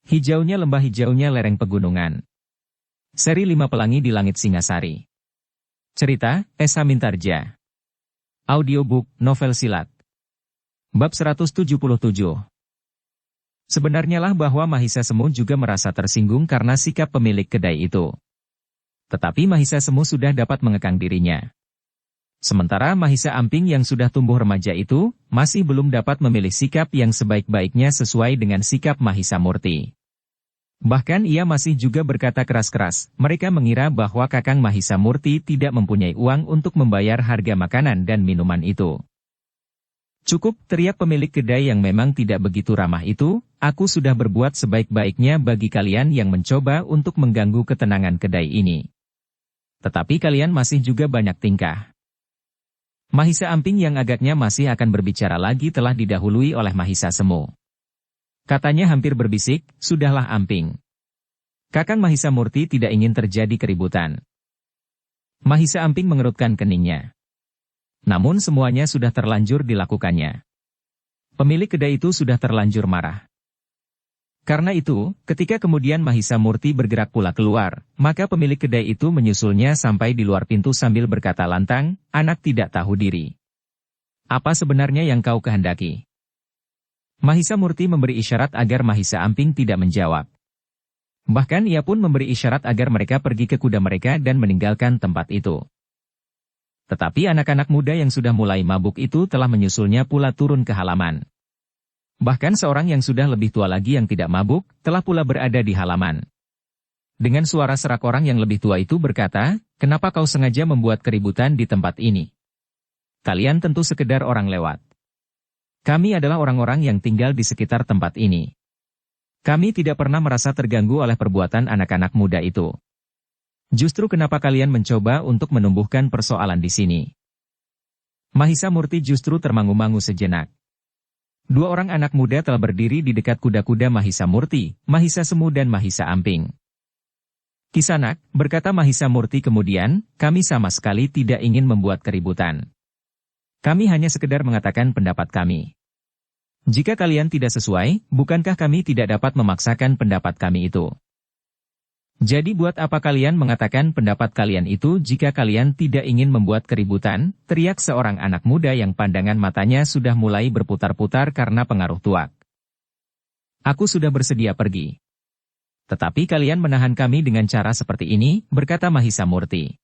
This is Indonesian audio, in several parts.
Hijaunya lembah, hijaunya lereng pegunungan. Seri 5 Pelangi di Langit Singasari. Cerita, Esa Mintarja. Audiobook, novel silat. Bab 177. Sebenarnya lah bahwa Mahisa Semu juga merasa tersinggung karena sikap pemilik kedai itu. Tetapi Mahisa Semu sudah dapat mengekang dirinya. Sementara Mahisa Amping yang sudah tumbuh remaja itu, masih belum dapat memilih sikap yang sebaik-baiknya sesuai dengan sikap Mahisa Murti. Bahkan ia masih juga berkata keras-keras, mereka mengira bahwa Kakang Mahisa Murti tidak mempunyai uang untuk membayar harga makanan dan minuman itu. Cukup, teriak pemilik kedai yang memang tidak begitu ramah itu, aku sudah berbuat sebaik-baiknya bagi kalian yang mencoba untuk mengganggu ketenangan kedai ini. Tetapi kalian masih juga banyak tingkah. Mahisa Amping yang agaknya masih akan berbicara lagi telah didahului oleh Mahisa Semu. Katanya hampir berbisik, sudahlah Amping. Kakang Mahisa Murti tidak ingin terjadi keributan. Mahisa Amping mengerutkan keningnya. Namun semuanya sudah terlanjur dilakukannya. Pemilik kedai itu sudah terlanjur marah. Karena itu, ketika kemudian Mahisa Murti bergerak pula keluar, maka pemilik kedai itu menyusulnya sampai di luar pintu sambil berkata lantang, anak tidak tahu diri. Apa sebenarnya yang kau kehendaki? Mahisa Murti memberi isyarat agar Mahisa Amping tidak menjawab. Bahkan ia pun memberi isyarat agar mereka pergi ke kuda mereka dan meninggalkan tempat itu. Tetapi anak-anak muda yang sudah mulai mabuk itu telah menyusulnya pula turun ke halaman. Bahkan seorang yang sudah lebih tua lagi yang tidak mabuk, telah pula berada di halaman. Dengan suara serak orang yang lebih tua itu berkata, kenapa kau sengaja membuat keributan di tempat ini? Kalian tentu sekedar orang lewat. Kami adalah orang-orang yang tinggal di sekitar tempat ini. Kami tidak pernah merasa terganggu oleh perbuatan anak-anak muda itu. Justru kenapa kalian mencoba untuk menumbuhkan persoalan di sini? Mahisa Murti justru termangu-mangu sejenak. Dua orang anak muda telah berdiri di dekat kuda-kuda Mahisa Murti, Mahisa Semu dan Mahisa Amping. Kisanak, berkata Mahisa Murti kemudian, kami sama sekali tidak ingin membuat keributan. Kami hanya sekedar mengatakan pendapat kami. Jika kalian tidak sesuai, bukankah kami tidak dapat memaksakan pendapat kami itu? Jadi buat apa kalian mengatakan pendapat kalian itu jika kalian tidak ingin membuat keributan, teriak seorang anak muda yang pandangan matanya sudah mulai berputar-putar karena pengaruh tuak. Aku sudah bersedia pergi. Tetapi kalian menahan kami dengan cara seperti ini, berkata Mahisa Murti.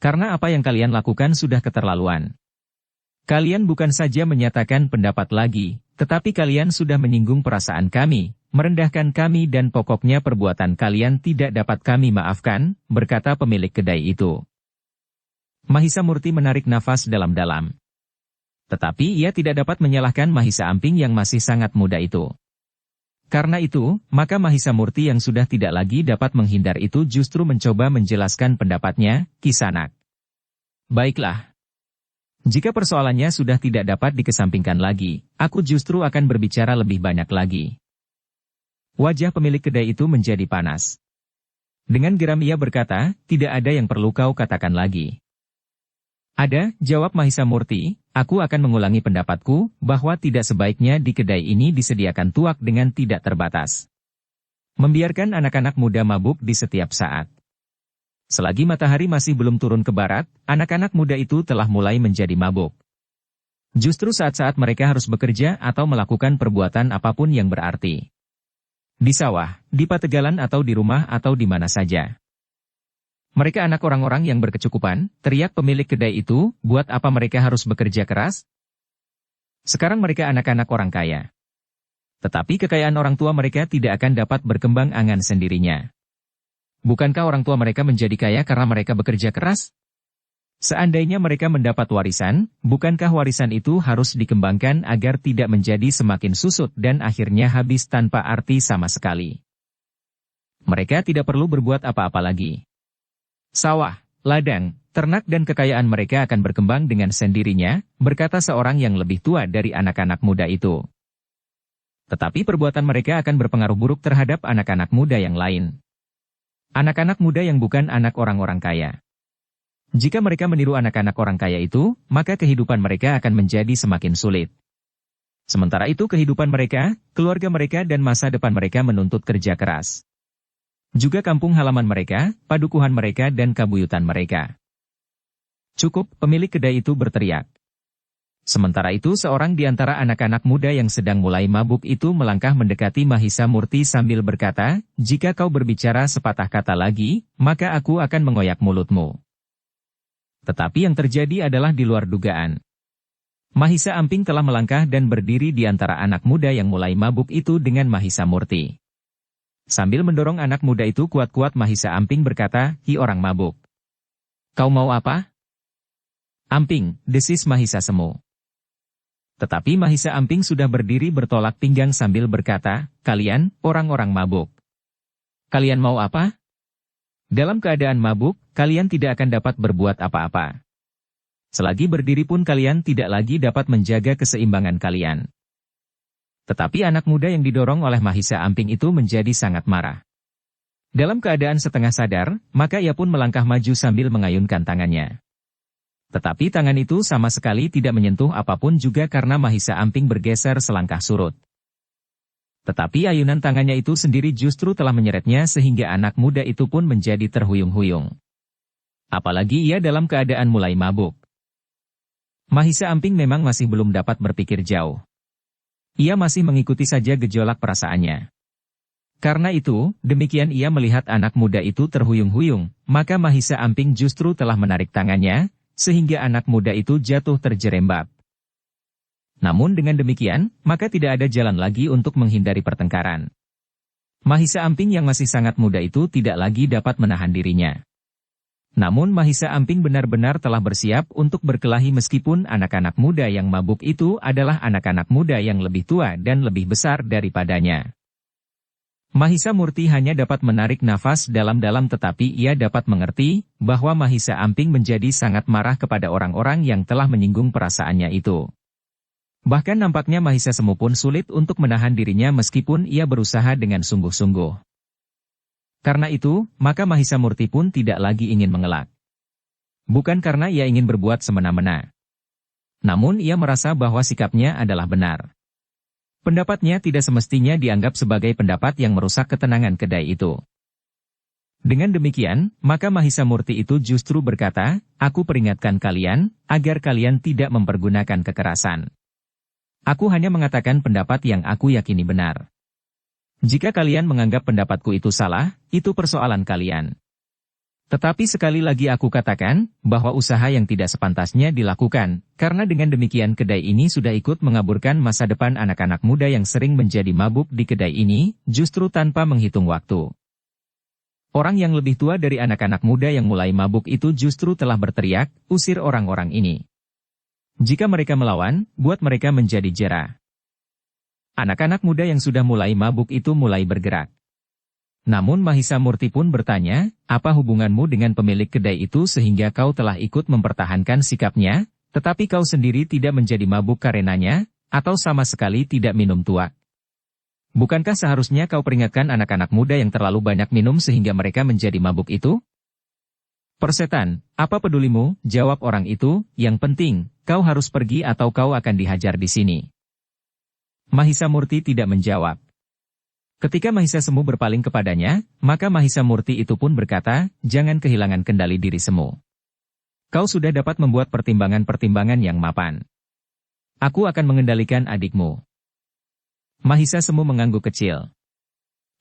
Karena apa yang kalian lakukan sudah keterlaluan. Kalian bukan saja menyatakan pendapat lagi, tetapi kalian sudah menyinggung perasaan kami, merendahkan kami dan pokoknya perbuatan kalian tidak dapat kami maafkan, berkata pemilik kedai itu. Mahisa Murti menarik nafas dalam-dalam. Tetapi ia tidak dapat menyalahkan Mahisa Amping yang masih sangat muda itu. Karena itu, maka Mahisa Murti yang sudah tidak lagi dapat menghindar itu justru mencoba menjelaskan pendapatnya, Kisanak. Baiklah. Jika persoalannya sudah tidak dapat dikesampingkan lagi, aku justru akan berbicara lebih banyak lagi. Wajah pemilik kedai itu menjadi panas. Dengan geram ia berkata, tidak ada yang perlu kau katakan lagi. Ada, jawab Mahisa Murti, aku akan mengulangi pendapatku, bahwa tidak sebaiknya di kedai ini disediakan tuak dengan tidak terbatas. Membiarkan anak-anak muda mabuk di setiap saat. Selagi matahari masih belum turun ke barat, anak-anak muda itu telah mulai menjadi mabuk. Justru saat-saat mereka harus bekerja atau melakukan perbuatan apapun yang berarti. Di sawah, di pategalan atau di rumah atau di mana saja. Mereka anak orang-orang yang berkecukupan, teriak pemilik kedai itu, buat apa mereka harus bekerja keras? Sekarang mereka anak-anak orang kaya. Tetapi kekayaan orang tua mereka tidak akan dapat berkembang angan sendirinya. Bukankah orang tua mereka menjadi kaya karena mereka bekerja keras? Seandainya mereka mendapat warisan, bukankah warisan itu harus dikembangkan agar tidak menjadi semakin susut dan akhirnya habis tanpa arti sama sekali? Mereka tidak perlu berbuat apa-apa lagi. Sawah, ladang, ternak dan kekayaan mereka akan berkembang dengan sendirinya, berkata seorang yang lebih tua dari anak-anak muda itu. Tetapi perbuatan mereka akan berpengaruh buruk terhadap anak-anak muda yang lain. Anak-anak muda yang bukan anak orang-orang kaya. Jika mereka meniru anak-anak orang kaya itu, maka kehidupan mereka akan menjadi semakin sulit. Sementara itu kehidupan mereka, keluarga mereka dan masa depan mereka menuntut kerja keras. Juga kampung halaman mereka, padukuhan mereka dan kabuyutan mereka. Cukup, pemilik kedai itu berteriak. Sementara itu seorang di antara anak-anak muda yang sedang mulai mabuk itu melangkah mendekati Mahisa Murti sambil berkata, "Jika kau berbicara sepatah kata lagi, maka aku akan mengoyak mulutmu." Tetapi yang terjadi adalah di luar dugaan. Mahisa Amping telah melangkah dan berdiri di antara anak muda yang mulai mabuk itu dengan Mahisa Murti. Sambil mendorong anak muda itu kuat-kuat Mahisa Amping berkata, "Hi orang mabuk. Kau mau apa?" "Amping," desis Mahisa Semu. Tetapi Mahisa Amping sudah berdiri bertolak pinggang sambil berkata, "Kalian, orang-orang mabuk. Kalian mau apa? Dalam keadaan mabuk, kalian tidak akan dapat berbuat apa-apa. Selagi berdiri pun kalian tidak lagi dapat menjaga keseimbangan kalian." Tetapi anak muda yang didorong oleh Mahisa Amping itu menjadi sangat marah. Dalam keadaan setengah sadar, maka ia pun melangkah maju sambil mengayunkan tangannya. Tetapi tangan itu sama sekali tidak menyentuh apapun juga karena Mahisa Amping bergeser selangkah surut. Tetapi ayunan tangannya itu sendiri justru telah menyeretnya sehingga anak muda itu pun menjadi terhuyung-huyung. Apalagi ia dalam keadaan mulai mabuk. Mahisa Amping memang masih belum dapat berpikir jauh. Ia masih mengikuti saja gejolak perasaannya. Karena itu, demikian ia melihat anak muda itu terhuyung-huyung, maka Mahisa Amping justru telah menarik tangannya, sehingga anak muda itu jatuh terjerembab. Namun dengan demikian, maka tidak ada jalan lagi untuk menghindari pertengkaran. Mahisa Amping yang masih sangat muda itu tidak lagi dapat menahan dirinya. Namun Mahisa Amping benar-benar telah bersiap untuk berkelahi meskipun anak-anak muda yang mabuk itu adalah anak-anak muda yang lebih tua dan lebih besar daripadanya. Mahisa Murti hanya dapat menarik nafas dalam-dalam tetapi ia dapat mengerti bahwa Mahisa Amping menjadi sangat marah kepada orang-orang yang telah menyinggung perasaannya itu. Bahkan nampaknya Mahisa Semu pun sulit untuk menahan dirinya meskipun ia berusaha dengan sungguh-sungguh. Karena itu, maka Mahisa Murti pun tidak lagi ingin mengelak. Bukan karena ia ingin berbuat semena-mena. Namun ia merasa bahwa sikapnya adalah benar. Pendapatnya tidak semestinya dianggap sebagai pendapat yang merusak ketenangan kedai itu. Dengan demikian, maka Mahisa Murti itu justru berkata, "Aku peringatkan kalian, agar kalian tidak mempergunakan kekerasan. Aku hanya mengatakan pendapat yang aku yakini benar. Jika kalian menganggap pendapatku itu salah, itu persoalan kalian. Tetapi sekali lagi aku katakan, bahwa usaha yang tidak sepantasnya dilakukan, karena dengan demikian kedai ini sudah ikut mengaburkan masa depan anak-anak muda yang sering menjadi mabuk di kedai ini, justru tanpa menghitung waktu." Orang yang lebih tua dari anak-anak muda yang mulai mabuk itu justru telah berteriak, "Usir orang-orang ini. Jika mereka melawan, buat mereka menjadi jera." Anak-anak muda yang sudah mulai mabuk itu mulai bergerak. Namun Mahisa Murti pun bertanya, "Apa hubunganmu dengan pemilik kedai itu sehingga kau telah ikut mempertahankan sikapnya, tetapi kau sendiri tidak menjadi mabuk karenanya, atau sama sekali tidak minum tuak? Bukankah seharusnya kau peringatkan anak-anak muda yang terlalu banyak minum sehingga mereka menjadi mabuk itu?" "Persetan, apa pedulimu?" jawab orang itu, "yang penting, kau harus pergi atau kau akan dihajar di sini." Mahisa Murti tidak menjawab. Ketika Mahisa Semu berpaling kepadanya, maka Mahisa Murti itu pun berkata, "Jangan kehilangan kendali diri Semu. Kau sudah dapat membuat pertimbangan-pertimbangan yang mapan. Aku akan mengendalikan adikmu." Mahisa Semu mengangguk kecil.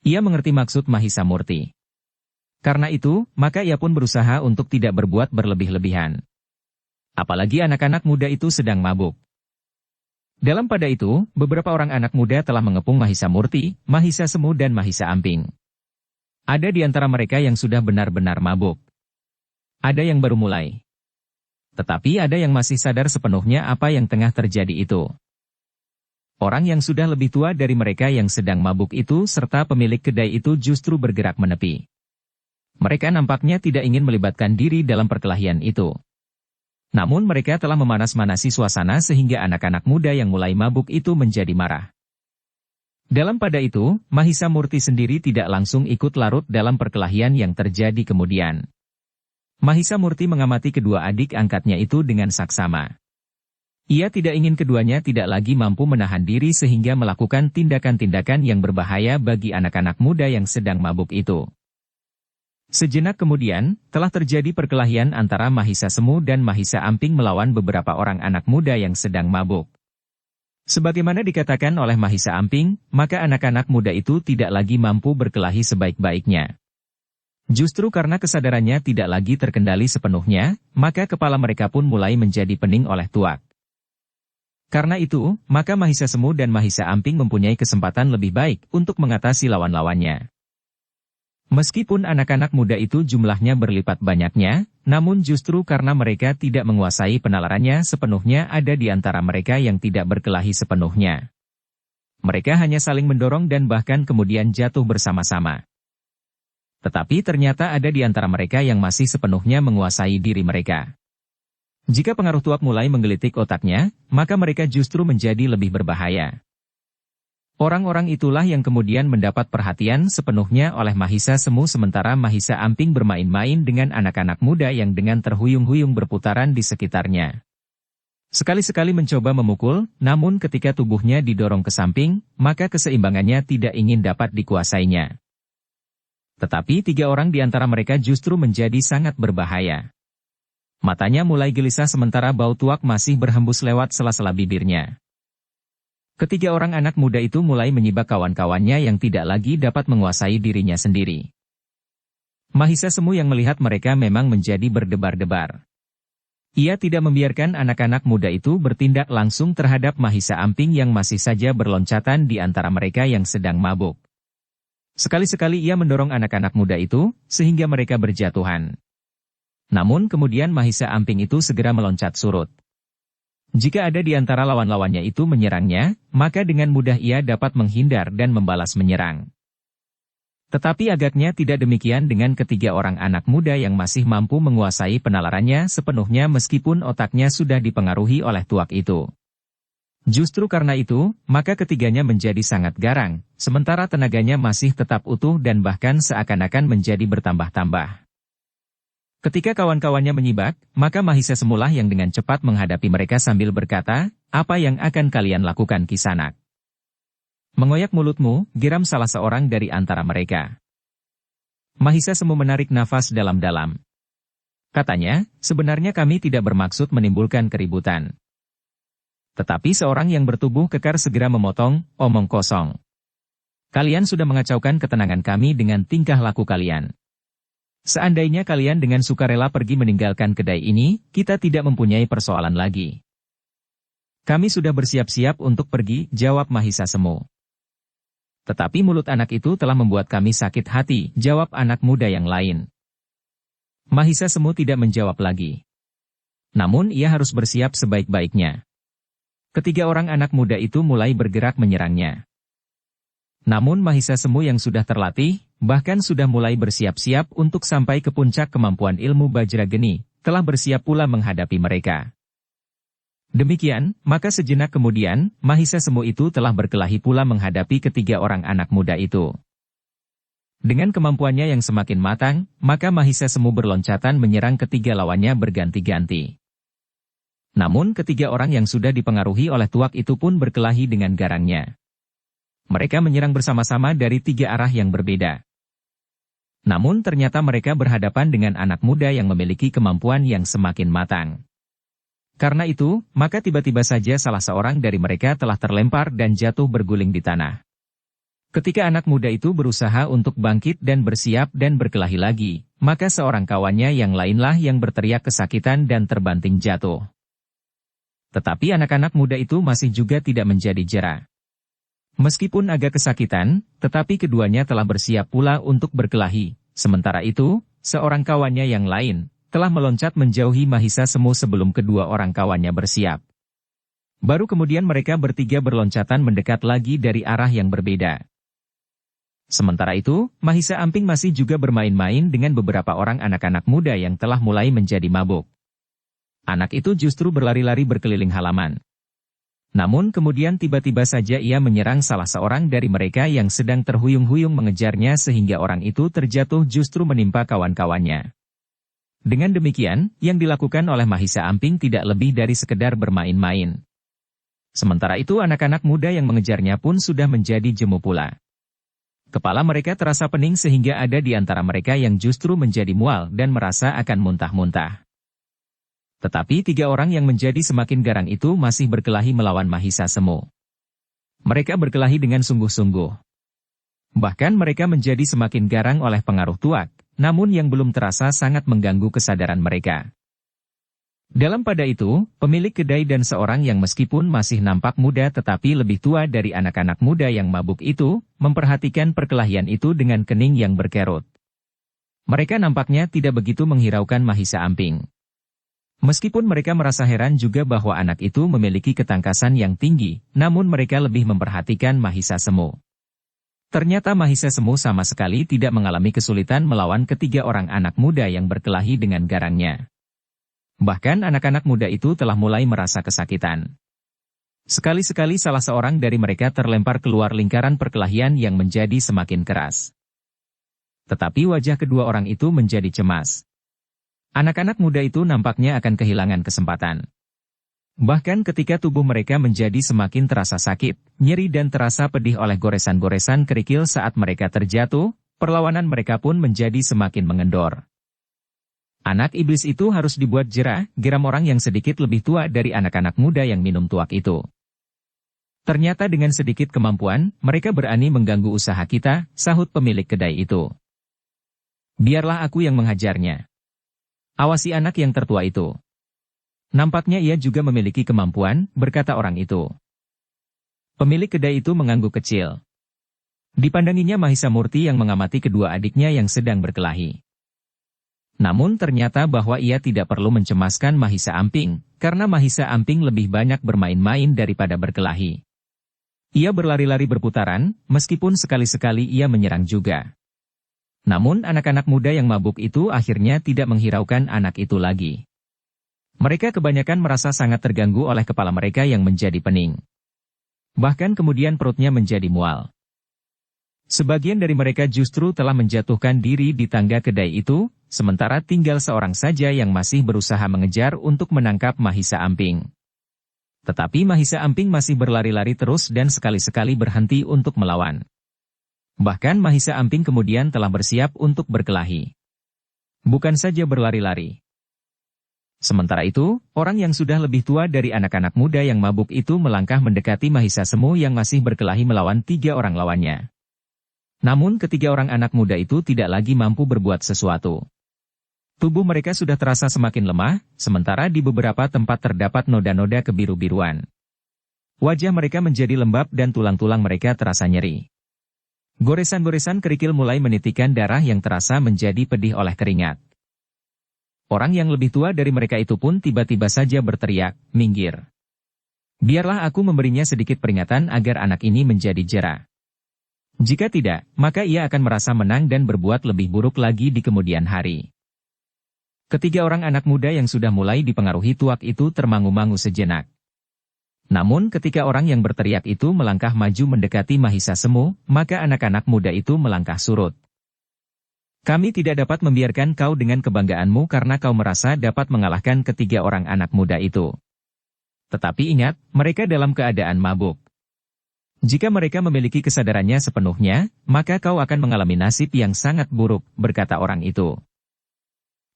Ia mengerti maksud Mahisa Murti. Karena itu, maka ia pun berusaha untuk tidak berbuat berlebih-lebihan. Apalagi anak-anak muda itu sedang mabuk. Dalam pada itu, beberapa orang anak muda telah mengepung Mahisa Murti, Mahisa Semu dan Mahisa Amping. Ada di antara mereka yang sudah benar-benar mabuk. Ada yang baru mulai. Tetapi ada yang masih sadar sepenuhnya apa yang tengah terjadi itu. Orang yang sudah lebih tua dari mereka yang sedang mabuk itu serta pemilik kedai itu justru bergerak menepi. Mereka nampaknya tidak ingin melibatkan diri dalam perkelahian itu. Namun mereka telah memanas-manasi suasana sehingga anak-anak muda yang mulai mabuk itu menjadi marah. Dalam pada itu, Mahisa Murti sendiri tidak langsung ikut larut dalam perkelahian yang terjadi kemudian. Mahisa Murti mengamati kedua adik angkatnya itu dengan saksama. Ia tidak ingin keduanya tidak lagi mampu menahan diri sehingga melakukan tindakan-tindakan yang berbahaya bagi anak-anak muda yang sedang mabuk itu. Sejenak kemudian, telah terjadi perkelahian antara Mahisa Semu dan Mahisa Amping melawan beberapa orang anak muda yang sedang mabuk. Sebagaimana dikatakan oleh Mahisa Amping, maka anak-anak muda itu tidak lagi mampu berkelahi sebaik-baiknya. Justru karena kesadarannya tidak lagi terkendali sepenuhnya, maka kepala mereka pun mulai menjadi pening oleh tuak. Karena itu, maka Mahisa Semu dan Mahisa Amping mempunyai kesempatan lebih baik untuk mengatasi lawan-lawannya. Meskipun anak-anak muda itu jumlahnya berlipat banyaknya, namun justru karena mereka tidak menguasai penalarannya sepenuhnya ada di antara mereka yang tidak berkelahi sepenuhnya. Mereka hanya saling mendorong dan bahkan kemudian jatuh bersama-sama. Tetapi ternyata ada di antara mereka yang masih sepenuhnya menguasai diri mereka. Jika pengaruh tuak mulai menggelitik otaknya, maka mereka justru menjadi lebih berbahaya. Orang-orang itulah yang kemudian mendapat perhatian sepenuhnya oleh Mahisa Semu sementara Mahisa Amping bermain-main dengan anak-anak muda yang dengan terhuyung-huyung berputaran di sekitarnya. Sekali-sekali mencoba memukul, namun ketika tubuhnya didorong ke samping, maka keseimbangannya tidak ingin dapat dikuasainya. Tetapi 3 orang di antara mereka justru menjadi sangat berbahaya. Matanya mulai gelisah sementara bau tuak masih berhembus lewat sela-sela bibirnya. Ketiga orang anak muda itu mulai menyibak kawan-kawannya yang tidak lagi dapat menguasai dirinya sendiri. Mahisa Semu yang melihat mereka memang menjadi berdebar-debar. Ia tidak membiarkan anak-anak muda itu bertindak langsung terhadap Mahisa Amping yang masih saja berloncatan di antara mereka yang sedang mabuk. Sekali-sekali ia mendorong anak-anak muda itu, sehingga mereka berjatuhan. Namun kemudian Mahisa Amping itu segera meloncat surut. Jika ada di antara lawan-lawannya itu menyerangnya, maka dengan mudah ia dapat menghindar dan membalas menyerang. Tetapi agaknya tidak demikian dengan ketiga orang anak muda yang masih mampu menguasai penalarannya sepenuhnya meskipun otaknya sudah dipengaruhi oleh tuak itu. Justru karena itu, maka ketiganya menjadi sangat garang, sementara tenaganya masih tetap utuh dan bahkan seakan-akan menjadi bertambah-tambah. Ketika kawan-kawannya menyibak, maka Mahisa Semulah yang dengan cepat menghadapi mereka sambil berkata, "Apa yang akan kalian lakukan Kisanak?" "Mengoyak mulutmu," geram salah seorang dari antara mereka. Mahisa Semu menarik nafas dalam-dalam. Katanya, "Sebenarnya kami tidak bermaksud menimbulkan keributan." Tetapi seorang yang bertubuh kekar segera memotong, "Omong kosong. Kalian sudah mengacaukan ketenangan kami dengan tingkah laku kalian. Seandainya kalian dengan sukarela pergi meninggalkan kedai ini, kita tidak mempunyai persoalan lagi." "Kami sudah bersiap-siap untuk pergi," jawab Mahisa Semu. "Tetapi mulut anak itu telah membuat kami sakit hati," jawab anak muda yang lain. Mahisa Semu tidak menjawab lagi. Namun ia harus bersiap sebaik-baiknya. Ketiga orang anak muda itu mulai bergerak menyerangnya. Namun Mahisa Semu yang sudah terlatih, bahkan sudah mulai bersiap-siap untuk sampai ke puncak kemampuan ilmu Bajrageni, telah bersiap pula menghadapi mereka. Demikian, maka sejenak kemudian, Mahisa Semu itu telah berkelahi pula menghadapi ketiga orang anak muda itu. Dengan kemampuannya yang semakin matang, maka Mahisa Semu berloncatan menyerang ketiga lawannya berganti-ganti. Namun ketiga orang yang sudah dipengaruhi oleh tuak itu pun berkelahi dengan garangnya. Mereka menyerang bersama-sama dari 3 arah yang berbeda. Namun ternyata mereka berhadapan dengan anak muda yang memiliki kemampuan yang semakin matang. Karena itu, maka tiba-tiba saja salah seorang dari mereka telah terlempar dan jatuh berguling di tanah. Ketika anak muda itu berusaha untuk bangkit dan bersiap dan berkelahi lagi, maka seorang kawannya yang lainlah yang berteriak kesakitan dan terbanting jatuh. Tetapi anak-anak muda itu masih juga tidak menjadi jera. Meskipun agak kesakitan, tetapi keduanya telah bersiap pula untuk berkelahi. Sementara itu, seorang kawannya yang lain telah meloncat menjauhi Mahisa Semu sebelum kedua orang kawannya bersiap. Baru kemudian mereka bertiga berloncatan mendekat lagi dari arah yang berbeda. Sementara itu, Mahisa Amping masih juga bermain-main dengan beberapa orang anak-anak muda yang telah mulai menjadi mabuk. Anak itu justru berlari-lari berkeliling halaman. Namun kemudian tiba-tiba saja ia menyerang salah seorang dari mereka yang sedang terhuyung-huyung mengejarnya sehingga orang itu terjatuh justru menimpa kawan-kawannya. Dengan demikian, yang dilakukan oleh Mahisa Amping tidak lebih dari sekedar bermain-main. Sementara itu anak-anak muda yang mengejarnya pun sudah menjadi jemu pula. Kepala mereka terasa pening sehingga ada di antara mereka yang justru menjadi mual dan merasa akan muntah-muntah. Tetapi 3 orang yang menjadi semakin garang itu masih berkelahi melawan Mahisa Semu. Mereka berkelahi dengan sungguh-sungguh. Bahkan mereka menjadi semakin garang oleh pengaruh tuak, namun yang belum terasa sangat mengganggu kesadaran mereka. Dalam pada itu, pemilik kedai dan seorang yang meskipun masih nampak muda tetapi lebih tua dari anak-anak muda yang mabuk itu, memperhatikan perkelahian itu dengan kening yang berkerut. Mereka nampaknya tidak begitu menghiraukan Mahisa Amping. Meskipun mereka merasa heran juga bahwa anak itu memiliki ketangkasan yang tinggi, namun mereka lebih memperhatikan Mahisa Semu. Ternyata Mahisa Semu sama sekali tidak mengalami kesulitan melawan ketiga orang anak muda yang berkelahi dengan garangnya. Bahkan anak-anak muda itu telah mulai merasa kesakitan. Sekali-sekali salah seorang dari mereka terlempar keluar lingkaran perkelahian yang menjadi semakin keras. Tetapi wajah kedua orang itu menjadi cemas. Anak-anak muda itu nampaknya akan kehilangan kesempatan. Bahkan ketika tubuh mereka menjadi semakin terasa sakit, nyeri dan terasa pedih oleh goresan-goresan kerikil saat mereka terjatuh, perlawanan mereka pun menjadi semakin mengendor. Anak iblis itu harus dibuat jera, geram orang yang sedikit lebih tua dari anak-anak muda yang minum tuak itu. Ternyata dengan sedikit kemampuan, mereka berani mengganggu usaha kita, sahut pemilik kedai itu. Biarlah aku yang menghajarnya. Awasi anak yang tertua itu. Nampaknya ia juga memiliki kemampuan, berkata orang itu. Pemilik kedai itu mengangguk kecil. Dipandanginya Mahisa Murti yang mengamati kedua adiknya yang sedang berkelahi. Namun ternyata bahwa ia tidak perlu mencemaskan Mahisa Amping, karena Mahisa Amping lebih banyak bermain-main daripada berkelahi. Ia berlari-lari berputaran, meskipun sekali-sekali ia menyerang juga. Namun anak-anak muda yang mabuk itu akhirnya tidak menghiraukan anak itu lagi. Mereka kebanyakan merasa sangat terganggu oleh kepala mereka yang menjadi pening. Bahkan kemudian perutnya menjadi mual. Sebagian dari mereka justru telah menjatuhkan diri di tangga kedai itu, sementara tinggal seorang saja yang masih berusaha mengejar untuk menangkap Mahisa Amping. Tetapi Mahisa Amping masih berlari-lari terus dan sekali-sekali berhenti untuk melawan. Bahkan Mahisa Amping kemudian telah bersiap untuk berkelahi. Bukan saja berlari-lari. Sementara itu, orang yang sudah lebih tua dari anak-anak muda yang mabuk itu melangkah mendekati Mahisa Semu yang masih berkelahi melawan 3 orang lawannya. Namun ketiga orang anak muda itu tidak lagi mampu berbuat sesuatu. Tubuh mereka sudah terasa semakin lemah, sementara di beberapa tempat terdapat noda-noda kebiru-biruan. Wajah mereka menjadi lembab dan tulang-tulang mereka terasa nyeri. Goresan-goresan kerikil mulai menitikkan darah yang terasa menjadi pedih oleh keringat. Orang yang lebih tua dari mereka itu pun tiba-tiba saja berteriak, "Minggir. Biarlah aku memberinya sedikit peringatan agar anak ini menjadi jera. Jika tidak, maka ia akan merasa menang dan berbuat lebih buruk lagi di kemudian hari." Ketiga orang anak muda yang sudah mulai dipengaruhi tuak itu termangu-mangu sejenak. Namun ketika orang yang berteriak itu melangkah maju mendekati Mahisa Semu, maka anak-anak muda itu melangkah surut. "Kami tidak dapat membiarkan kau dengan kebanggaanmu karena kau merasa dapat mengalahkan ketiga orang anak muda itu. Tetapi ingat, mereka dalam keadaan mabuk. Jika mereka memiliki kesadarannya sepenuhnya, maka kau akan mengalami nasib yang sangat buruk," berkata orang itu.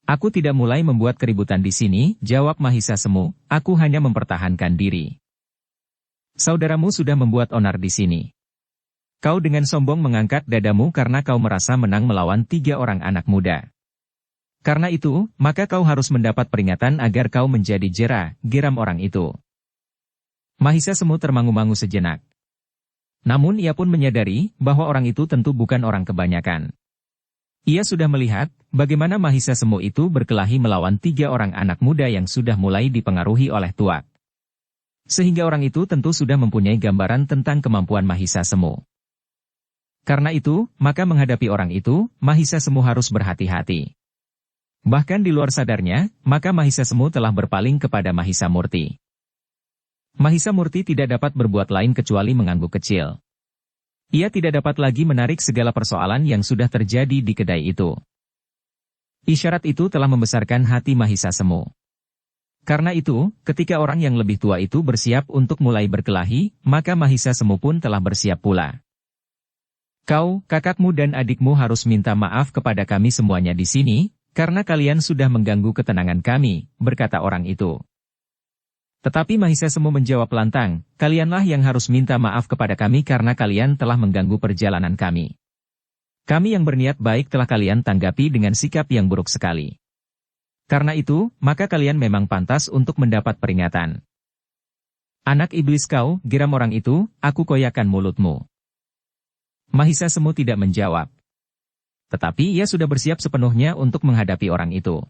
"Aku tidak mulai membuat keributan di sini," jawab Mahisa Semu, "aku hanya mempertahankan diri. Saudaramu sudah membuat onar di sini. Kau dengan sombong mengangkat dadamu karena kau merasa menang melawan 3 orang anak muda. Karena itu, maka kau harus mendapat peringatan agar kau menjadi jera," geram orang itu. Mahisa Semu termangu-mangu sejenak. Namun ia pun menyadari bahwa orang itu tentu bukan orang kebanyakan. Ia sudah melihat bagaimana Mahisa Semu itu berkelahi melawan 3 orang anak muda yang sudah mulai dipengaruhi oleh tuak. Sehingga orang itu tentu sudah mempunyai gambaran tentang kemampuan Mahisa Semu. Karena itu, maka menghadapi orang itu, Mahisa Semu harus berhati-hati. Bahkan di luar sadarnya, maka Mahisa Semu telah berpaling kepada Mahisa Murti. Mahisa Murti tidak dapat berbuat lain kecuali mengangguk kecil. Ia tidak dapat lagi menarik segala persoalan yang sudah terjadi di kedai itu. Isyarat itu telah membesarkan hati Mahisa Semu. Karena itu, ketika orang yang lebih tua itu bersiap untuk mulai berkelahi, maka Mahisa Semu pun telah bersiap pula. Kau, kakakmu dan adikmu harus minta maaf kepada kami semuanya di sini, karena kalian sudah mengganggu ketenangan kami, berkata orang itu. Tetapi Mahisa Semu menjawab lantang, kalianlah yang harus minta maaf kepada kami karena kalian telah mengganggu perjalanan kami. Kami yang berniat baik telah kalian tanggapi dengan sikap yang buruk sekali. Karena itu, maka kalian memang pantas untuk mendapat peringatan. Anak iblis kau, geram orang itu, aku koyakan mulutmu. Mahisa Semu tidak menjawab. Tetapi ia sudah bersiap sepenuhnya untuk menghadapi orang itu.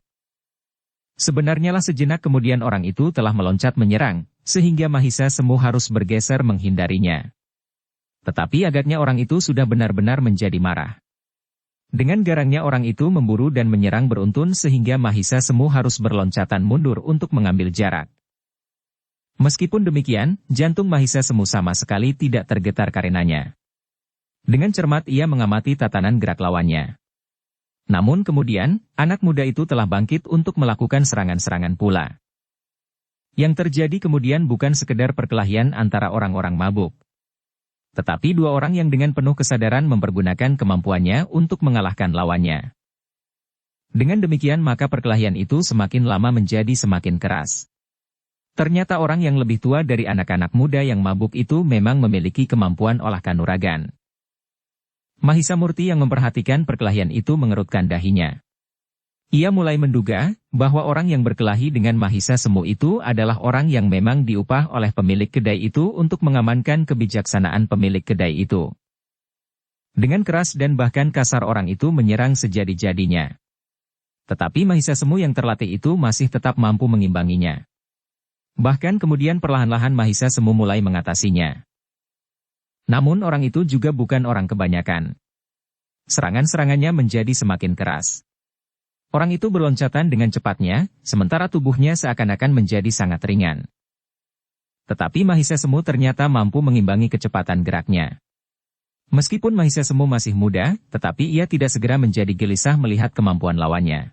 Sebenarnya lah sejenak kemudian orang itu telah meloncat menyerang, sehingga Mahisa Semu harus bergeser menghindarinya. Tetapi agaknya orang itu sudah benar-benar menjadi marah. Dengan garangnya orang itu memburu dan menyerang beruntun sehingga Mahisa Semu harus berloncatan mundur untuk mengambil jarak. Meskipun demikian, jantung Mahisa Semu sama sekali tidak tergetar karenanya. Dengan cermat ia mengamati tatanan gerak lawannya. Namun kemudian, anak muda itu telah bangkit untuk melakukan serangan-serangan pula. Yang terjadi kemudian bukan sekedar perkelahian antara orang-orang mabuk. Tetapi dua orang yang dengan penuh kesadaran mempergunakan kemampuannya untuk mengalahkan lawannya. Dengan demikian maka perkelahian itu semakin lama menjadi semakin keras. Ternyata orang yang lebih tua dari anak-anak muda yang mabuk itu memang memiliki kemampuan olah kanuragan. Mahisa Murti yang memperhatikan perkelahian itu mengerutkan dahinya. Ia mulai menduga bahwa orang yang berkelahi dengan Mahisa Semu itu adalah orang yang memang diupah oleh pemilik kedai itu untuk mengamankan kebijaksanaan pemilik kedai itu. Dengan keras dan bahkan kasar orang itu menyerang sejadi-jadinya. Tetapi Mahisa Semu yang terlatih itu masih tetap mampu mengimbanginya. Bahkan kemudian perlahan-lahan Mahisa Semu mulai mengatasinya. Namun orang itu juga bukan orang kebanyakan. Serangan-serangannya menjadi semakin keras. Orang itu berloncatan dengan cepatnya, sementara tubuhnya seakan-akan menjadi sangat ringan. Tetapi Mahisa Semu ternyata mampu mengimbangi kecepatan geraknya. Meskipun Mahisa Semu masih muda, tetapi ia tidak segera menjadi gelisah melihat kemampuan lawannya.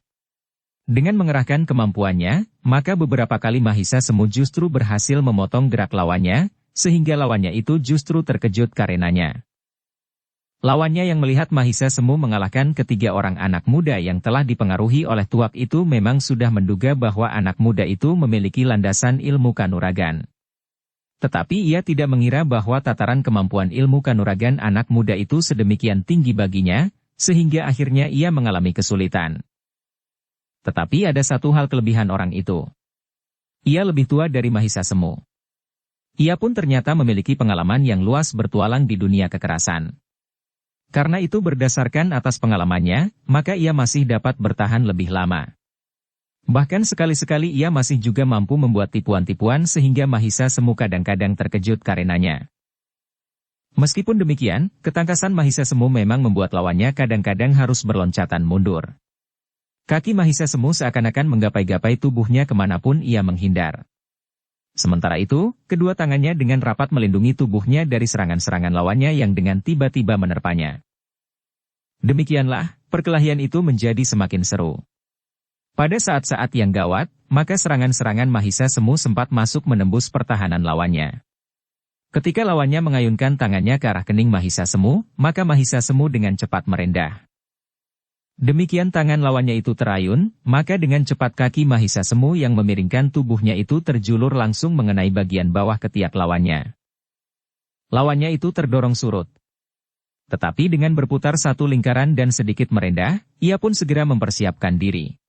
Dengan mengerahkan kemampuannya, maka beberapa kali Mahisa Semu justru berhasil memotong gerak lawannya, sehingga lawannya itu justru terkejut karenanya. Lawannya yang melihat Mahisa Semu mengalahkan ketiga orang anak muda yang telah dipengaruhi oleh tuak itu memang sudah menduga bahwa anak muda itu memiliki landasan ilmu kanuragan. Tetapi ia tidak mengira bahwa tataran kemampuan ilmu kanuragan anak muda itu sedemikian tinggi baginya, sehingga akhirnya ia mengalami kesulitan. Tetapi ada satu hal kelebihan orang itu. Ia lebih tua dari Mahisa Semu. Ia pun ternyata memiliki pengalaman yang luas bertualang di dunia kekerasan. Karena itu berdasarkan atas pengalamannya, maka ia masih dapat bertahan lebih lama. Bahkan sekali-sekali ia masih juga mampu membuat tipuan-tipuan sehingga Mahisa Semu kadang-kadang terkejut karenanya. Meskipun demikian, ketangkasan Mahisa Semu memang membuat lawannya kadang-kadang harus berloncatan mundur. Kaki Mahisa Semu seakan-akan menggapai-gapai tubuhnya kemanapun ia menghindar. Sementara itu, kedua tangannya dengan rapat melindungi tubuhnya dari serangan-serangan lawannya yang dengan tiba-tiba menerpanya. Demikianlah, perkelahian itu menjadi semakin seru. Pada saat-saat yang gawat, maka serangan-serangan Mahisa Semu sempat masuk menembus pertahanan lawannya. Ketika lawannya mengayunkan tangannya ke arah kening Mahisa Semu, maka Mahisa Semu dengan cepat merendah. Demikian tangan lawannya itu terayun, maka dengan cepat kaki Mahisa Semu yang memiringkan tubuhnya itu terjulur langsung mengenai bagian bawah ketiak lawannya. Lawannya itu terdorong surut. Tetapi dengan berputar satu lingkaran dan sedikit merendah, ia pun segera mempersiapkan diri.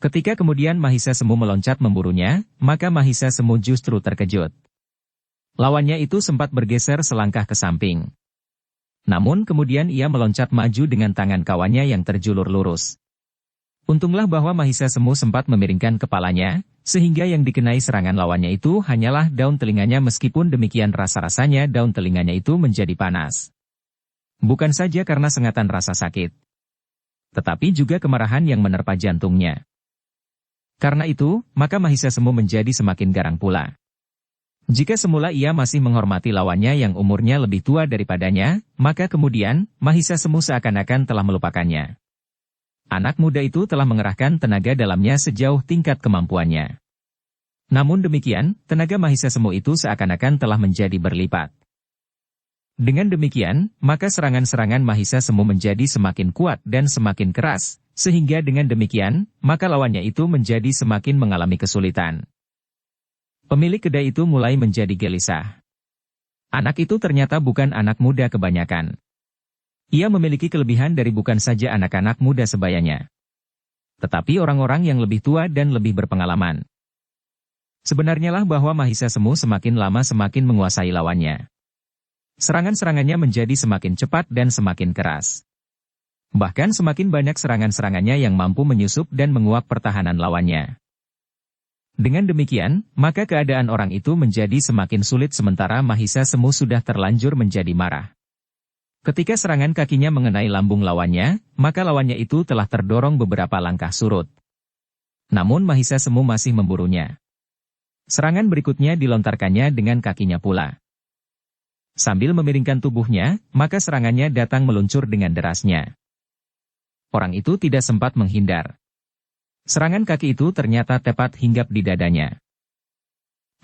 Ketika kemudian Mahisa Semu meloncat memburunya, maka Mahisa Semu justru terkejut. Lawannya itu sempat bergeser selangkah ke samping. Namun kemudian ia meloncat maju dengan tangan kawannya yang terjulur lurus. Untunglah bahwa Mahisa Semu sempat memiringkan kepalanya, sehingga yang dikenai serangan lawannya itu hanyalah daun telinganya meskipun demikian rasa-rasanya daun telinganya itu menjadi panas. Bukan saja karena sengatan rasa sakit, tetapi juga kemarahan yang menerpa jantungnya. Karena itu, maka Mahisa Semu menjadi semakin garang pula. Jika semula ia masih menghormati lawannya yang umurnya lebih tua daripadanya, maka kemudian, Mahisa Semu seakan-akan telah melupakannya. Anak muda itu telah mengerahkan tenaga dalamnya sejauh tingkat kemampuannya. Namun demikian, tenaga Mahisa Semu itu seakan-akan telah menjadi berlipat. Dengan demikian, maka serangan-serangan Mahisa Semu menjadi semakin kuat dan semakin keras, sehingga dengan demikian, maka lawannya itu menjadi semakin mengalami kesulitan. Pemilik kedai itu mulai menjadi gelisah. Anak itu ternyata bukan anak muda kebanyakan. Ia memiliki kelebihan dari bukan saja anak-anak muda sebayanya, tetapi orang-orang yang lebih tua dan lebih berpengalaman. Sebenarnya lah bahwa Mahisa Semu semakin lama semakin menguasai lawannya. Serangan-serangannya menjadi semakin cepat dan semakin keras. Bahkan semakin banyak serangan-serangannya yang mampu menyusup dan menguak pertahanan lawannya. Dengan demikian, maka keadaan orang itu menjadi semakin sulit sementara Mahisa Semu sudah terlanjur menjadi marah. Ketika serangan kakinya mengenai lambung lawannya, maka lawannya itu telah terdorong beberapa langkah surut. Namun Mahisa Semu masih memburunya. Serangan berikutnya dilontarkannya dengan kakinya pula. Sambil memiringkan tubuhnya, maka serangannya datang meluncur dengan derasnya. Orang itu tidak sempat menghindar. Serangan kaki itu ternyata tepat hinggap di dadanya.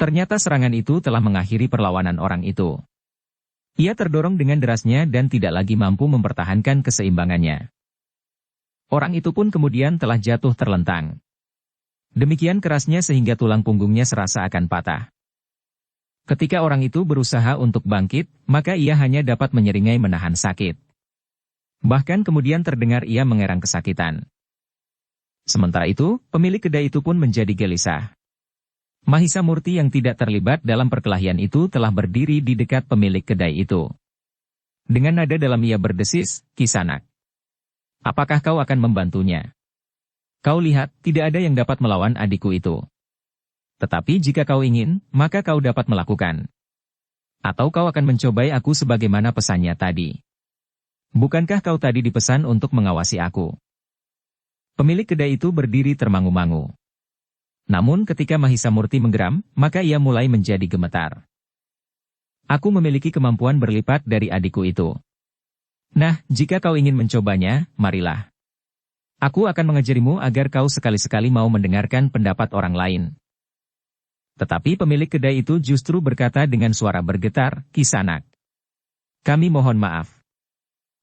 Ternyata serangan itu telah mengakhiri perlawanan orang itu. Ia terdorong dengan derasnya dan tidak lagi mampu mempertahankan keseimbangannya. Orang itu pun kemudian telah jatuh terlentang. Demikian kerasnya sehingga tulang punggungnya serasa akan patah. Ketika orang itu berusaha untuk bangkit, maka ia hanya dapat menyeringai menahan sakit. Bahkan kemudian terdengar ia mengerang kesakitan. Sementara itu, pemilik kedai itu pun menjadi gelisah. Mahisa Murti yang tidak terlibat dalam perkelahian itu telah berdiri di dekat pemilik kedai itu. Dengan nada dalam ia berdesis, "Kisanak, apakah kau akan membantunya? Kau lihat, tidak ada yang dapat melawan adikku itu. Tetapi jika kau ingin, maka kau dapat melakukan. Atau kau akan mencobai aku sebagaimana pesannya tadi. Bukankah kau tadi dipesan untuk mengawasi aku?" Pemilik kedai itu berdiri termangu-mangu. Namun ketika Mahisa Murti menggeram, maka ia mulai menjadi gemetar. "Aku memiliki kemampuan berlipat dari adikku itu. Nah, jika kau ingin mencobanya, marilah. Aku akan mengajarimu agar kau sekali-sekali mau mendengarkan pendapat orang lain." Tetapi pemilik kedai itu justru berkata dengan suara bergetar, "Kisanak, kami mohon maaf.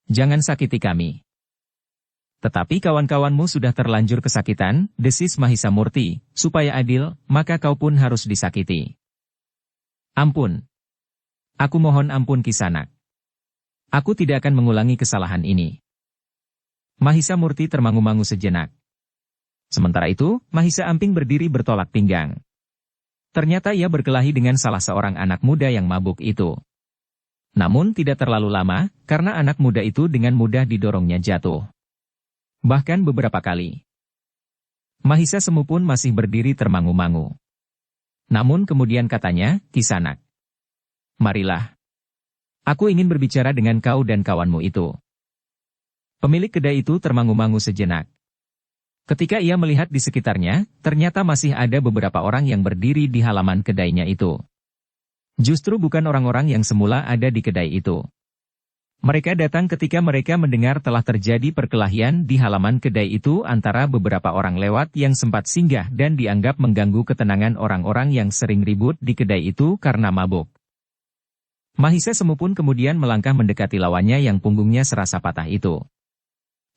Jangan sakiti kami." "Tetapi kawan-kawanmu sudah terlanjur kesakitan," desis Mahisa Murti, "supaya adil, maka kau pun harus disakiti." "Ampun. Aku mohon ampun Kisanak. Aku tidak akan mengulangi kesalahan ini." Mahisa Murti termangu-mangu sejenak. Sementara itu, Mahisa Amping berdiri bertolak pinggang. Ternyata ia berkelahi dengan salah seorang anak muda yang mabuk itu. Namun tidak terlalu lama, karena anak muda itu dengan mudah didorongnya jatuh. Bahkan beberapa kali. Mahisa Semu pun masih berdiri termangu-mangu. Namun kemudian katanya, "Kisanak, marilah. Aku ingin berbicara dengan kau dan kawanmu itu." Pemilik kedai itu termangu-mangu sejenak. Ketika ia melihat di sekitarnya, ternyata masih ada beberapa orang yang berdiri di halaman kedainya itu. Justru bukan orang-orang yang semula ada di kedai itu. Mereka datang ketika mereka mendengar telah terjadi perkelahian di halaman kedai itu antara beberapa orang lewat yang sempat singgah dan dianggap mengganggu ketenangan orang-orang yang sering ribut di kedai itu karena mabuk. Mahisa Semu pun kemudian melangkah mendekati lawannya yang punggungnya serasa patah itu.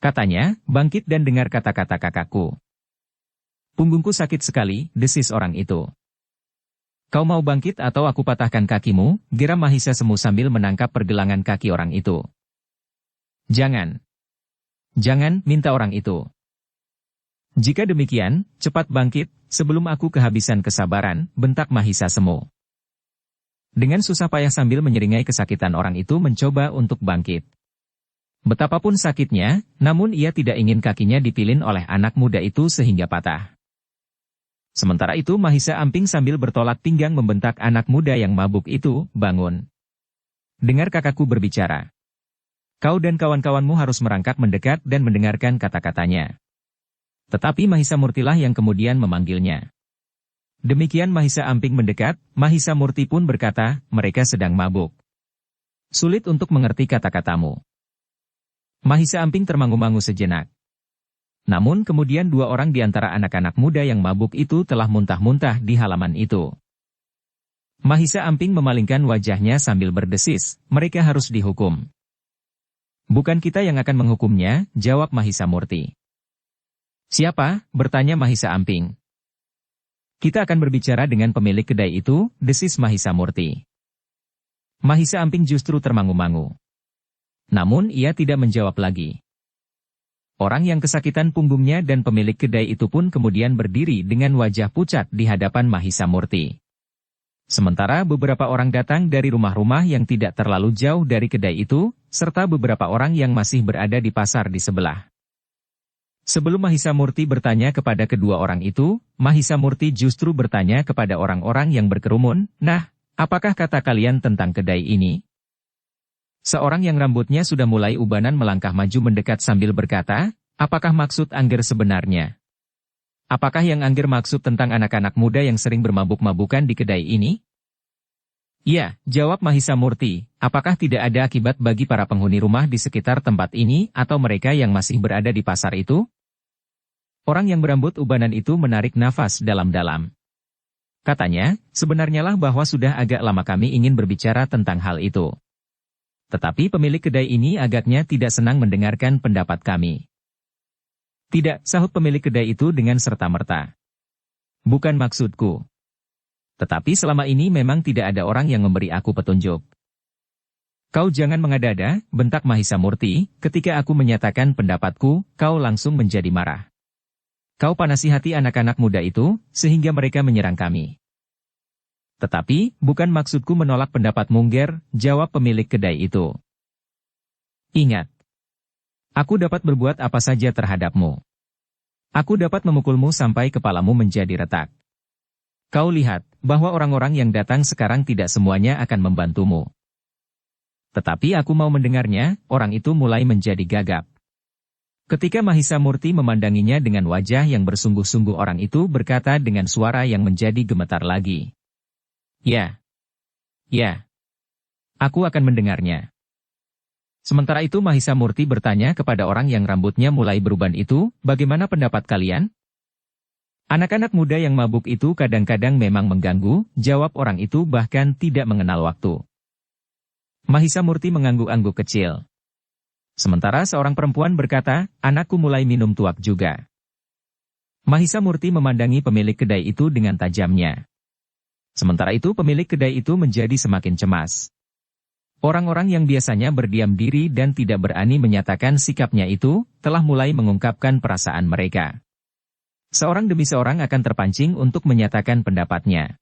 Katanya, "Bangkit dan dengar kata-kata kakakku." "Punggungku sakit sekali," desis orang itu. "Kau mau bangkit atau aku patahkan kakimu?" geram Mahisa Semu sambil menangkap pergelangan kaki orang itu. "Jangan. Jangan," minta orang itu. "Jika demikian, cepat bangkit, sebelum aku kehabisan kesabaran," bentak Mahisa Semu. Dengan susah payah sambil menyeringai kesakitan orang itu mencoba untuk bangkit. Betapapun sakitnya, namun ia tidak ingin kakinya dipilin oleh anak muda itu sehingga patah. Sementara itu Mahisa Amping sambil bertolak pinggang membentak anak muda yang mabuk itu, "Bangun. Dengar kakakku berbicara. Kau dan kawan-kawanmu harus merangkak mendekat dan mendengarkan kata-katanya." Tetapi Mahisa Murtilah yang kemudian memanggilnya. Demikian Mahisa Amping mendekat, Mahisa Murti pun berkata, "Mereka sedang mabuk. Sulit untuk mengerti kata-katamu." Mahisa Amping termangu-mangu sejenak. Namun kemudian dua orang di antara anak-anak muda yang mabuk itu telah muntah-muntah di halaman itu. Mahisa Amping memalingkan wajahnya sambil berdesis, mereka harus dihukum. Bukan kita yang akan menghukumnya, jawab Mahisa Murti. Siapa? Bertanya Mahisa Amping. Kita akan berbicara dengan pemilik kedai itu, desis Mahisa Murti. Mahisa Amping justru termangu-mangu. Namun ia tidak menjawab lagi. Orang yang kesakitan punggungnya dan pemilik kedai itu pun kemudian berdiri dengan wajah pucat di hadapan Mahisa Murti. Sementara beberapa orang datang dari rumah-rumah yang tidak terlalu jauh dari kedai itu, serta beberapa orang yang masih berada di pasar di sebelah. Sebelum Mahisa Murti bertanya kepada kedua orang itu, Mahisa Murti justru bertanya kepada orang-orang yang berkerumun, "Nah, apakah kata kalian tentang kedai ini?" Seorang yang rambutnya sudah mulai ubanan melangkah maju mendekat sambil berkata, "Apakah maksud Angger sebenarnya? Apakah yang Angger maksud tentang anak-anak muda yang sering bermabuk-mabukan di kedai ini?" "Ya," jawab Mahisa Murti, "apakah tidak ada akibat bagi para penghuni rumah di sekitar tempat ini atau mereka yang masih berada di pasar itu?" Orang yang berambut ubanan itu menarik nafas dalam-dalam. Katanya, "Sebenarnya lah bahwa sudah agak lama kami ingin berbicara tentang hal itu. Tetapi pemilik kedai ini agaknya tidak senang mendengarkan pendapat kami." "Tidak," sahut pemilik kedai itu dengan serta-merta. "Bukan maksudku. Tetapi selama ini memang tidak ada orang yang memberi aku petunjuk." "Kau jangan mengada-ada," bentak Mahisa Murti, "ketika aku menyatakan pendapatku, kau langsung menjadi marah. Kau panasi hati anak-anak muda itu, sehingga mereka menyerang kami." "Tetapi, bukan maksudku menolak pendapat Mungger," jawab pemilik kedai itu. "Ingat, aku dapat berbuat apa saja terhadapmu. Aku dapat memukulmu sampai kepalamu menjadi retak. Kau lihat, bahwa orang-orang yang datang sekarang tidak semuanya akan membantumu." Tetapi aku mau mendengarnya, orang itu mulai menjadi gagap. Ketika Mahisa Murti memandanginya dengan wajah yang bersungguh-sungguh, orang itu berkata dengan suara yang menjadi gemetar lagi. Ya, aku akan mendengarnya." Sementara itu Mahisa Murti bertanya kepada orang yang rambutnya mulai beruban itu, "Bagaimana pendapat kalian?" "Anak-anak muda yang mabuk itu kadang-kadang memang mengganggu," jawab orang itu, "bahkan tidak mengenal waktu." Mahisa Murti mengangguk-angguk kecil. Sementara seorang perempuan berkata, "Anakku mulai minum tuak juga." Mahisa Murti memandangi pemilik kedai itu dengan tajamnya. Sementara itu pemilik kedai itu menjadi semakin cemas. Orang-orang yang biasanya berdiam diri dan tidak berani menyatakan sikapnya itu, telah mulai mengungkapkan perasaan mereka. Seorang demi seorang akan terpancing untuk menyatakan pendapatnya.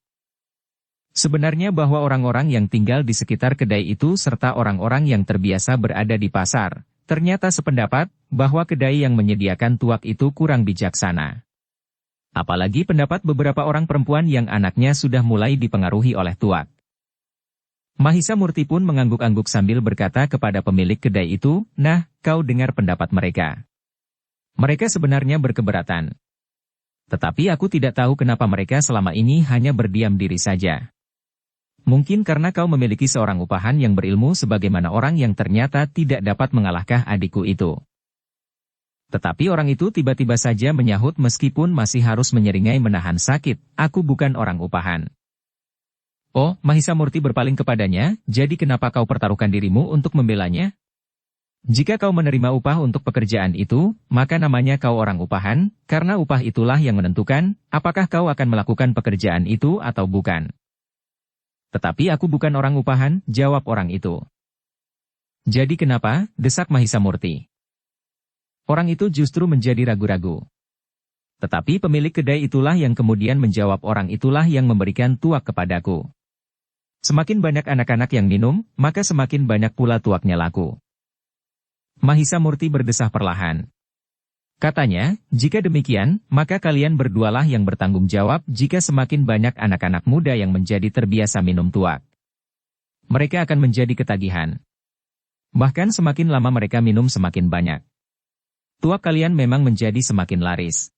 Sebenarnya bahwa orang-orang yang tinggal di sekitar kedai itu serta orang-orang yang terbiasa berada di pasar, ternyata sependapat bahwa kedai yang menyediakan tuak itu kurang bijaksana. Apalagi pendapat beberapa orang perempuan yang anaknya sudah mulai dipengaruhi oleh tuak. Mahisa Murti pun mengangguk-angguk sambil berkata kepada pemilik kedai itu, "Nah, kau dengar pendapat mereka. Mereka sebenarnya berkeberatan. Tetapi aku tidak tahu kenapa mereka selama ini hanya berdiam diri saja. Mungkin karena kau memiliki seorang upahan yang berilmu sebagaimana orang yang ternyata tidak dapat mengalahkan adikku itu." Tetapi orang itu tiba-tiba saja menyahut meskipun masih harus menyeringai menahan sakit, "Aku bukan orang upahan." "Oh," Mahisa Murti berpaling kepadanya, "jadi kenapa kau pertaruhkan dirimu untuk membelanya? Jika kau menerima upah untuk pekerjaan itu, maka namanya kau orang upahan, karena upah itulah yang menentukan, apakah kau akan melakukan pekerjaan itu atau bukan." "Tetapi aku bukan orang upahan," jawab orang itu. "Jadi kenapa?" desak Mahisa Murti. Orang itu justru menjadi ragu-ragu. Tetapi pemilik kedai itulah yang kemudian menjawab, "Orang itulah yang memberikan tuak kepadaku. Semakin banyak anak-anak yang minum, maka semakin banyak pula tuaknya laku." Mahisa Murti berdesah perlahan. Katanya, "Jika demikian, maka kalian berdualah yang bertanggung jawab jika semakin banyak anak-anak muda yang menjadi terbiasa minum tuak. Mereka akan menjadi ketagihan. Bahkan semakin lama mereka minum semakin banyak. Tuak kalian memang menjadi semakin laris.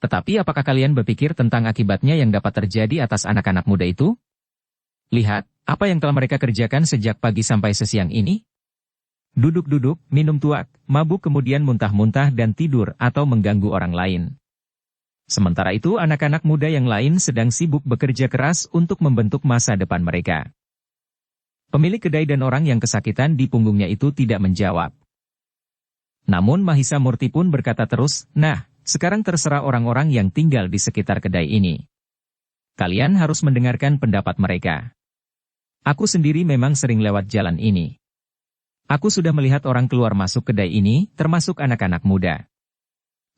Tetapi apakah kalian berpikir tentang akibatnya yang dapat terjadi atas anak-anak muda itu? Lihat, apa yang telah mereka kerjakan sejak pagi sampai sesiang ini? Duduk-duduk, minum tuak, mabuk kemudian muntah-muntah dan tidur atau mengganggu orang lain. Sementara itu anak-anak muda yang lain sedang sibuk bekerja keras untuk membentuk masa depan mereka. Pemilik kedai dan orang yang kesakitan di punggungnya itu tidak menjawab. Namun Mahisa Murti pun berkata terus, "Nah, sekarang terserah orang-orang yang tinggal di sekitar kedai ini. Kalian harus mendengarkan pendapat mereka. Aku sendiri memang sering lewat jalan ini. Aku sudah melihat orang keluar masuk kedai ini, termasuk anak-anak muda.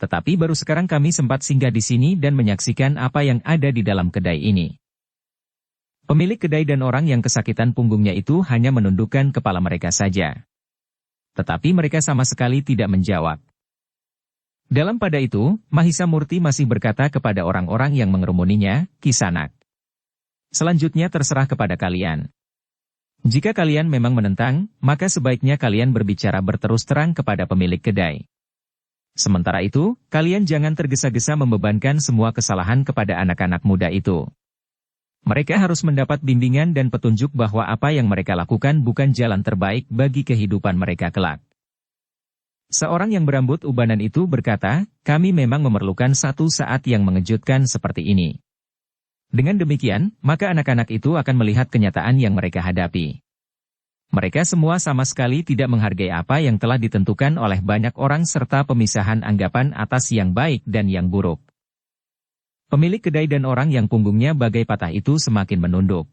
Tetapi baru sekarang kami sempat singgah di sini dan menyaksikan apa yang ada di dalam kedai ini." Pemilik kedai dan orang yang kesakitan punggungnya itu hanya menundukkan kepala mereka saja. Tetapi mereka sama sekali tidak menjawab. Dalam pada itu, Mahisa Murti masih berkata kepada orang-orang yang mengerumuninya, "Kisanak. Selanjutnya terserah kepada kalian. Jika kalian memang menentang, maka sebaiknya kalian berbicara berterus terang kepada pemilik kedai. Sementara itu, kalian jangan tergesa-gesa membebankan semua kesalahan kepada anak-anak muda itu. Mereka harus mendapat bimbingan dan petunjuk bahwa apa yang mereka lakukan bukan jalan terbaik bagi kehidupan mereka kelak." Seorang yang berambut ubanan itu berkata, "Kami memang memerlukan satu saat yang mengejutkan seperti ini. Dengan demikian, maka anak-anak itu akan melihat kenyataan yang mereka hadapi. Mereka semua sama sekali tidak menghargai apa yang telah ditentukan oleh banyak orang serta pemisahan anggapan atas yang baik dan yang buruk." Pemilik kedai dan orang yang punggungnya bagai patah itu semakin menunduk.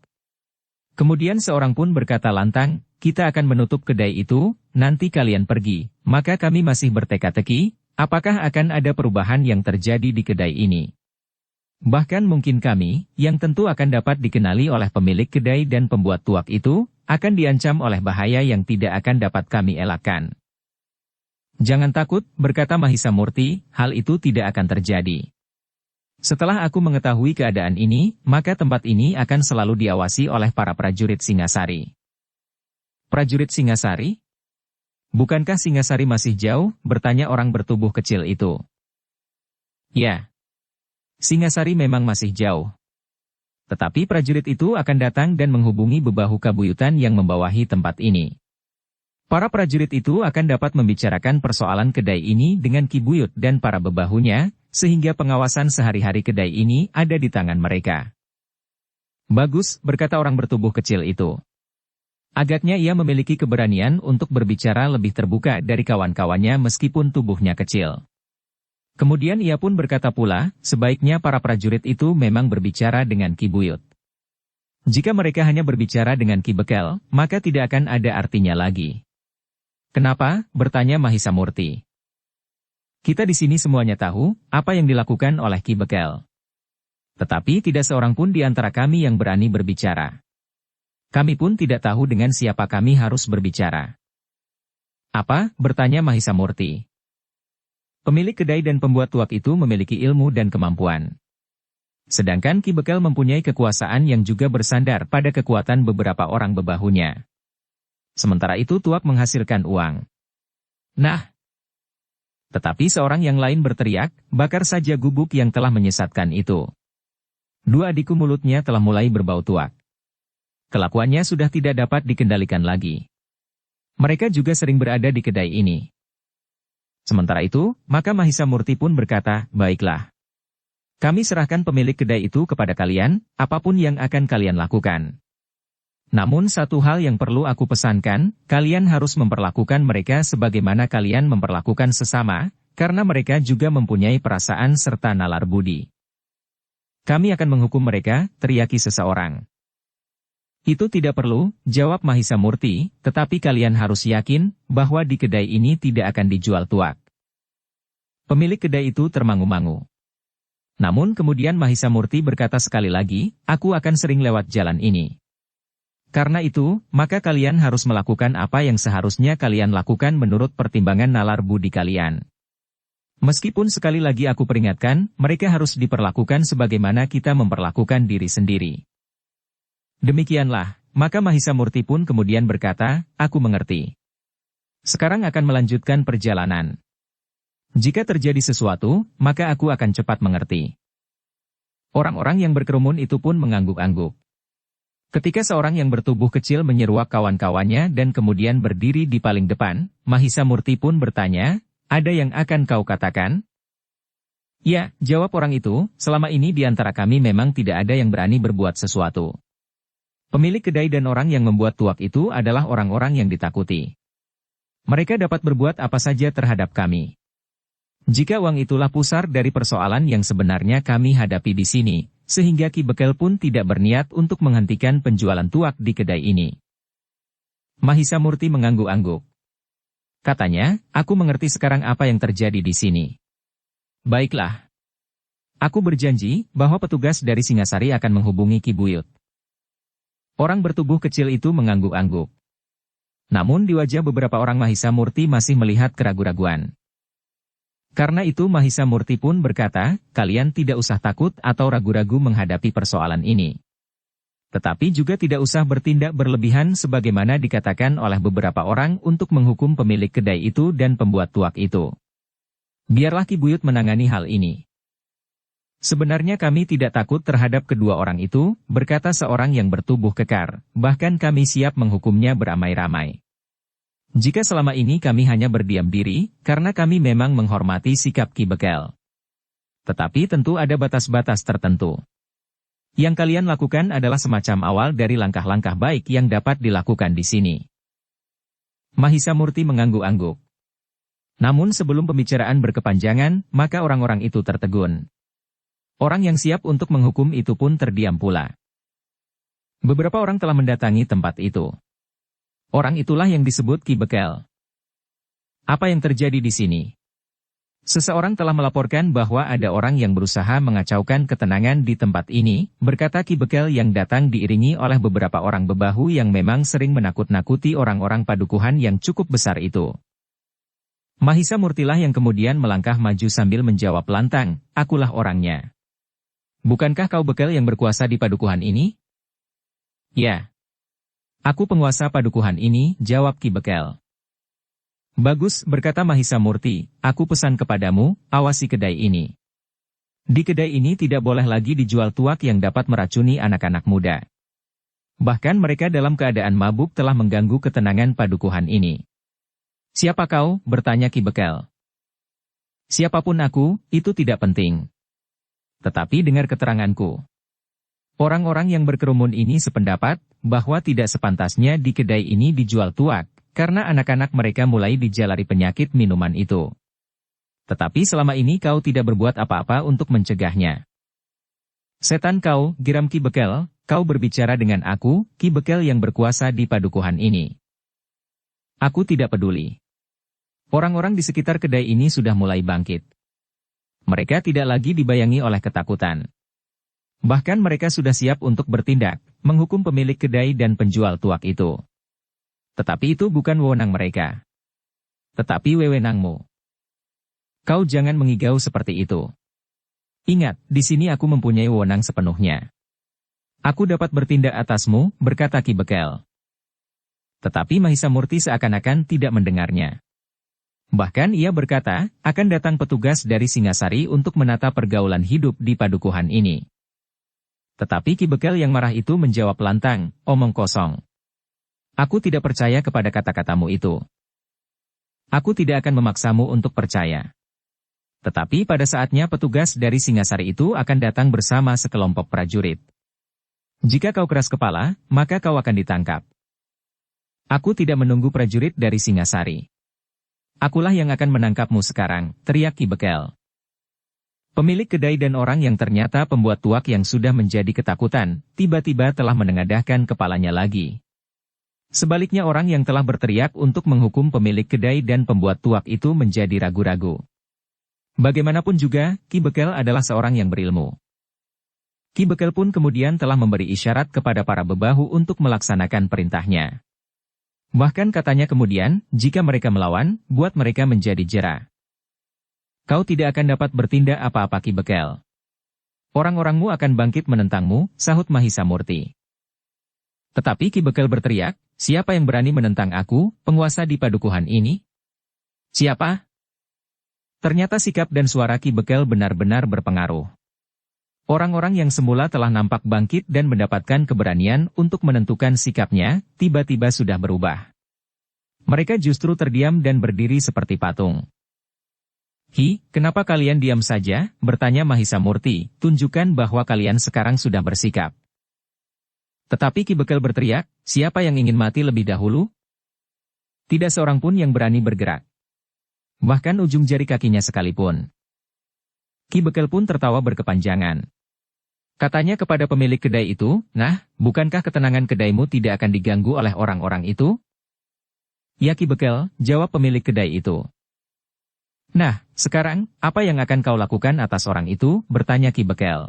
Kemudian seorang pun berkata lantang, "Kita akan menutup kedai itu, nanti kalian pergi, maka kami masih berteka-teki, apakah akan ada perubahan yang terjadi di kedai ini. Bahkan mungkin kami, yang tentu akan dapat dikenali oleh pemilik kedai dan pembuat tuak itu, akan diancam oleh bahaya yang tidak akan dapat kami elakkan." "Jangan takut," berkata Mahisa Murti, "hal itu tidak akan terjadi. Setelah aku mengetahui keadaan ini, maka tempat ini akan selalu diawasi oleh para prajurit Singasari." "Prajurit Singasari? Bukankah Singasari masih jauh?" bertanya orang bertubuh kecil itu. "Ya, Singasari memang masih jauh. Tetapi prajurit itu akan datang dan menghubungi bebahu kabuyutan yang membawahi tempat ini. Para prajurit itu akan dapat membicarakan persoalan kedai ini dengan Ki Buyut dan para bebahunya, sehingga pengawasan sehari-hari kedai ini ada di tangan mereka." "Bagus," berkata orang bertubuh kecil itu. Agaknya ia memiliki keberanian untuk berbicara lebih terbuka dari kawan-kawannya meskipun tubuhnya kecil. Kemudian ia pun berkata pula, sebaiknya para prajurit itu memang berbicara dengan Ki Buyut. Jika mereka hanya berbicara dengan Ki Bekel, maka tidak akan ada artinya lagi. "Kenapa?" bertanya Mahisa Murti. "Kita di sini semuanya tahu apa yang dilakukan oleh Ki Bekel. Tetapi tidak seorang pun di antara kami yang berani berbicara. Kami pun tidak tahu dengan siapa kami harus berbicara." "Apa?" bertanya Mahisa Murti. Pemilik kedai dan pembuat tuak itu memiliki ilmu dan kemampuan. Sedangkan Ki Bekel mempunyai kekuasaan yang juga bersandar pada kekuatan beberapa orang bebahunya. Sementara itu tuak menghasilkan uang. Nah, tetapi seorang yang lain berteriak, "Bakar saja gubuk yang telah menyesatkan itu. Dua adikku mulutnya telah mulai berbau tuak. Kelakuannya sudah tidak dapat dikendalikan lagi. Mereka juga sering berada di kedai ini." Sementara itu, maka Mahisa Murti pun berkata, "Baiklah. Kami serahkan pemilik kedai itu kepada kalian, apapun yang akan kalian lakukan. Namun satu hal yang perlu aku pesankan, kalian harus memperlakukan mereka sebagaimana kalian memperlakukan sesama, karena mereka juga mempunyai perasaan serta nalar budi." "Kami akan menghukum mereka," teriaki seseorang. "Itu tidak perlu," jawab Mahisa Murti, "tetapi kalian harus yakin bahwa di kedai ini tidak akan dijual tuak." Pemilik kedai itu termangu-mangu. Namun kemudian Mahisa Murti berkata sekali lagi, "Aku akan sering lewat jalan ini. Karena itu, maka kalian harus melakukan apa yang seharusnya kalian lakukan menurut pertimbangan nalar budi kalian. Meskipun sekali lagi aku peringatkan, mereka harus diperlakukan sebagaimana kita memperlakukan diri sendiri." Demikianlah, maka Mahisa Murti pun kemudian berkata, "Aku mengerti. Sekarang akan melanjutkan perjalanan. Jika terjadi sesuatu, maka aku akan cepat mengerti." Orang-orang yang berkerumun itu pun mengangguk-angguk. Ketika seorang yang bertubuh kecil menyeruak kawan-kawannya dan kemudian berdiri di paling depan, Mahisa Murti pun bertanya, "Ada yang akan kau katakan?" "Ya," jawab orang itu, "selama ini di antara kami memang tidak ada yang berani berbuat sesuatu. Pemilik kedai dan orang yang membuat tuak itu adalah orang-orang yang ditakuti. Mereka dapat berbuat apa saja terhadap kami. Jika uang itulah pusar dari persoalan yang sebenarnya kami hadapi di sini, sehingga Ki Bekel pun tidak berniat untuk menghentikan penjualan tuak di kedai ini." Mahisa Murti mengangguk-angguk. Katanya, "Aku mengerti sekarang apa yang terjadi di sini. Baiklah. Aku berjanji bahwa petugas dari Singasari akan menghubungi Ki Buyut." Orang bertubuh kecil itu mengangguk-angguk. Namun di wajah beberapa orang Mahisa Murti masih melihat keraguan-raguan. Karena itu Mahisa Murti pun berkata, "Kalian tidak usah takut atau ragu-ragu menghadapi persoalan ini. Tetapi juga tidak usah bertindak berlebihan sebagaimana dikatakan oleh beberapa orang untuk menghukum pemilik kedai itu dan pembuat tuak itu. Biarlah Ki Buyut menangani hal ini." "Sebenarnya kami tidak takut terhadap kedua orang itu," berkata seorang yang bertubuh kekar, "bahkan kami siap menghukumnya beramai-ramai. Jika selama ini kami hanya berdiam diri, karena kami memang menghormati sikap Ki Bekel. Tetapi tentu ada batas-batas tertentu. Yang kalian lakukan adalah semacam awal dari langkah-langkah baik yang dapat dilakukan di sini." Mahisa Murti mengangguk-angguk. Namun sebelum pembicaraan berkepanjangan, maka orang-orang itu tertegun. Orang yang siap untuk menghukum itu pun terdiam pula. Beberapa orang telah mendatangi tempat itu. Orang itulah yang disebut Ki Bekel. "Apa yang terjadi di sini?" "Seseorang telah melaporkan bahwa ada orang yang berusaha mengacaukan ketenangan di tempat ini," berkata Ki Bekel yang datang diiringi oleh beberapa orang bebahu yang memang sering menakut-nakuti orang-orang padukuhan yang cukup besar itu. Mahisa Murtilah yang kemudian melangkah maju sambil menjawab lantang, "Akulah orangnya." "Bukankah kau Bekel yang berkuasa di padukuhan ini?" "Ya. Aku penguasa padukuhan ini," jawab Ki Bekel. "Bagus," berkata Mahisa Murti, "aku pesan kepadamu, awasi kedai ini. Di kedai ini tidak boleh lagi dijual tuak yang dapat meracuni anak-anak muda. Bahkan mereka dalam keadaan mabuk telah mengganggu ketenangan padukuhan ini." "Siapa kau?" bertanya Ki Bekel. "Siapapun aku, itu tidak penting. Tetapi dengar keteranganku. Orang-orang yang berkerumun ini sependapat bahwa tidak sepantasnya di kedai ini dijual tuak, karena anak-anak mereka mulai dijalari penyakit minuman itu. Tetapi selama ini kau tidak berbuat apa-apa untuk mencegahnya." "Setan kau," geram Ki Bekel, "kau berbicara dengan aku, Ki Bekel yang berkuasa di padukuhan ini. Aku tidak peduli." Orang-orang di sekitar kedai ini sudah mulai bangkit. Mereka tidak lagi dibayangi oleh ketakutan. Bahkan mereka sudah siap untuk bertindak, menghukum pemilik kedai dan penjual tuak itu. Tetapi itu bukan wewenang mereka. Tetapi wewenangmu. Kau jangan mengigau seperti itu. Ingat, di sini aku mempunyai wewenang sepenuhnya. Aku dapat bertindak atasmu, berkata Ki Bekel. Tetapi Mahisa Murti seakan-akan tidak mendengarnya. Bahkan ia berkata, akan datang petugas dari Singasari untuk menata pergaulan hidup di padukuhan ini. Tetapi Ki Bekel yang marah itu menjawab lantang, omong kosong. Aku tidak percaya kepada kata-katamu itu. Aku tidak akan memaksamu untuk percaya. Tetapi pada saatnya petugas dari Singasari itu akan datang bersama sekelompok prajurit. Jika kau keras kepala, maka kau akan ditangkap. Aku tidak menunggu prajurit dari Singasari. Akulah yang akan menangkapmu sekarang, teriak Ki Bekel. Pemilik kedai dan orang yang ternyata pembuat tuak yang sudah menjadi ketakutan, tiba-tiba telah menengadahkan kepalanya lagi. Sebaliknya orang yang telah berteriak untuk menghukum pemilik kedai dan pembuat tuak itu menjadi ragu-ragu. Bagaimanapun juga, Ki Bekel adalah seorang yang berilmu. Ki Bekel pun kemudian telah memberi isyarat kepada para bebahu untuk melaksanakan perintahnya. Bahkan katanya kemudian, jika mereka melawan, buat mereka menjadi jera. Kau tidak akan dapat bertindak apa-apa Ki Bekel. Orang-orangmu akan bangkit menentangmu, sahut Mahisa Murti. Tetapi Ki Bekel berteriak, siapa yang berani menentang aku, penguasa di padukuhan ini? Siapa? Ternyata sikap dan suara Ki Bekel benar-benar berpengaruh. Orang-orang yang semula telah nampak bangkit dan mendapatkan keberanian untuk menentukan sikapnya, tiba-tiba sudah berubah. Mereka justru terdiam dan berdiri seperti patung. "Hi, kenapa kalian diam saja?" bertanya Mahisa Murti, "tunjukkan bahwa kalian sekarang sudah bersikap." Tetapi Ki Bekel berteriak, "Siapa yang ingin mati lebih dahulu?" Tidak seorang pun yang berani bergerak. Bahkan ujung jari kakinya sekalipun. Ki Bekel pun tertawa berkepanjangan. Katanya kepada pemilik kedai itu, "Nah, bukankah ketenangan kedaimu tidak akan diganggu oleh orang-orang itu?" "Ya Ki Bekel," jawab pemilik kedai itu. "Nah, sekarang, apa yang akan kau lakukan atas orang itu?" bertanya Ki Bekel.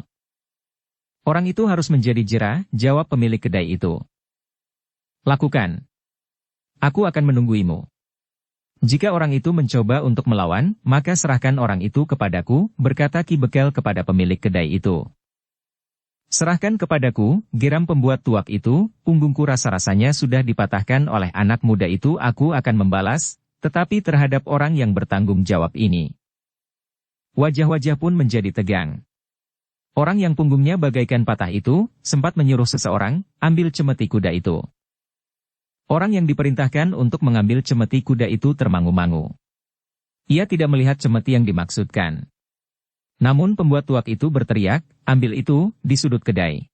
"Orang itu harus menjadi jera," jawab pemilik kedai itu. "Lakukan. Aku akan menungguimu. Jika orang itu mencoba untuk melawan, maka serahkan orang itu kepadaku," berkata Ki Bekel kepada pemilik kedai itu. "Serahkan kepadaku," geram pembuat tuak itu, "punggungku rasa-rasanya sudah dipatahkan oleh anak muda itu. Aku akan membalas, tetapi terhadap orang yang bertanggung jawab ini." Wajah-wajah pun menjadi tegang. Orang yang punggungnya bagaikan patah itu, sempat menyuruh seseorang, "Ambil cemeti kuda itu." Orang yang diperintahkan untuk mengambil cemeti kuda itu termangu-mangu. Ia tidak melihat cemeti yang dimaksudkan. Namun pembuat tuak itu berteriak, "Ambil itu, di sudut kedai."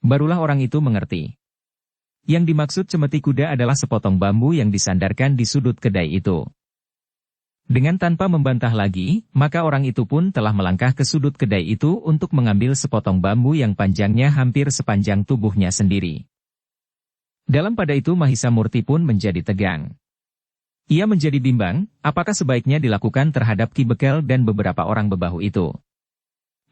Barulah orang itu mengerti. Yang dimaksud cemeti kuda adalah sepotong bambu yang disandarkan di sudut kedai itu. Dengan tanpa membantah lagi, maka orang itu pun telah melangkah ke sudut kedai itu untuk mengambil sepotong bambu yang panjangnya hampir sepanjang tubuhnya sendiri. Dalam pada itu Mahisa Murti pun menjadi tegang. Ia menjadi bimbang, apakah sebaiknya dilakukan terhadap Ki Bekel dan beberapa orang bebahu itu.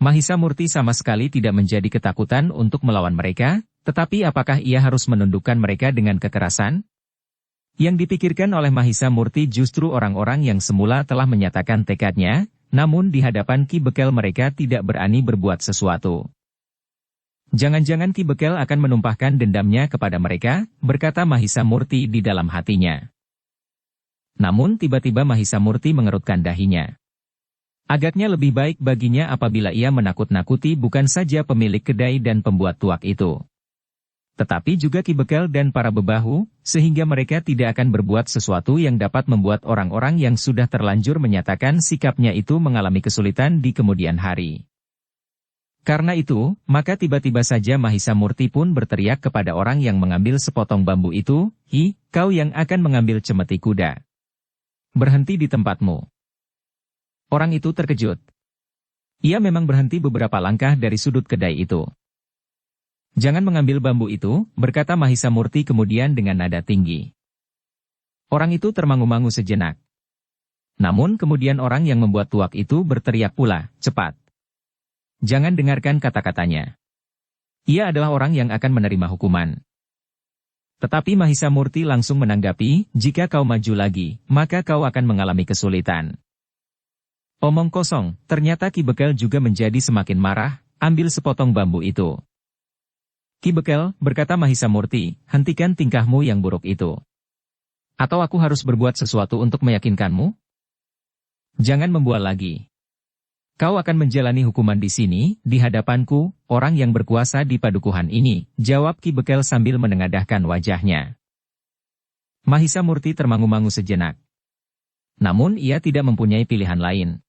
Mahisa Murti sama sekali tidak menjadi ketakutan untuk melawan mereka, tetapi apakah ia harus menundukkan mereka dengan kekerasan? Yang dipikirkan oleh Mahisa Murti justru orang-orang yang semula telah menyatakan tekadnya, namun di hadapan Ki Bekel mereka tidak berani berbuat sesuatu. "Jangan-jangan Ki Bekel akan menumpahkan dendamnya kepada mereka," berkata Mahisa Murti di dalam hatinya. Namun tiba-tiba Mahisa Murti mengerutkan dahinya. Agaknya lebih baik baginya apabila ia menakut-nakuti bukan saja pemilik kedai dan pembuat tuak itu, tetapi juga Ki Bekel dan para bebahu, sehingga mereka tidak akan berbuat sesuatu yang dapat membuat orang-orang yang sudah terlanjur menyatakan sikapnya itu mengalami kesulitan di kemudian hari. Karena itu, maka tiba-tiba saja Mahisa Murti pun berteriak kepada orang yang mengambil sepotong bambu itu, "Hi, kau yang akan mengambil cemeti kuda. Berhenti di tempatmu." Orang itu terkejut. Ia memang berhenti beberapa langkah dari sudut kedai itu. "Jangan mengambil bambu itu," berkata Mahisa Murti kemudian dengan nada tinggi. Orang itu termangu-mangu sejenak. Namun kemudian orang yang membuat tuak itu berteriak pula, "Cepat. Jangan dengarkan kata-katanya. Ia adalah orang yang akan menerima hukuman." Tetapi Mahisa Murti langsung menanggapi, "Jika kau maju lagi, maka kau akan mengalami kesulitan." Omong kosong, ternyata Ki Bekel juga menjadi semakin marah, "Ambil sepotong bambu itu." "Ki Bekel," berkata Mahisa Murti, "hentikan tingkahmu yang buruk itu. Atau aku harus berbuat sesuatu untuk meyakinkanmu? Jangan membual lagi. Kau akan menjalani hukuman di sini, di hadapanku, orang yang berkuasa di padukuhan ini," jawab Ki Bekel sambil menengadahkan wajahnya. Mahisa Murti termangu-mangu sejenak. Namun ia tidak mempunyai pilihan lain.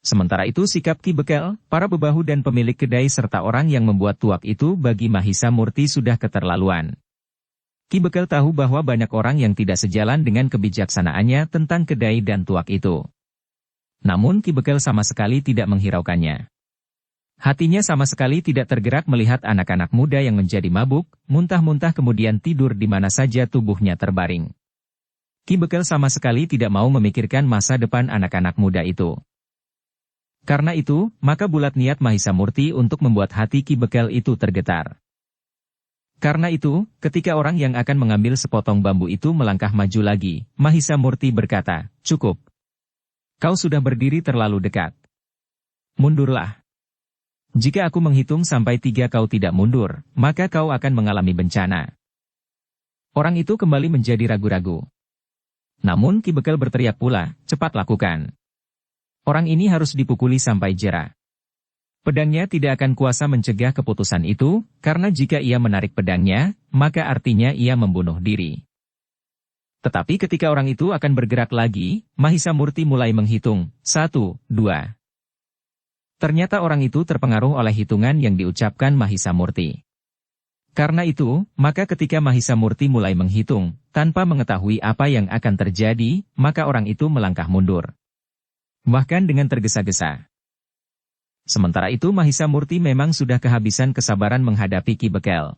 Sementara itu sikap Ki Bekel, para bebahu dan pemilik kedai serta orang yang membuat tuak itu bagi Mahisa Murti sudah keterlaluan. Ki Bekel tahu bahwa banyak orang yang tidak sejalan dengan kebijaksanaannya tentang kedai dan tuak itu. Namun Ki Bekel sama sekali tidak menghiraukannya. Hatinya sama sekali tidak tergerak melihat anak-anak muda yang menjadi mabuk, muntah-muntah kemudian tidur di mana saja tubuhnya terbaring. Ki Bekel sama sekali tidak mau memikirkan masa depan anak-anak muda itu. Karena itu, maka bulat niat Mahisa Murti untuk membuat hati Ki Bekel itu tergetar. Karena itu, ketika orang yang akan mengambil sepotong bambu itu melangkah maju lagi, Mahisa Murti berkata, "Cukup. Kau sudah berdiri terlalu dekat. Mundurlah. Jika aku menghitung sampai 3 kau tidak mundur, maka kau akan mengalami bencana." Orang itu kembali menjadi ragu-ragu. Namun Ki Bekel berteriak pula, "Cepat lakukan. Orang ini harus dipukuli sampai jera." Pedangnya tidak akan kuasa mencegah keputusan itu, karena jika ia menarik pedangnya, maka artinya ia membunuh diri. Tetapi ketika orang itu akan bergerak lagi, Mahisa Murti mulai menghitung, 1, 2. Ternyata orang itu terpengaruh oleh hitungan yang diucapkan Mahisa Murti. Karena itu, maka ketika Mahisa Murti mulai menghitung, tanpa mengetahui apa yang akan terjadi, maka orang itu melangkah mundur. Bahkan dengan tergesa-gesa. Sementara itu Mahisa Murti memang sudah kehabisan kesabaran menghadapi Ki Bekel.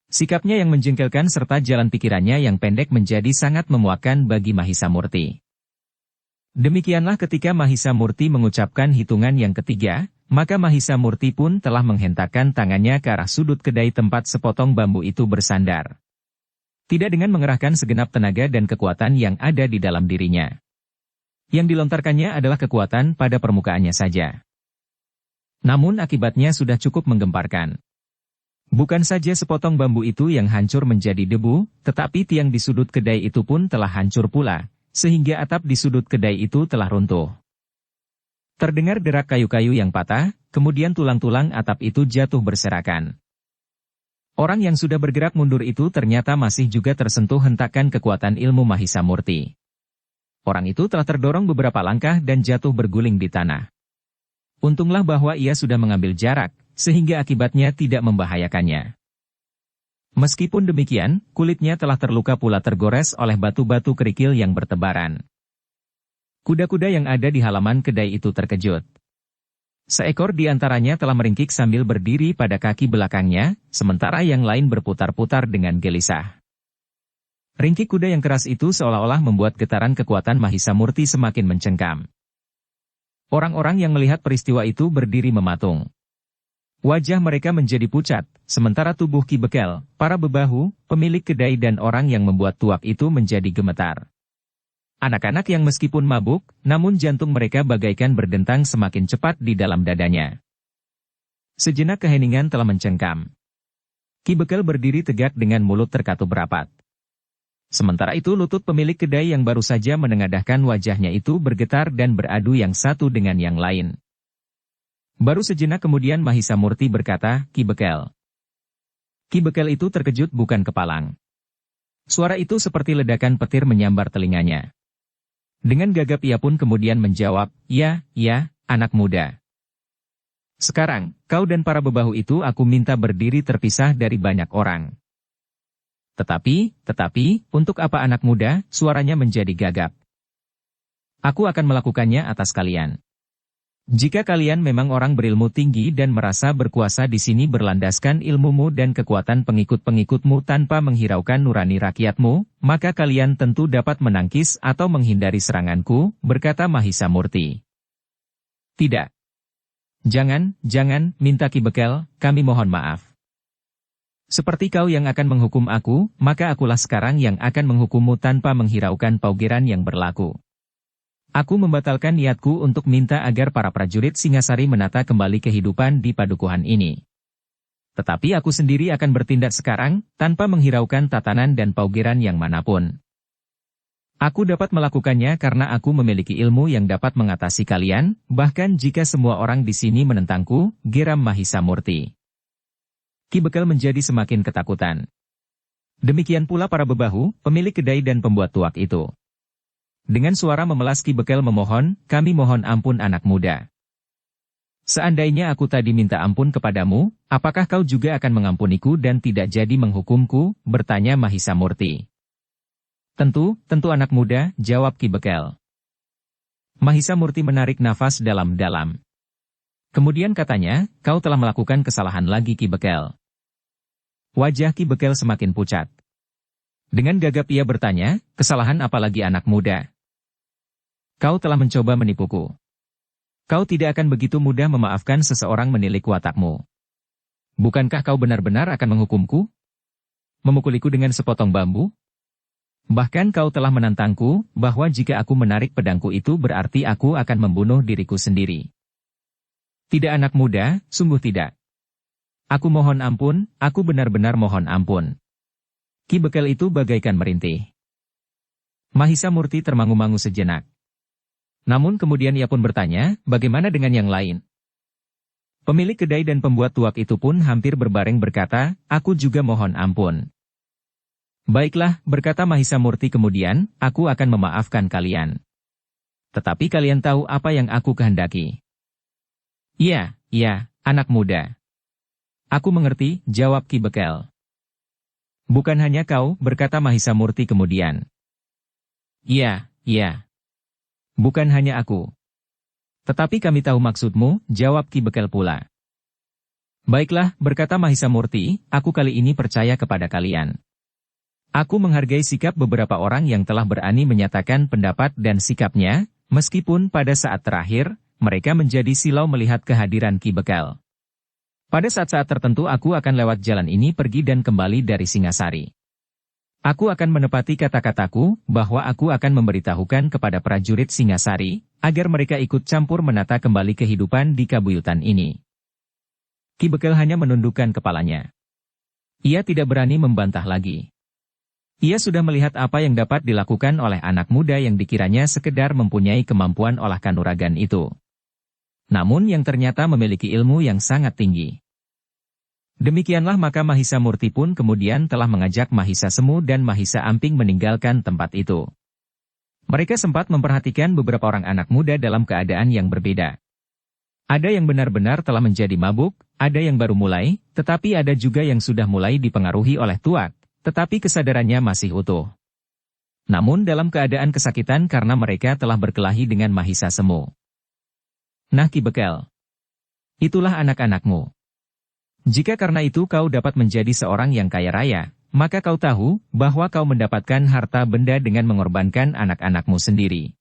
Sikapnya yang menjengkelkan serta jalan pikirannya yang pendek menjadi sangat memuakkan bagi Mahisa Murti. Demikianlah ketika Mahisa Murti mengucapkan hitungan yang ketiga, maka Mahisa Murti pun telah menghentakkan tangannya ke arah sudut kedai tempat sepotong bambu itu bersandar. Tidak dengan mengerahkan segenap tenaga dan kekuatan yang ada di dalam dirinya. Yang dilontarkannya adalah kekuatan pada permukaannya saja. Namun akibatnya sudah cukup menggemparkan. Bukan saja sepotong bambu itu yang hancur menjadi debu, tetapi tiang di sudut kedai itu pun telah hancur pula, sehingga atap di sudut kedai itu telah runtuh. Terdengar derak kayu-kayu yang patah, kemudian tulang-tulang atap itu jatuh berserakan. Orang yang sudah bergerak mundur itu ternyata masih juga tersentuh hentakan kekuatan ilmu Mahisa Murti. Orang itu telah terdorong beberapa langkah dan jatuh berguling di tanah. Untunglah bahwa ia sudah mengambil jarak, sehingga akibatnya tidak membahayakannya. Meskipun demikian, kulitnya telah terluka pula tergores oleh batu-batu kerikil yang bertebaran. Kuda-kuda yang ada di halaman kedai itu terkejut. Seekor di antaranya telah meringkik sambil berdiri pada kaki belakangnya, sementara yang lain berputar-putar dengan gelisah. Ringkik kuda yang keras itu seolah-olah membuat getaran kekuatan Mahisa Murti semakin mencengkam. Orang-orang yang melihat peristiwa itu berdiri mematung. Wajah mereka menjadi pucat, sementara tubuh Ki Bekel, para bebahu, pemilik kedai dan orang yang membuat tuak itu menjadi gemetar. Anak-anak yang meskipun mabuk, namun jantung mereka bagaikan berdentang semakin cepat di dalam dadanya. Sejenak keheningan telah mencengkam. Ki Bekel berdiri tegak dengan mulut terkatup rapat. Sementara itu lutut pemilik kedai yang baru saja menengadahkan wajahnya itu bergetar dan beradu yang satu dengan yang lain. Baru sejenak kemudian Mahisa Murti berkata, Ki Bekel. Ki Bekel itu terkejut bukan kepalang. Suara itu seperti ledakan petir menyambar telinganya. Dengan gagap ia pun kemudian menjawab, ya, anak muda. Sekarang, kau dan para bebahu itu aku minta berdiri terpisah dari banyak orang. Tetapi, untuk apa anak muda, suaranya menjadi gagap. Aku akan melakukannya atas kalian. Jika kalian memang orang berilmu tinggi dan merasa berkuasa di sini berlandaskan ilmumu dan kekuatan pengikut-pengikutmu tanpa menghiraukan nurani rakyatmu, maka kalian tentu dapat menangkis atau menghindari seranganku, berkata Mahisa Murti. Tidak. Jangan, minta Ki Bekel, kami mohon maaf. Seperti kau yang akan menghukum aku, maka akulah sekarang yang akan menghukummu tanpa menghiraukan paugeran yang berlaku. Aku membatalkan niatku untuk minta agar para prajurit Singasari menata kembali kehidupan di padukuhan ini. Tetapi aku sendiri akan bertindak sekarang, tanpa menghiraukan tatanan dan paugeran yang manapun. Aku dapat melakukannya karena aku memiliki ilmu yang dapat mengatasi kalian, bahkan jika semua orang di sini menentangku, geram Mahisa Murti. Ki Bekel menjadi semakin ketakutan. Demikian pula para bebahu, pemilik kedai dan pembuat tuak itu. Dengan suara memelas Ki Bekel memohon, kami mohon ampun anak muda. Seandainya aku tadi minta ampun kepadamu, apakah kau juga akan mengampuniku dan tidak jadi menghukumku, bertanya Mahisa Murti. Tentu anak muda, jawab Ki Bekel. Mahisa Murti menarik nafas dalam-dalam. Kemudian katanya, kau telah melakukan kesalahan lagi Ki Bekel. Wajah Ki Bekel semakin pucat. Dengan gagap ia bertanya, kesalahan apa lagi anak muda? Kau telah mencoba menipuku. Kau tidak akan begitu mudah memaafkan seseorang menilik watakmu. Bukankah kau benar-benar akan menghukumku? Memukuliku dengan sepotong bambu? Bahkan kau telah menantangku, bahwa jika aku menarik pedangku itu berarti aku akan membunuh diriku sendiri. Tidak anak muda, sungguh tidak. Aku mohon ampun, aku benar-benar mohon ampun. Ki Bekel itu bagaikan merintih. Mahisa Murti termangu-mangu sejenak. Namun kemudian ia pun bertanya, bagaimana dengan yang lain? Pemilik kedai dan pembuat tuak itu pun hampir berbareng berkata, aku juga mohon ampun. Baiklah, berkata Mahisa Murti kemudian, aku akan memaafkan kalian. Tetapi kalian tahu apa yang aku kehendaki. Iya, anak muda. Aku mengerti, jawab Ki Bekel. Bukan hanya kau, berkata Mahisa Murti kemudian. Iya. Bukan hanya aku. Tetapi kami tahu maksudmu, jawab Ki Bekel pula. Baiklah, berkata Mahisa Murti, aku kali ini percaya kepada kalian. Aku menghargai sikap beberapa orang yang telah berani menyatakan pendapat dan sikapnya, meskipun pada saat terakhir, mereka menjadi silau melihat kehadiran Ki Bekel. Pada saat-saat tertentu aku akan lewat jalan ini pergi dan kembali dari Singasari. Aku akan menepati kata-kataku, bahwa aku akan memberitahukan kepada prajurit Singasari, agar mereka ikut campur menata kembali kehidupan di Kabuyutan ini. Ki Bekel hanya menundukkan kepalanya. Ia tidak berani membantah lagi. Ia sudah melihat apa yang dapat dilakukan oleh anak muda yang dikiranya sekedar mempunyai kemampuan olah kanuragan itu. Namun yang ternyata memiliki ilmu yang sangat tinggi. Demikianlah maka Mahisa Murti pun kemudian telah mengajak Mahisa Semu dan Mahisa Amping meninggalkan tempat itu. Mereka sempat memperhatikan beberapa orang anak muda dalam keadaan yang berbeda. Ada yang benar-benar telah menjadi mabuk, ada yang baru mulai, tetapi ada juga yang sudah mulai dipengaruhi oleh tuak, tetapi kesadarannya masih utuh. Namun dalam keadaan kesakitan karena mereka telah berkelahi dengan Mahisa Semu. Nah Ki Bekel, itulah anak-anakmu. Jika karena itu kau dapat menjadi seorang yang kaya raya, maka kau tahu bahwa kau mendapatkan harta benda dengan mengorbankan anak-anakmu sendiri.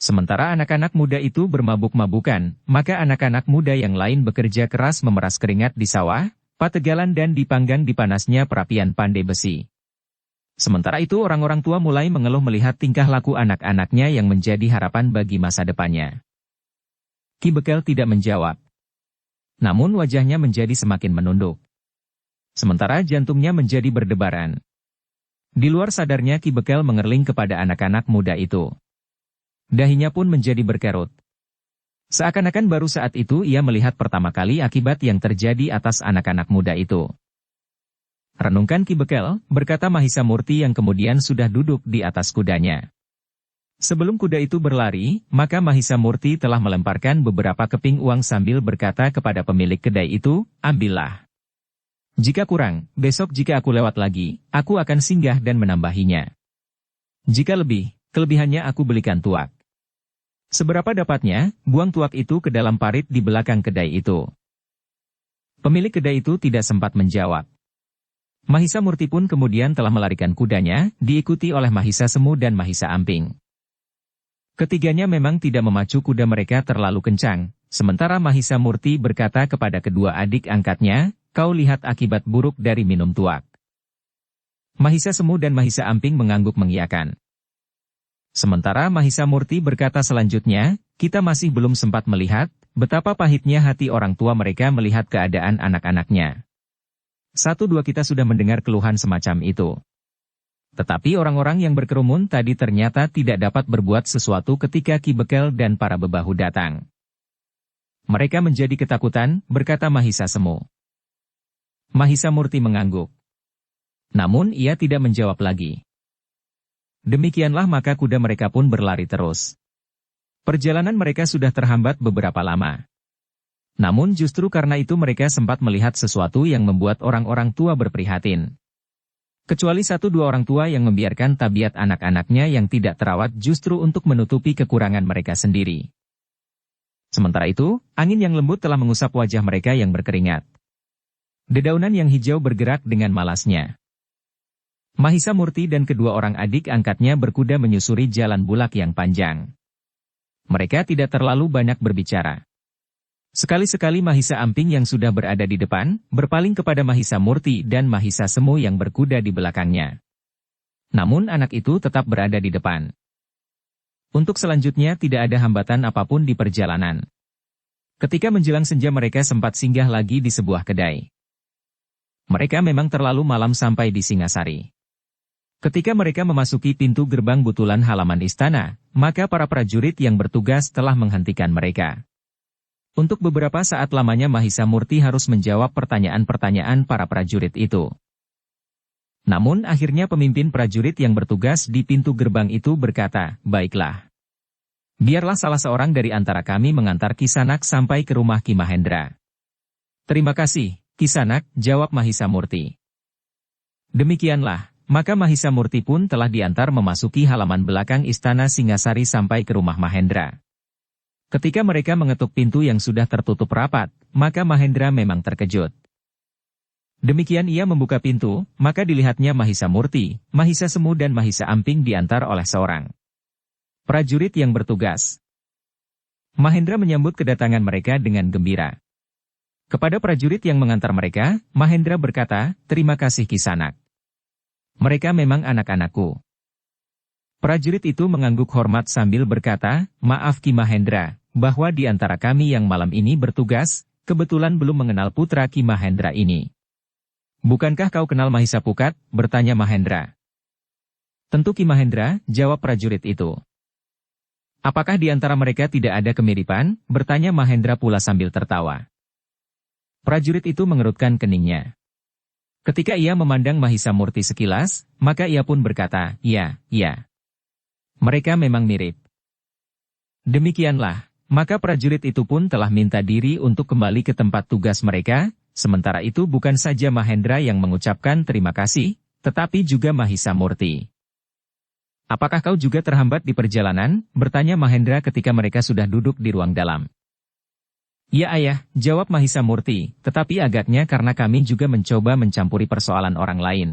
Sementara anak-anak muda itu bermabuk-mabukan, maka anak-anak muda yang lain bekerja keras memeras keringat di sawah, pategalan dan dipanggang di panasnya perapian pandai besi. Sementara itu orang-orang tua mulai mengeluh melihat tingkah laku anak-anaknya yang menjadi harapan bagi masa depannya. Ki Bekel tidak menjawab. Namun wajahnya menjadi semakin menunduk. Sementara jantungnya menjadi berdebaran. Di luar sadarnya Ki Bekel mengerling kepada anak-anak muda itu. Dahinya pun menjadi berkerut. Seakan-akan baru saat itu ia melihat pertama kali akibat yang terjadi atas anak-anak muda itu. Renungkan Ki Bekel, berkata Mahisa Murti yang kemudian sudah duduk di atas kudanya. Sebelum kuda itu berlari, maka Mahisa Murti telah melemparkan beberapa keping uang sambil berkata kepada pemilik kedai itu, ambillah. Jika kurang, besok jika aku lewat lagi, aku akan singgah dan menambahinya. Jika lebih, kelebihannya aku belikan tuak. Seberapa dapatnya, buang tuak itu ke dalam parit di belakang kedai itu. Pemilik kedai itu tidak sempat menjawab. Mahisa Murti pun kemudian telah melarikan kudanya, diikuti oleh Mahisa Semu dan Mahisa Amping. Ketiganya memang tidak memacu kuda mereka terlalu kencang, sementara Mahisa Murti berkata kepada kedua adik angkatnya, kau lihat akibat buruk dari minum tuak. Mahisa Semu dan Mahisa Amping mengangguk mengiyakan. Sementara Mahisa Murti berkata selanjutnya, kita masih belum sempat melihat, betapa pahitnya hati orang tua mereka melihat keadaan anak-anaknya. 1-2 kita sudah mendengar keluhan semacam itu. Tetapi orang-orang yang berkerumun tadi ternyata tidak dapat berbuat sesuatu ketika Ki Bekel dan para bebahu datang. Mereka menjadi ketakutan, berkata Mahisa Semu. Mahisa Murti mengangguk. Namun ia tidak menjawab lagi. Demikianlah maka kuda mereka pun berlari terus. Perjalanan mereka sudah terhambat beberapa lama. Namun justru karena itu mereka sempat melihat sesuatu yang membuat orang-orang tua berprihatin. Kecuali 1-2 orang tua yang membiarkan tabiat anak-anaknya yang tidak terawat justru untuk menutupi kekurangan mereka sendiri. Sementara itu, angin yang lembut telah mengusap wajah mereka yang berkeringat. Dedaunan yang hijau bergerak dengan malasnya. Mahisa Murti dan kedua orang adik angkatnya berkuda menyusuri jalan bulak yang panjang. Mereka tidak terlalu banyak berbicara. Sekali-sekali Mahisa Amping yang sudah berada di depan, berpaling kepada Mahisa Murti dan Mahisa Semu yang berkuda di belakangnya. Namun anak itu tetap berada di depan. Untuk selanjutnya tidak ada hambatan apapun di perjalanan. Ketika menjelang senja mereka sempat singgah lagi di sebuah kedai. Mereka memang terlalu malam sampai di Singasari. Ketika mereka memasuki pintu gerbang butulan halaman istana, maka para prajurit yang bertugas telah menghentikan mereka. Untuk beberapa saat lamanya Mahisa Murti harus menjawab pertanyaan-pertanyaan para prajurit itu. Namun akhirnya pemimpin prajurit yang bertugas di pintu gerbang itu berkata, "Baiklah. Biarlah salah seorang dari antara kami mengantar Kisanak sampai ke rumah Ki Mahendra." "Terima kasih, Kisanak," jawab Mahisa Murti. Demikianlah, maka Mahisa Murti pun telah diantar memasuki halaman belakang istana Singasari sampai ke rumah Mahendra. Ketika mereka mengetuk pintu yang sudah tertutup rapat, maka Mahendra memang terkejut. Demikian ia membuka pintu, maka dilihatnya Mahisa Murti, Mahisa Semu dan Mahisa Amping diantar oleh seorang prajurit yang bertugas. Mahendra menyambut kedatangan mereka dengan gembira. Kepada prajurit yang mengantar mereka, Mahendra berkata, "Terima kasih Kisanak. Mereka memang anak-anakku." Prajurit itu mengangguk hormat sambil berkata, "Maaf Ki Mahendra, bahwa di antara kami yang malam ini bertugas, kebetulan belum mengenal putra Ki Mahendra ini." "Bukankah kau kenal Mahisa Pukat?" bertanya Mahendra. "Tentu Ki Mahendra," jawab prajurit itu. "Apakah di antara mereka tidak ada kemiripan?" bertanya Mahendra pula sambil tertawa. Prajurit itu mengerutkan keningnya. Ketika ia memandang Mahisa Murti sekilas, maka ia pun berkata, "Ya, ya. Mereka memang mirip." Demikianlah, maka prajurit itu pun telah minta diri untuk kembali ke tempat tugas mereka, sementara itu bukan saja Mahendra yang mengucapkan terima kasih, tetapi juga Mahisa Murti. "Apakah kau juga terhambat di perjalanan?" bertanya Mahendra ketika mereka sudah duduk di ruang dalam. "Ya ayah," jawab Mahisa Murti, "tetapi agaknya karena kami juga mencoba mencampuri persoalan orang lain."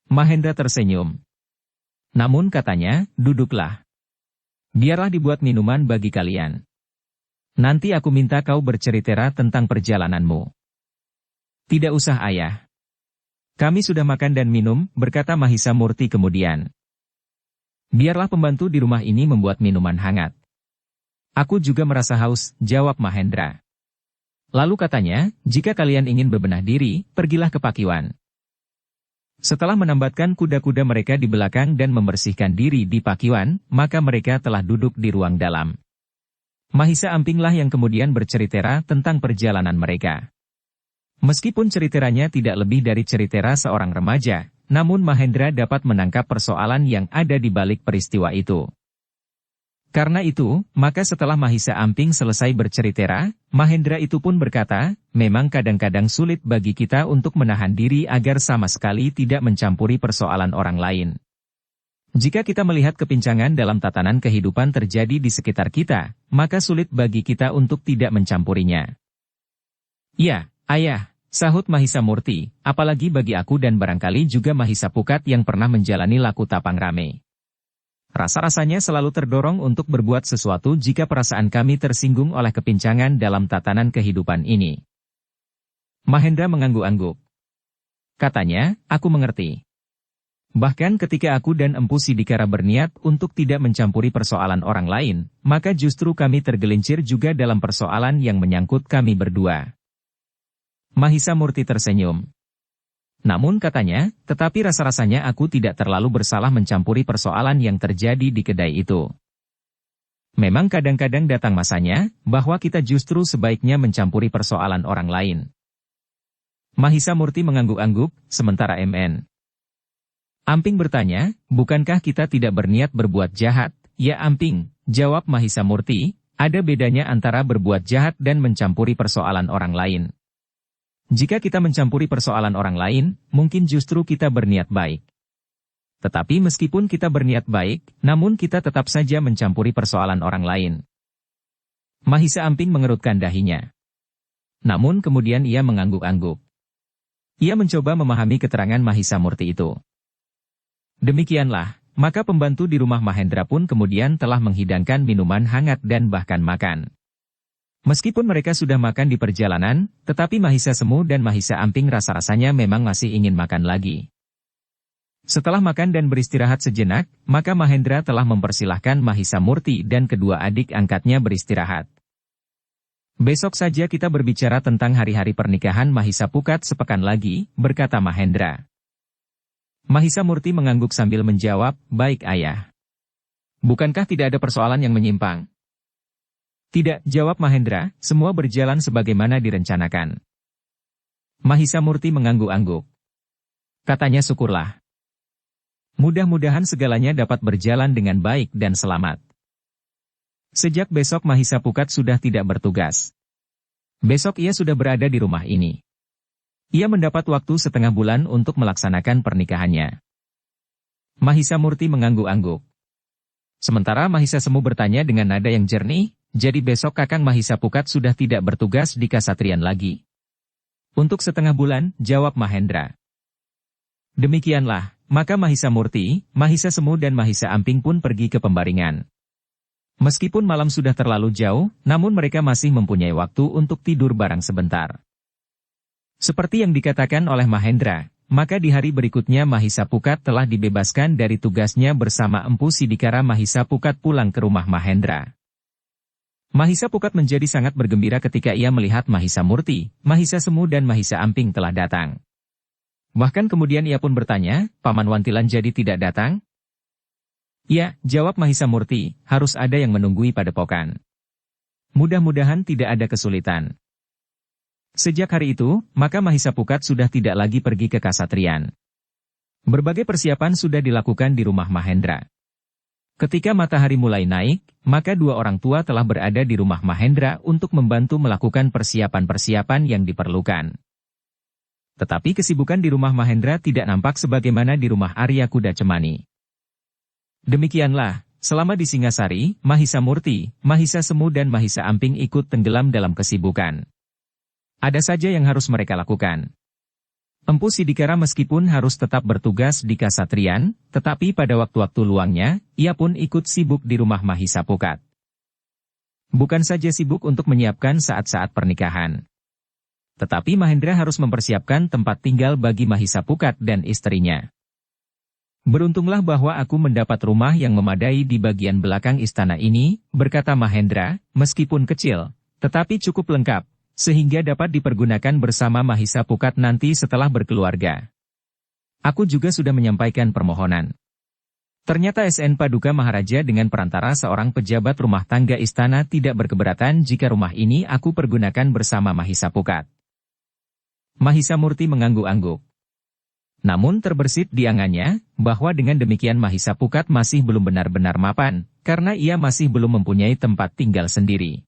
Mahendra tersenyum. Namun katanya, "Duduklah. Biarlah dibuat minuman bagi kalian. Nanti aku minta kau bercerita tentang perjalananmu." "Tidak usah ayah. Kami sudah makan dan minum," berkata Mahisa Murti kemudian. "Biarlah pembantu di rumah ini membuat minuman hangat." "Aku juga merasa haus," jawab Mahendra. Lalu katanya, "Jika kalian ingin berbenah diri, pergilah ke Pakiwan." Setelah menambatkan kuda-kuda mereka di belakang dan membersihkan diri di Pakiwan, maka mereka telah duduk di ruang dalam. Mahisa Ampinglah yang kemudian bercerita tentang perjalanan mereka. Meskipun ceritanya tidak lebih dari cerita seorang remaja, namun Mahendra dapat menangkap persoalan yang ada di balik peristiwa itu. Karena itu, maka setelah Mahisa Amping selesai bercerita, Mahendra itu pun berkata, "Memang kadang-kadang sulit bagi kita untuk menahan diri agar sama sekali tidak mencampuri persoalan orang lain. Jika kita melihat kepincangan dalam tatanan kehidupan terjadi di sekitar kita, maka sulit bagi kita untuk tidak mencampurinya." "Ya, ayah," sahut Mahisa Murti, "apalagi bagi aku dan barangkali juga Mahisa Pukat yang pernah menjalani laku tapang rame. Rasa-rasanya selalu terdorong untuk berbuat sesuatu jika perasaan kami tersinggung oleh kepincangan dalam tatanan kehidupan ini." Mahendra mengangguk-angguk. Katanya, "Aku mengerti. Bahkan ketika aku dan Empu Sidikara berniat untuk tidak mencampuri persoalan orang lain, maka justru kami tergelincir juga dalam persoalan yang menyangkut kami berdua." Mahisa Murti tersenyum. Namun katanya, "Tetapi rasa-rasanya aku tidak terlalu bersalah mencampuri persoalan yang terjadi di kedai itu. Memang kadang-kadang datang masanya, bahwa kita justru sebaiknya mencampuri persoalan orang lain." Mahisa Murti mengangguk-angguk, sementara MN Amping bertanya, "Bukankah kita tidak berniat berbuat jahat?" "Ya Amping," jawab Mahisa Murti, "ada bedanya antara berbuat jahat dan mencampuri persoalan orang lain. Jika kita mencampuri persoalan orang lain, mungkin justru kita berniat baik. Tetapi meskipun kita berniat baik, namun kita tetap saja mencampuri persoalan orang lain." Mahisa Amping mengerutkan dahinya. Namun kemudian ia mengangguk-angguk. Ia mencoba memahami keterangan Mahisa Murti itu. Demikianlah, maka pembantu di rumah Mahendra pun kemudian telah menghidangkan minuman hangat dan bahkan makan. Meskipun mereka sudah makan di perjalanan, tetapi Mahisa Semu dan Mahisa Amping rasa-rasanya memang masih ingin makan lagi. Setelah makan dan beristirahat sejenak, maka Mahendra telah mempersilahkan Mahisa Murti dan kedua adik angkatnya beristirahat. "Besok saja kita berbicara tentang hari-hari pernikahan Mahisa Pukat sepekan lagi," berkata Mahendra. Mahisa Murti mengangguk sambil menjawab, "Baik ayah. Bukankah tidak ada persoalan yang menyimpang?" Tidak, jawab Mahendra, semua berjalan sebagaimana direncanakan. Mahisa Murti mengangguk-angguk. Katanya syukurlah. Mudah-mudahan segalanya dapat berjalan dengan baik dan selamat. Sejak besok Mahisa Pukat sudah tidak bertugas. Besok ia sudah berada di rumah ini. Ia mendapat waktu setengah bulan untuk melaksanakan pernikahannya. Mahisa Murti mengangguk-angguk. Sementara Mahisa Semu bertanya dengan nada yang jernih, jadi besok Kakang Mahisa Pukat sudah tidak bertugas di Kasatrian lagi. Untuk setengah bulan, jawab Mahendra. Demikianlah. Maka Mahisa Murti, Mahisa Semu dan Mahisa Amping pun pergi ke Pembaringan. Meskipun malam sudah terlalu jauh, namun mereka masih mempunyai waktu untuk tidur bareng sebentar. Seperti yang dikatakan oleh Mahendra, maka di hari berikutnya Mahisa Pukat telah dibebaskan dari tugasnya bersama Empu Sidikara. Mahisa Pukat pulang ke rumah Mahendra. Mahisa Pukat menjadi sangat bergembira ketika ia melihat Mahisa Murti, Mahisa Semu dan Mahisa Amping telah datang. Bahkan kemudian ia pun bertanya, Paman Wantilan jadi tidak datang? Ya, jawab Mahisa Murti, harus ada yang menunggui padepokan. Mudah-mudahan tidak ada kesulitan. Sejak hari itu, maka Mahisa Pukat sudah tidak lagi pergi ke Kasatrian. Berbagai persiapan sudah dilakukan di rumah Mahendra. Ketika matahari mulai naik, maka dua orang tua telah berada di rumah Mahendra untuk membantu melakukan persiapan-persiapan yang diperlukan. Tetapi kesibukan di rumah Mahendra tidak nampak sebagaimana di rumah Arya Kuda Cemani. Demikianlah, selama di Singasari, Mahisa Murti, Mahisa Semu dan Mahisa Amping ikut tenggelam dalam kesibukan. Ada saja yang harus mereka lakukan. Empu Sidikara meskipun harus tetap bertugas di Kasatrian, tetapi pada waktu-waktu luangnya, ia pun ikut sibuk di rumah Mahisa Pukat. Bukan saja sibuk untuk menyiapkan saat-saat pernikahan. Tetapi Mahendra harus mempersiapkan tempat tinggal bagi Mahisa Pukat dan istrinya. Beruntunglah bahwa aku mendapat rumah yang memadai di bagian belakang istana ini, berkata Mahendra, meskipun kecil, tetapi cukup lengkap, sehingga dapat dipergunakan bersama Mahisa Pukat nanti setelah berkeluarga. Aku juga sudah menyampaikan permohonan. Ternyata SN Paduka Maharaja dengan perantara seorang pejabat rumah tangga istana tidak berkeberatan jika rumah ini aku pergunakan bersama Mahisa Pukat. Mahisa Murti mengangguk-angguk. Namun terbersit di angannya, bahwa dengan demikian Mahisa Pukat masih belum benar-benar mapan, karena ia masih belum mempunyai tempat tinggal sendiri.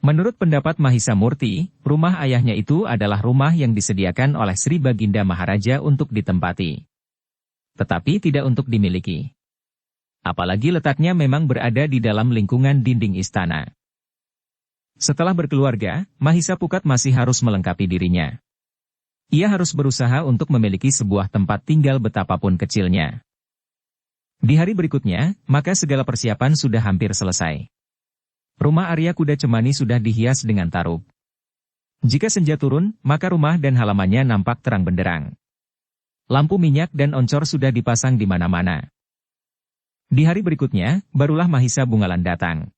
Menurut pendapat Mahisa Murti, rumah ayahnya itu adalah rumah yang disediakan oleh Sri Baginda Maharaja untuk ditempati. Tetapi tidak untuk dimiliki. Apalagi letaknya memang berada di dalam lingkungan dinding istana. Setelah berkeluarga, Mahisa Pukat masih harus melengkapi dirinya. Ia harus berusaha untuk memiliki sebuah tempat tinggal betapapun kecilnya. Di hari berikutnya, maka segala persiapan sudah hampir selesai. Rumah Arya Kuda Cemani sudah dihias dengan tarub. Jika senja turun, maka rumah dan halamannya nampak terang benderang. Lampu minyak dan oncor sudah dipasang di mana-mana. Di hari berikutnya, barulah Mahisa Bungalan datang.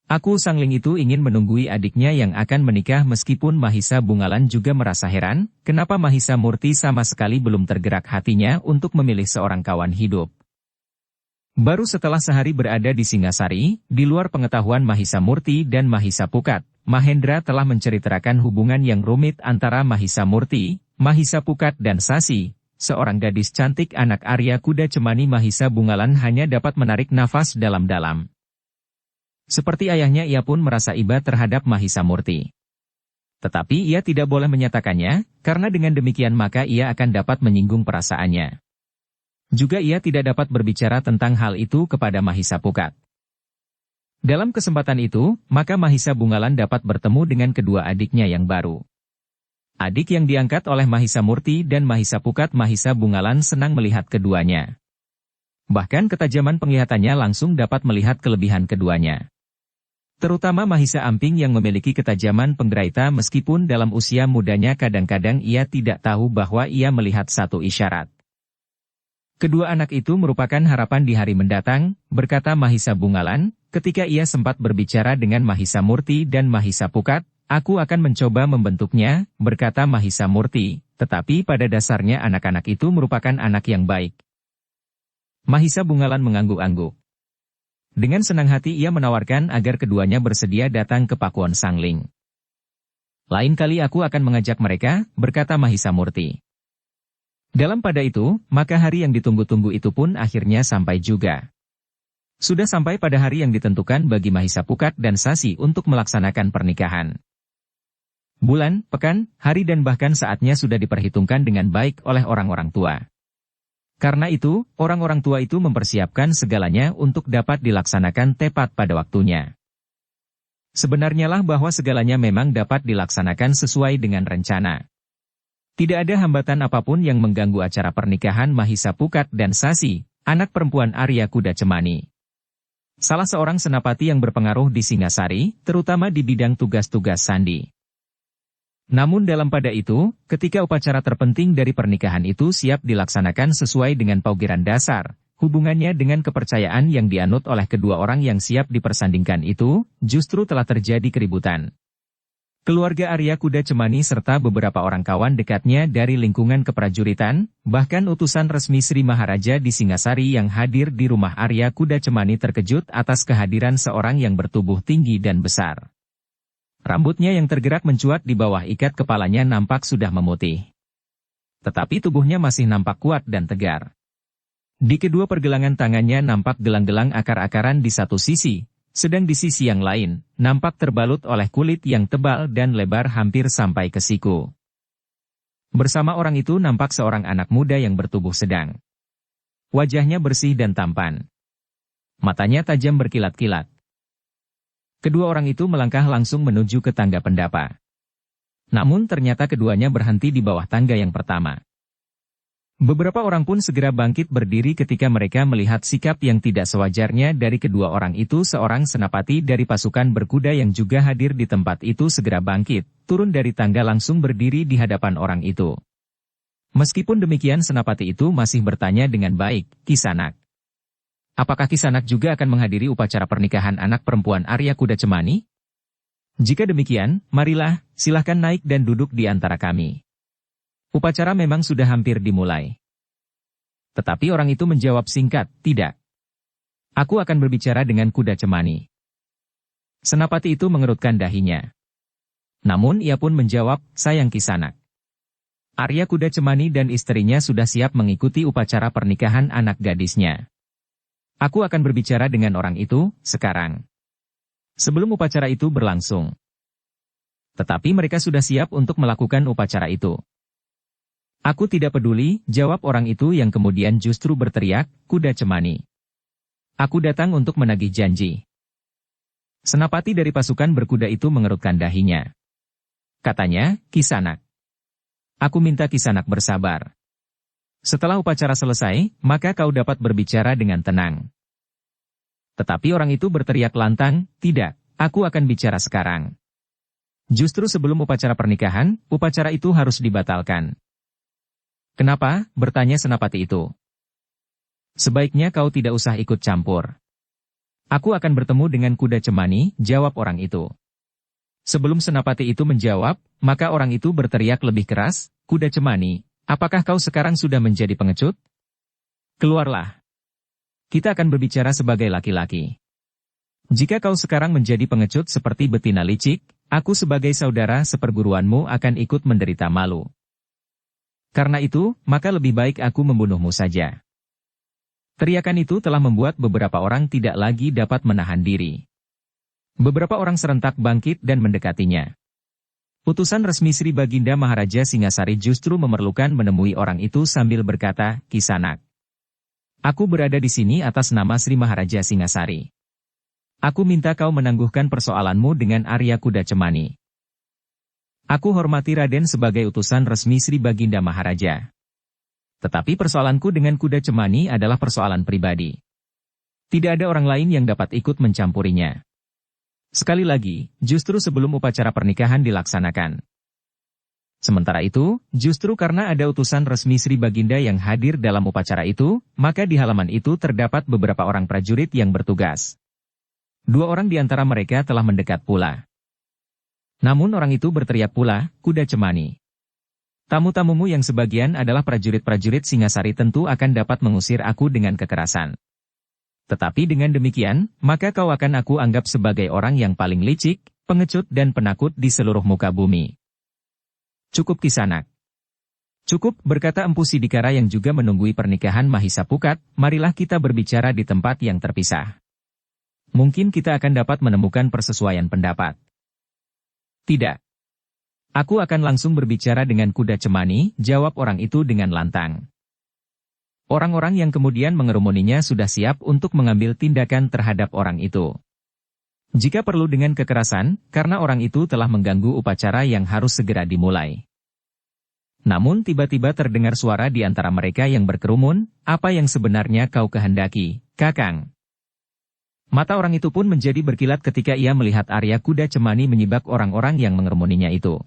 Aku Sangling itu ingin menunggui adiknya yang akan menikah meskipun Mahisa Bungalan juga merasa heran, kenapa Mahisa Murti sama sekali belum tergerak hatinya untuk memilih seorang kawan hidup. Baru setelah sehari berada di Singasari, di luar pengetahuan Mahisa Murti dan Mahisa Pukat, Mahendra telah menceritakan hubungan yang rumit antara Mahisa Murti, Mahisa Pukat dan Sasi, seorang gadis cantik anak Arya Kuda Cemani. Mahisa Bungalan hanya dapat menarik nafas dalam-dalam. Seperti ayahnya ia pun merasa iba terhadap Mahisa Murti. Tetapi ia tidak boleh menyatakannya, karena dengan demikian maka ia akan dapat menyinggung perasaannya. Juga ia tidak dapat berbicara tentang hal itu kepada Mahisa Pukat. Dalam kesempatan itu, maka Mahisa Bungalan dapat bertemu dengan kedua adiknya yang baru. Adik yang diangkat oleh Mahisa Murti dan Mahisa Pukat. Mahisa Bungalan senang melihat keduanya. Bahkan ketajaman penglihatannya langsung dapat melihat kelebihan keduanya. Terutama Mahisa Amping yang memiliki ketajaman penggeraita meskipun dalam usia mudanya kadang-kadang ia tidak tahu bahwa ia melihat satu isyarat. Kedua anak itu merupakan harapan di hari mendatang, berkata Mahisa Bungalan, ketika ia sempat berbicara dengan Mahisa Murti dan Mahisa Pukat, aku akan mencoba membentuknya, berkata Mahisa Murti, tetapi pada dasarnya anak-anak itu merupakan anak yang baik. Mahisa Bungalan mengangguk-angguk. Dengan senang hati ia menawarkan agar keduanya bersedia datang ke Pakuwon Sangling. Lain kali aku akan mengajak mereka, berkata Mahisa Murti. Dalam pada itu, maka hari yang ditunggu-tunggu itu pun akhirnya sampai juga. Sudah sampai pada hari yang ditentukan bagi Mahisa Pukat dan Sasi untuk melaksanakan pernikahan. Bulan, pekan, hari dan bahkan saatnya sudah diperhitungkan dengan baik oleh orang-orang tua. Karena itu, orang-orang tua itu mempersiapkan segalanya untuk dapat dilaksanakan tepat pada waktunya. Sebenarnya lah bahwa segalanya memang dapat dilaksanakan sesuai dengan rencana. Tidak ada hambatan apapun yang mengganggu acara pernikahan Mahisa Pukat dan Sasi, anak perempuan Arya Kuda Cemani. Salah seorang senapati yang berpengaruh di Singasari, terutama di bidang tugas-tugas sandi. Namun dalam pada itu, ketika upacara terpenting dari pernikahan itu siap dilaksanakan sesuai dengan paugeran dasar, hubungannya dengan kepercayaan yang dianut oleh kedua orang yang siap dipersandingkan itu, justru telah terjadi keributan. Keluarga Arya Kuda Cemani serta beberapa orang kawan dekatnya dari lingkungan keprajuritan, bahkan utusan resmi Sri Maharaja di Singasari yang hadir di rumah Arya Kuda Cemani terkejut atas kehadiran seorang yang bertubuh tinggi dan besar. Rambutnya yang tergerak mencuat di bawah ikat kepalanya nampak sudah memutih. Tetapi tubuhnya masih nampak kuat dan tegar. Di kedua pergelangan tangannya nampak gelang-gelang akar-akaran di satu sisi, sedang di sisi yang lain, nampak terbalut oleh kulit yang tebal dan lebar hampir sampai ke siku. Bersama orang itu nampak seorang anak muda yang bertubuh sedang. Wajahnya bersih dan tampan. Matanya tajam berkilat-kilat. Kedua orang itu melangkah langsung menuju ke tangga pendapa. Namun ternyata keduanya berhenti di bawah tangga yang pertama. Beberapa orang pun segera bangkit berdiri ketika mereka melihat sikap yang tidak sewajarnya dari kedua orang itu. Seorang senapati dari pasukan berkuda yang juga hadir di tempat itu segera bangkit, turun dari tangga langsung berdiri di hadapan orang itu. Meskipun demikian senapati itu masih bertanya dengan baik, "Kisanak, apakah Kisanak juga akan menghadiri upacara pernikahan anak perempuan Arya Kuda Cemani? Jika demikian, marilah, silahkan naik dan duduk di antara kami. Upacara memang sudah hampir dimulai." Tetapi orang itu menjawab singkat, "Tidak. Aku akan berbicara dengan Kuda Cemani." Senapati itu mengerutkan dahinya. Namun ia pun menjawab, "Sayang Kisanak, Arya Kuda Cemani dan istrinya sudah siap mengikuti upacara pernikahan anak gadisnya. Aku akan berbicara dengan orang itu, sekarang. Sebelum upacara itu berlangsung. Tetapi mereka sudah siap untuk melakukan upacara itu." "Aku tidak peduli," jawab orang itu yang kemudian justru berteriak, "Kuda Cemani. Aku datang untuk menagih janji." Senapati dari pasukan berkuda itu mengerutkan dahinya. Katanya, "Kisanak, aku minta Kisanak bersabar. Setelah upacara selesai, maka kau dapat berbicara dengan tenang." Tetapi orang itu berteriak lantang, "Tidak, aku akan bicara sekarang. Justru sebelum upacara pernikahan, upacara itu harus dibatalkan." "Kenapa?" bertanya senapati itu. "Sebaiknya kau tidak usah ikut campur. Aku akan bertemu dengan Kuda Cemani," jawab orang itu. Sebelum senapati itu menjawab, maka orang itu berteriak lebih keras, "Kuda Cemani, apakah kau sekarang sudah menjadi pengecut? Keluarlah. Kita akan berbicara sebagai laki-laki. Jika kau sekarang menjadi pengecut seperti betina licik, aku sebagai saudara seperguruanmu akan ikut menderita malu. Karena itu, maka lebih baik aku membunuhmu saja." Teriakan itu telah membuat beberapa orang tidak lagi dapat menahan diri. Beberapa orang serentak bangkit dan mendekatinya. Utusan resmi Sri Baginda Maharaja Singasari justru memerlukan menemui orang itu sambil berkata, "Kisanak, aku berada di sini atas nama Sri Maharaja Singasari. Aku minta kau menangguhkan persoalanmu dengan Arya Kuda Cemani. Aku hormati Raden sebagai utusan resmi Sri Baginda Maharaja. Tetapi persoalanku dengan Kuda Cemani adalah persoalan pribadi. Tidak ada orang lain yang dapat ikut mencampurinya. Sekali lagi, justru sebelum upacara pernikahan dilaksanakan. Sementara itu, justru karena ada utusan resmi Sri Baginda yang hadir dalam upacara itu, maka di halaman itu terdapat beberapa orang prajurit yang bertugas. 2 orang di antara mereka telah mendekat pula. Namun orang itu berteriak pula, "Kuda Cemani. Tamu-tamumu yang sebagian adalah prajurit-prajurit Singasari tentu akan dapat mengusir aku dengan kekerasan. Tetapi dengan demikian, maka kau akan aku anggap sebagai orang yang paling licik, pengecut dan penakut di seluruh muka bumi. Cukup Kisanak. Cukup, berkata Empu Sidikara yang juga menunggui pernikahan Mahisa Pukat, marilah kita berbicara di tempat yang terpisah. Mungkin kita akan dapat menemukan persesuaian pendapat. Tidak. Aku akan langsung berbicara dengan kuda cemani, jawab orang itu dengan lantang. Orang-orang yang kemudian mengerumuninya sudah siap untuk mengambil tindakan terhadap orang itu. Jika perlu dengan kekerasan, karena orang itu telah mengganggu upacara yang harus segera dimulai. Namun tiba-tiba terdengar suara di antara mereka yang berkerumun, apa yang sebenarnya kau kehendaki, Kakang? Mata orang itu pun menjadi berkilat ketika ia melihat Arya kuda cemani menyibak orang-orang yang mengerumuninya itu.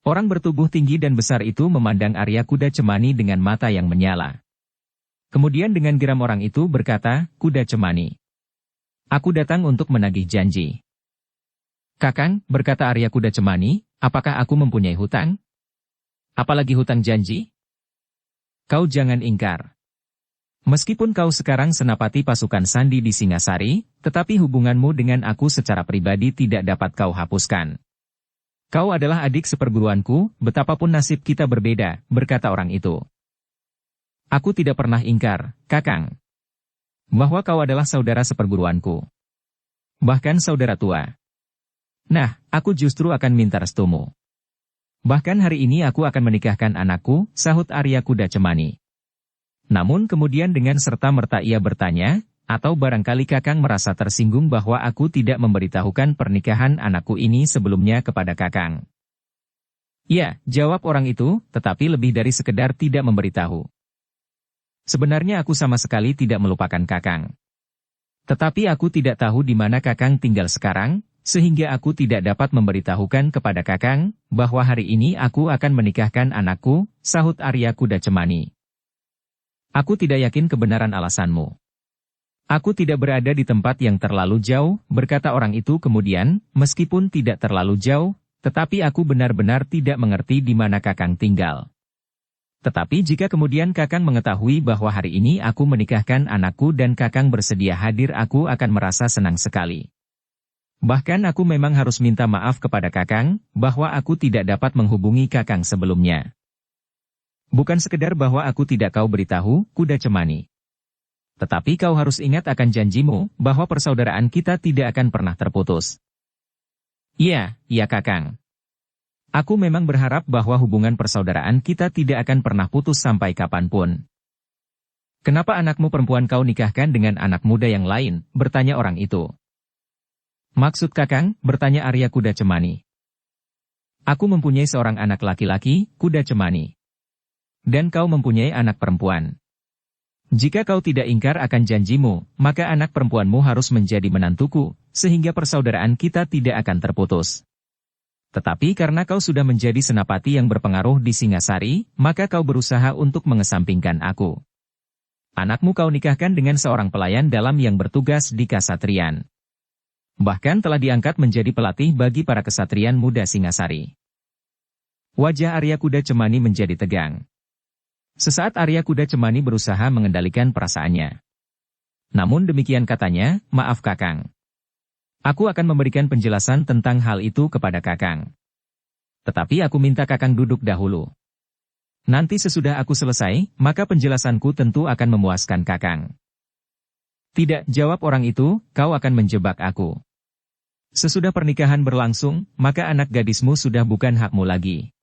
Orang bertubuh tinggi dan besar itu memandang Arya kuda cemani dengan mata yang menyala. Kemudian dengan geram orang itu berkata, kuda cemani. Aku datang untuk menagih janji. Kakang, berkata Arya kuda cemani, apakah aku mempunyai hutang? Apalagi hutang janji? Kau jangan ingkar. Meskipun kau sekarang senapati pasukan Sandi di Singasari, tetapi hubunganmu dengan aku secara pribadi tidak dapat kau hapuskan. Kau adalah adik seperguruanku, betapapun nasib kita berbeda, berkata orang itu. Aku tidak pernah ingkar, Kakang, bahwa kau adalah saudara seperguruanku. Bahkan saudara tua. Nah, aku justru akan minta restumu. Bahkan hari ini aku akan menikahkan anakku, sahut Arya kuda cemani. Namun kemudian dengan serta-merta ia bertanya, atau barangkali Kakang merasa tersinggung bahwa aku tidak memberitahukan pernikahan anakku ini sebelumnya kepada Kakang. Ya, jawab orang itu, tetapi lebih dari sekedar tidak memberitahu. Sebenarnya aku sama sekali tidak melupakan Kakang. Tetapi aku tidak tahu di mana Kakang tinggal sekarang, sehingga aku tidak dapat memberitahukan kepada Kakang, bahwa hari ini aku akan menikahkan anakku, sahut Arya kuda cemani. Aku tidak yakin kebenaran alasanmu. Aku tidak berada di tempat yang terlalu jauh, berkata orang itu kemudian, meskipun tidak terlalu jauh, tetapi aku benar-benar tidak mengerti di mana Kakang tinggal. Tetapi jika kemudian Kakang mengetahui bahwa hari ini aku menikahkan anakku dan Kakang bersedia hadir, aku akan merasa senang sekali. Bahkan aku memang harus minta maaf kepada Kakang, bahwa aku tidak dapat menghubungi Kakang sebelumnya. Bukan sekedar bahwa aku tidak kau beritahu, kuda cemani. Tetapi kau harus ingat akan janjimu, bahwa persaudaraan kita tidak akan pernah terputus. Iya, iya Kakang. Aku memang berharap bahwa hubungan persaudaraan kita tidak akan pernah putus sampai kapanpun. Kenapa anakmu perempuan kau nikahkan dengan anak muda yang lain, bertanya orang itu. Maksud Kakang, bertanya Arya kuda cemani. Aku mempunyai seorang anak laki-laki, kuda cemani. Dan kau mempunyai anak perempuan. Jika kau tidak ingkar akan janjimu, maka anak perempuanmu harus menjadi menantuku, sehingga persaudaraan kita tidak akan terputus. Tetapi karena kau sudah menjadi senapati yang berpengaruh di Singasari, maka kau berusaha untuk mengesampingkan aku. Anakmu kau nikahkan dengan seorang pelayan dalam yang bertugas di Kasatrian. Bahkan telah diangkat menjadi pelatih bagi para kesatrian muda Singasari. Wajah Arya kuda cemani menjadi tegang. Sesaat Arya kuda cemani berusaha mengendalikan perasaannya. Namun demikian katanya, maaf Kakang. Aku akan memberikan penjelasan tentang hal itu kepada Kakang. Tetapi aku minta Kakang duduk dahulu. Nanti sesudah aku selesai, maka penjelasanku tentu akan memuaskan Kakang. Tidak, jawab orang itu, kau akan menjebak aku. Sesudah pernikahan berlangsung, maka anak gadismu sudah bukan hakmu lagi.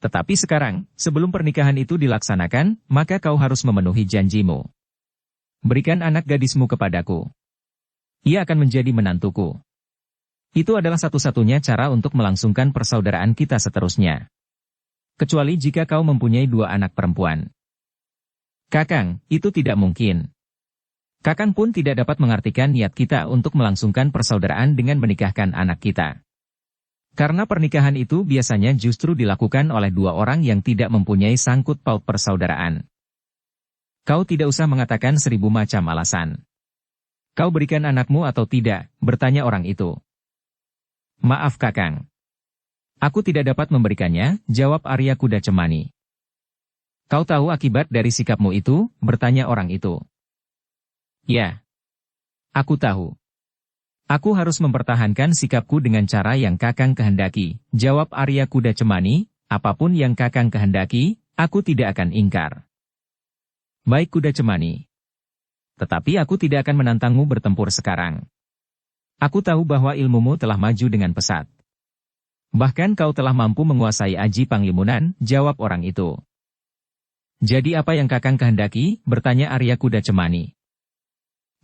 Tetapi sekarang, sebelum pernikahan itu dilaksanakan, maka kau harus memenuhi janjimu. Berikan anak gadismu kepadaku. Ia akan menjadi menantuku. Itu adalah satu-satunya cara untuk melangsungkan persaudaraan kita seterusnya. Kecuali jika kau mempunyai 2 anak perempuan. Kakang, itu tidak mungkin. Kakang pun tidak dapat mengartikan niat kita untuk melangsungkan persaudaraan dengan menikahkan anak kita. Karena pernikahan itu biasanya justru dilakukan oleh 2 orang yang tidak mempunyai sangkut paut persaudaraan. Kau tidak usah mengatakan 1000 macam alasan. Kau berikan anakmu atau tidak, bertanya orang itu. Maaf Kakang. Aku tidak dapat memberikannya, jawab Arya kuda cemani. Kau tahu akibat dari sikapmu itu, bertanya orang itu. Ya, aku tahu. Aku harus mempertahankan sikapku dengan cara yang Kakang kehendaki, jawab Arya Kuda Cemani, apapun yang Kakang kehendaki, aku tidak akan ingkar. Baik Kuda Cemani. Tetapi aku tidak akan menantangmu bertempur sekarang. Aku tahu bahwa ilmumu telah maju dengan pesat. Bahkan kau telah mampu menguasai Aji Panglimunan, jawab orang itu. Jadi apa yang Kakang kehendaki? Bertanya Arya Kuda Cemani.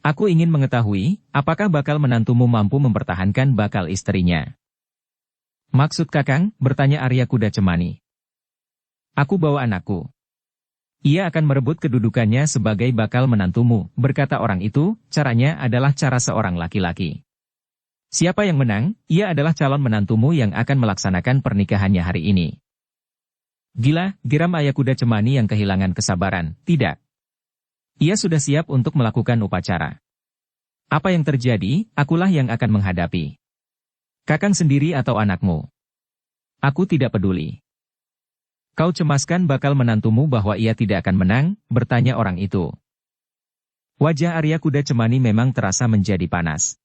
Aku ingin mengetahui, apakah bakal menantumu mampu mempertahankan bakal istrinya? Maksud Kakang? Bertanya Arya Kuda Cemani. Aku bawa anakku. Ia akan merebut kedudukannya sebagai bakal menantumu, berkata orang itu, caranya adalah cara seorang laki-laki. Siapa yang menang, ia adalah calon menantumu yang akan melaksanakan pernikahannya hari ini. Gila, geram Arya Kuda Cemani yang kehilangan kesabaran, tidak. Ia sudah siap untuk melakukan upacara. Apa yang terjadi, akulah yang akan menghadapi. Kakang sendiri atau anakmu? Aku tidak peduli. Kau cemaskan bakal menantumu bahwa ia tidak akan menang, bertanya orang itu. Wajah Arya Kuda Cemani memang terasa menjadi panas.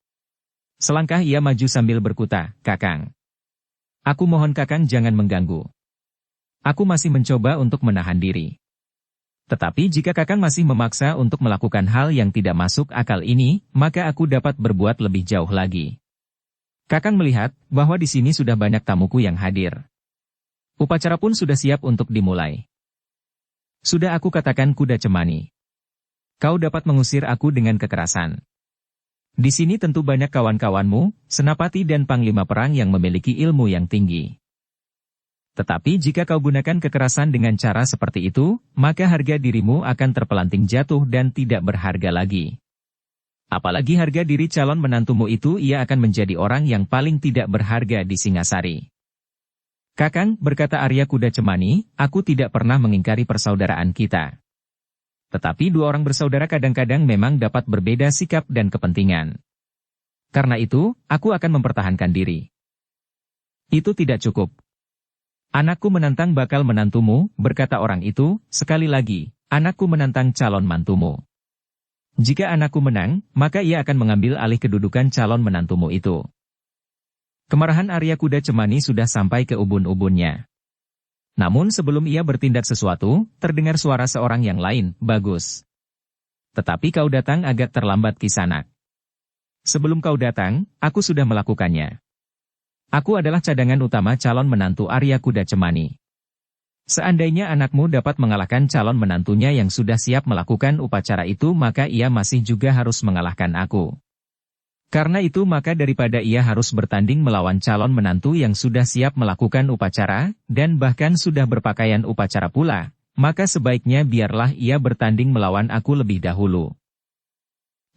Selangkah ia maju sambil berkata, Kakang. Aku mohon Kakang jangan mengganggu. Aku masih mencoba untuk menahan diri. Tetapi jika Kakang masih memaksa untuk melakukan hal yang tidak masuk akal ini, maka aku dapat berbuat lebih jauh lagi. Kakang melihat bahwa di sini sudah banyak tamuku yang hadir. Upacara pun sudah siap untuk dimulai. Sudah aku katakan Kuda Cemani. Kau dapat mengusir aku dengan kekerasan. Di sini tentu banyak kawan-kawanmu, senapati dan panglima perang yang memiliki ilmu yang tinggi. Tetapi jika kau gunakan kekerasan dengan cara seperti itu, maka harga dirimu akan terpelanting jatuh dan tidak berharga lagi. Apalagi harga diri calon menantumu itu ia akan menjadi orang yang paling tidak berharga di Singasari. Kakang, berkata Arya Kuda Cemani, aku tidak pernah mengingkari persaudaraan kita. Tetapi dua orang bersaudara kadang-kadang memang dapat berbeda sikap dan kepentingan. Karena itu, aku akan mempertahankan diri. Itu tidak cukup. Anakku menantang bakal menantumu, berkata orang itu, sekali lagi, anakku menantang calon mantumu. Jika anakku menang, maka ia akan mengambil alih kedudukan calon menantumu itu. Kemarahan Arya Kuda Cemani sudah sampai ke ubun-ubunnya. Namun sebelum ia bertindak sesuatu, terdengar suara seorang yang lain, bagus. Tetapi kau datang agak terlambat Kisanak. Sebelum kau datang, aku sudah melakukannya. Aku adalah cadangan utama calon menantu Arya Kuda Cemani. Seandainya anakmu dapat mengalahkan calon menantunya yang sudah siap melakukan upacara itu, maka ia masih juga harus mengalahkan aku. Karena itu maka daripada ia harus bertanding melawan calon menantu yang sudah siap melakukan upacara, dan bahkan sudah berpakaian upacara pula, maka sebaiknya biarlah ia bertanding melawan aku lebih dahulu.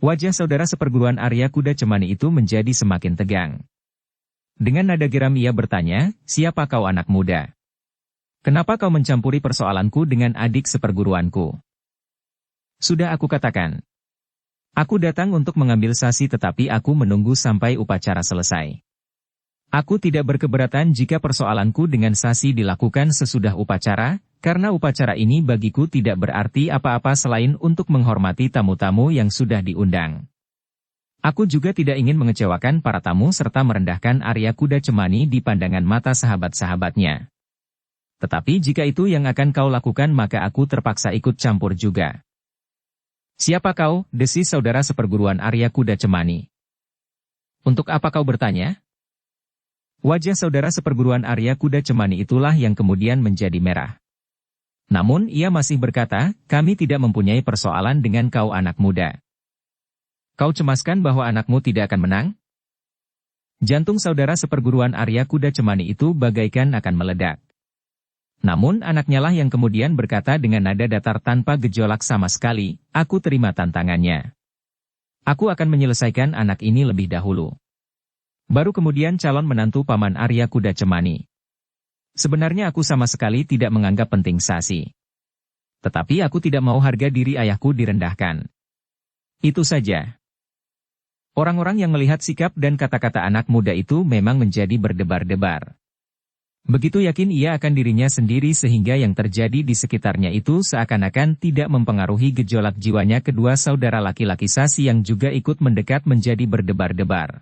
Wajah saudara seperguruan Arya Kuda Cemani itu menjadi semakin tegang. Dengan nada geram ia bertanya, siapa kau anak muda? Kenapa kau mencampuri persoalanku dengan adik seperguruanku? Sudah aku katakan. Aku datang untuk mengambil sasi tetapi aku menunggu sampai upacara selesai. Aku tidak berkeberatan jika persoalanku dengan sasi dilakukan sesudah upacara, karena upacara ini bagiku tidak berarti apa-apa selain untuk menghormati tamu-tamu yang sudah diundang. Aku juga tidak ingin mengecewakan para tamu serta merendahkan Arya Kuda Cemani di pandangan mata sahabat-sahabatnya. Tetapi jika itu yang akan kau lakukan maka aku terpaksa ikut campur juga. Siapa kau? Desis saudara seperguruan Arya Kuda Cemani. Untuk apa kau bertanya? Wajah saudara seperguruan Arya Kuda Cemani itulah yang kemudian menjadi merah. Namun ia masih berkata, kami tidak mempunyai persoalan dengan kau anak muda. Kau cemaskan bahwa anakmu tidak akan menang? Jantung saudara seperguruan Arya Kuda Cemani itu bagaikan akan meledak. Namun anaknya lah yang kemudian berkata dengan nada datar tanpa gejolak sama sekali, aku terima tantangannya. Aku akan menyelesaikan anak ini lebih dahulu. Baru kemudian calon menantu paman Arya Kuda Cemani. Sebenarnya aku sama sekali tidak menganggap penting sasi. Tetapi aku tidak mau harga diri ayahku direndahkan. Itu saja. Orang-orang yang melihat sikap dan kata-kata anak muda itu memang menjadi berdebar-debar. Begitu yakin ia akan dirinya sendiri sehingga yang terjadi di sekitarnya itu seakan-akan tidak mempengaruhi gejolak jiwanya kedua saudara laki-laki Sasi yang juga ikut mendekat menjadi berdebar-debar.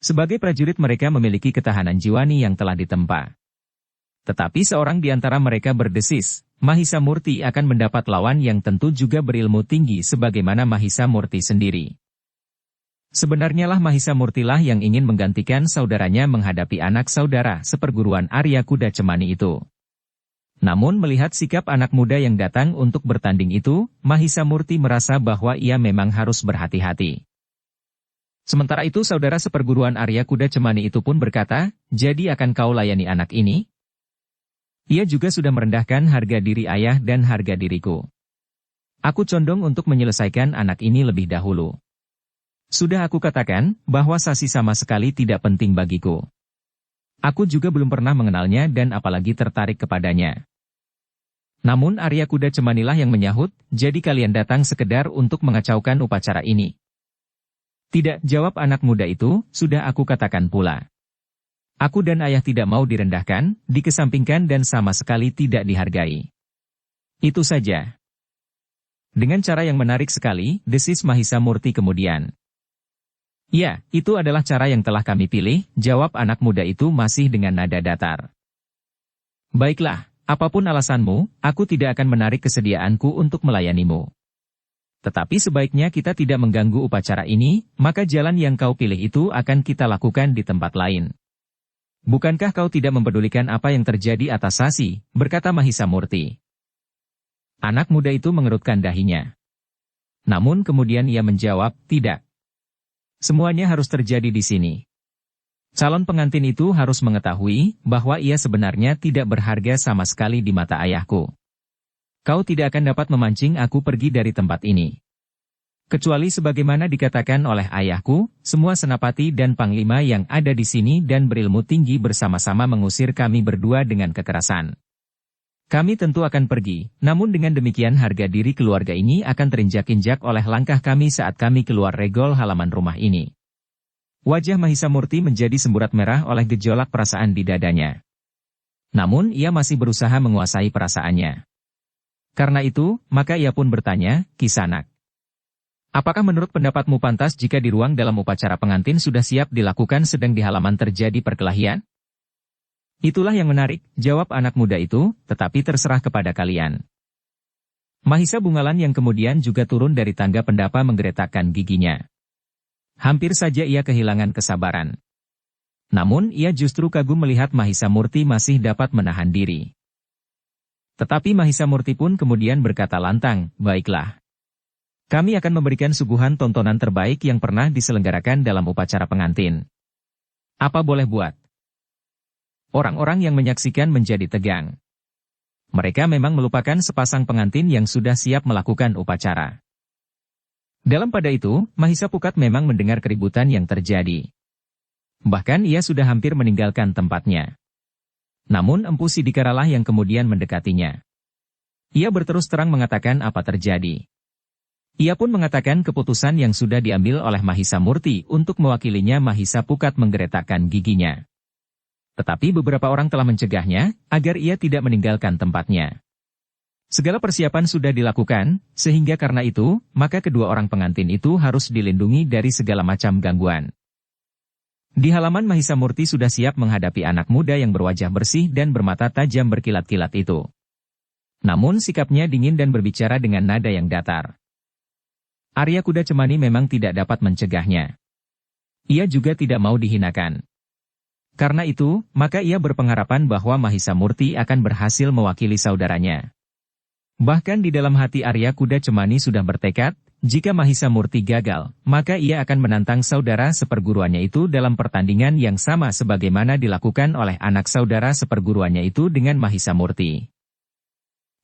Sebagai prajurit mereka memiliki ketahanan jiwani yang telah ditempa. Tetapi seorang di antara mereka berdesis, Mahisa Murti akan mendapat lawan yang tentu juga berilmu tinggi sebagaimana Mahisa Murti sendiri. Sebenarnya lah Mahisa Murtilah yang ingin menggantikan saudaranya menghadapi anak saudara seperguruan Arya Kuda Cemani itu. Namun melihat sikap anak muda yang datang untuk bertanding itu, Mahisa Murti merasa bahwa ia memang harus berhati-hati. Sementara itu saudara seperguruan Arya Kuda Cemani itu pun berkata, "Jadi akan kau layani anak ini?" Ia juga sudah merendahkan harga diri ayah dan harga diriku. Aku condong untuk menyelesaikan anak ini lebih dahulu. Sudah aku katakan, bahwa Sasi sama sekali tidak penting bagiku. Aku juga belum pernah mengenalnya dan apalagi tertarik kepadanya. Namun Arya Kuda Cemanilah yang menyahut, jadi kalian datang sekedar untuk mengacaukan upacara ini. Tidak, jawab anak muda itu, sudah aku katakan pula. Aku dan ayah tidak mau direndahkan, dikesampingkan dan sama sekali tidak dihargai. Itu saja. Dengan cara yang menarik sekali, desis Mahisa Murti kemudian. Ya, itu adalah cara yang telah kami pilih, jawab anak muda itu masih dengan nada datar. Baiklah, apapun alasanmu, aku tidak akan menarik kesediaanku untuk melayanimu. Tetapi sebaiknya kita tidak mengganggu upacara ini, maka jalan yang kau pilih itu akan kita lakukan di tempat lain. Bukankah kau tidak mempedulikan apa yang terjadi atas Sasi, berkata Mahisa Murti. Anak muda itu mengerutkan dahinya. Namun kemudian ia menjawab, tidak. Semuanya harus terjadi di sini. Calon pengantin itu harus mengetahui bahwa ia sebenarnya tidak berharga sama sekali di mata ayahku. Kau tidak akan dapat memancing aku pergi dari tempat ini. Kecuali sebagaimana dikatakan oleh ayahku, semua senapati dan panglima yang ada di sini dan berilmu tinggi bersama-sama mengusir kami berdua dengan kekerasan. Kami tentu akan pergi, namun dengan demikian harga diri keluarga ini akan terinjak-injak oleh langkah kami saat kami keluar regol halaman rumah ini. Wajah Mahisa Murti menjadi semburat merah oleh gejolak perasaan di dadanya. Namun ia masih berusaha menguasai perasaannya. Karena itu, maka ia pun bertanya, Kisanak. Apakah menurut pendapatmu pantas jika di ruang dalam upacara pengantin sudah siap dilakukan sedang di halaman terjadi perkelahian? Itulah yang menarik, jawab anak muda itu, tetapi terserah kepada kalian. Mahisa Bungalan yang kemudian juga turun dari tangga pendapa menggeretakkan giginya. Hampir saja ia kehilangan kesabaran. Namun ia justru kagum melihat Mahisa Murti masih dapat menahan diri. Tetapi Mahisa Murti pun kemudian berkata lantang, baiklah. Kami akan memberikan suguhan tontonan terbaik yang pernah diselenggarakan dalam upacara pengantin. Apa boleh buat? Orang-orang yang menyaksikan menjadi tegang. Mereka memang melupakan sepasang pengantin yang sudah siap melakukan upacara. Dalam pada itu, Mahisa Pukat memang mendengar keributan yang terjadi. Bahkan ia sudah hampir meninggalkan tempatnya. Namun Empu Sidikaralah yang kemudian mendekatinya. Ia berterus terang mengatakan apa terjadi. Ia pun mengatakan keputusan yang sudah diambil oleh Mahisa Murti untuk mewakilinya. Mahisa Pukat menggeretakkan giginya. Tetapi beberapa orang telah mencegahnya, agar ia tidak meninggalkan tempatnya. Segala persiapan sudah dilakukan, sehingga karena itu, maka kedua orang pengantin itu harus dilindungi dari segala macam gangguan. Di halaman Mahisa Murti sudah siap menghadapi anak muda yang berwajah bersih dan bermata tajam berkilat-kilat itu. Namun sikapnya dingin dan berbicara dengan nada yang datar. Arya Kuda Cemani memang tidak dapat mencegahnya. Ia juga tidak mau dihinakan. Karena itu, maka ia berpengharapan bahwa Mahisa Murti akan berhasil mewakili saudaranya. Bahkan di dalam hati Arya Kuda Cemani sudah bertekad, jika Mahisa Murti gagal, maka ia akan menantang saudara seperguruannya itu dalam pertandingan yang sama sebagaimana dilakukan oleh anak saudara seperguruannya itu dengan Mahisa Murti.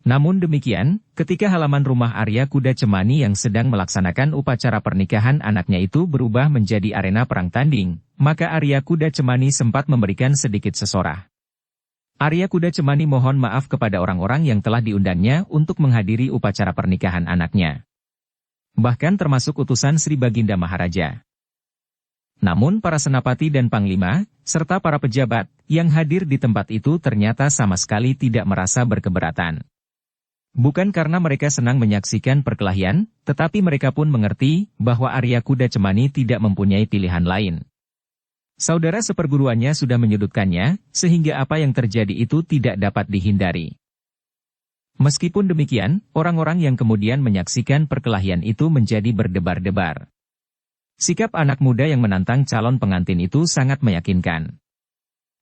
Namun demikian, ketika halaman rumah Arya Kuda Cemani yang sedang melaksanakan upacara pernikahan anaknya itu berubah menjadi arena perang tanding, maka Arya Kuda Cemani sempat memberikan sedikit sesorah. Arya Kuda Cemani mohon maaf kepada orang-orang yang telah diundangnya untuk menghadiri upacara pernikahan anaknya. Bahkan termasuk utusan Sri Baginda Maharaja. Namun para senapati dan panglima, serta para pejabat, yang hadir di tempat itu ternyata sama sekali tidak merasa berkeberatan. Bukan karena mereka senang menyaksikan perkelahian, tetapi mereka pun mengerti bahwa Arya Kuda Cemani tidak mempunyai pilihan lain. Saudara seperguruannya sudah menyudutkannya, sehingga apa yang terjadi itu tidak dapat dihindari. Meskipun demikian, orang-orang yang kemudian menyaksikan perkelahian itu menjadi berdebar-debar. Sikap anak muda yang menantang calon pengantin itu sangat meyakinkan.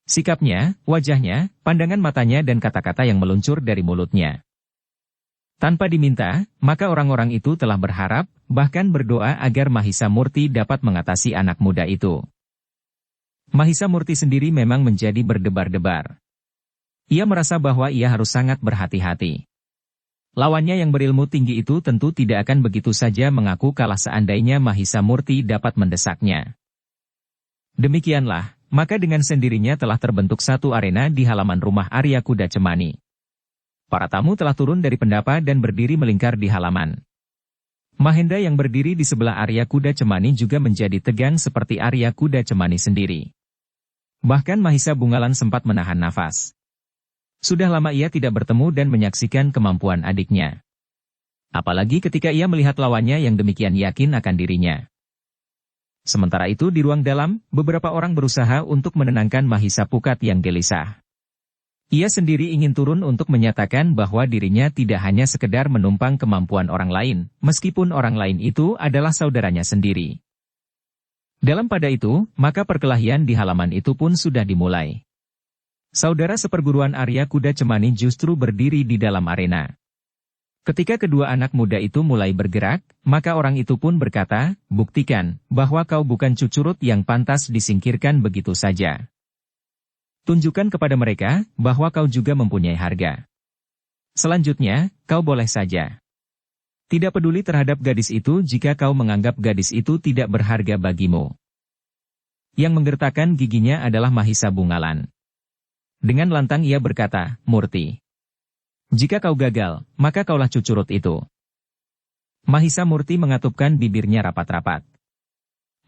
Sikapnya, wajahnya, pandangan matanya dan kata-kata yang meluncur dari mulutnya. Tanpa diminta, maka orang-orang itu telah berharap, bahkan berdoa agar Mahisa Murti dapat mengatasi anak muda itu. Mahisa Murti sendiri memang menjadi berdebar-debar. Ia merasa bahwa ia harus sangat berhati-hati. Lawannya yang berilmu tinggi itu tentu tidak akan begitu saja mengaku kalah seandainya Mahisa Murti dapat mendesaknya. Demikianlah, maka dengan sendirinya telah terbentuk satu arena di halaman rumah Arya Kuda Cemani. Para tamu telah turun dari pendapa dan berdiri melingkar di halaman. Mahendra yang berdiri di sebelah Arya Kuda Cemani juga menjadi tegang seperti Arya Kuda Cemani sendiri. Bahkan Mahisa Bungalan sempat menahan nafas. Sudah lama ia tidak bertemu dan menyaksikan kemampuan adiknya. Apalagi ketika ia melihat lawannya yang demikian yakin akan dirinya. Sementara itu di ruang dalam, beberapa orang berusaha untuk menenangkan Mahisa Pukat yang gelisah. Ia sendiri ingin turun untuk menyatakan bahwa dirinya tidak hanya sekedar menumpang kemampuan orang lain, meskipun orang lain itu adalah saudaranya sendiri. Dalam pada itu, maka perkelahian di halaman itu pun sudah dimulai. Saudara seperguruan Arya Kuda Cemani justru berdiri di dalam arena. Ketika kedua anak muda itu mulai bergerak, maka orang itu pun berkata, "Buktikan bahwa kau bukan cucurut yang pantas disingkirkan begitu saja. Tunjukkan kepada mereka bahwa kau juga mempunyai harga. Selanjutnya, kau boleh saja. Tidak peduli terhadap gadis itu jika kau menganggap gadis itu tidak berharga bagimu." Yang menggertakkan giginya adalah Mahisa Bungalan. Dengan lantang ia berkata, "Murti, jika kau gagal, maka kaulah cucurut itu." Mahisa Murti mengatupkan bibirnya rapat-rapat.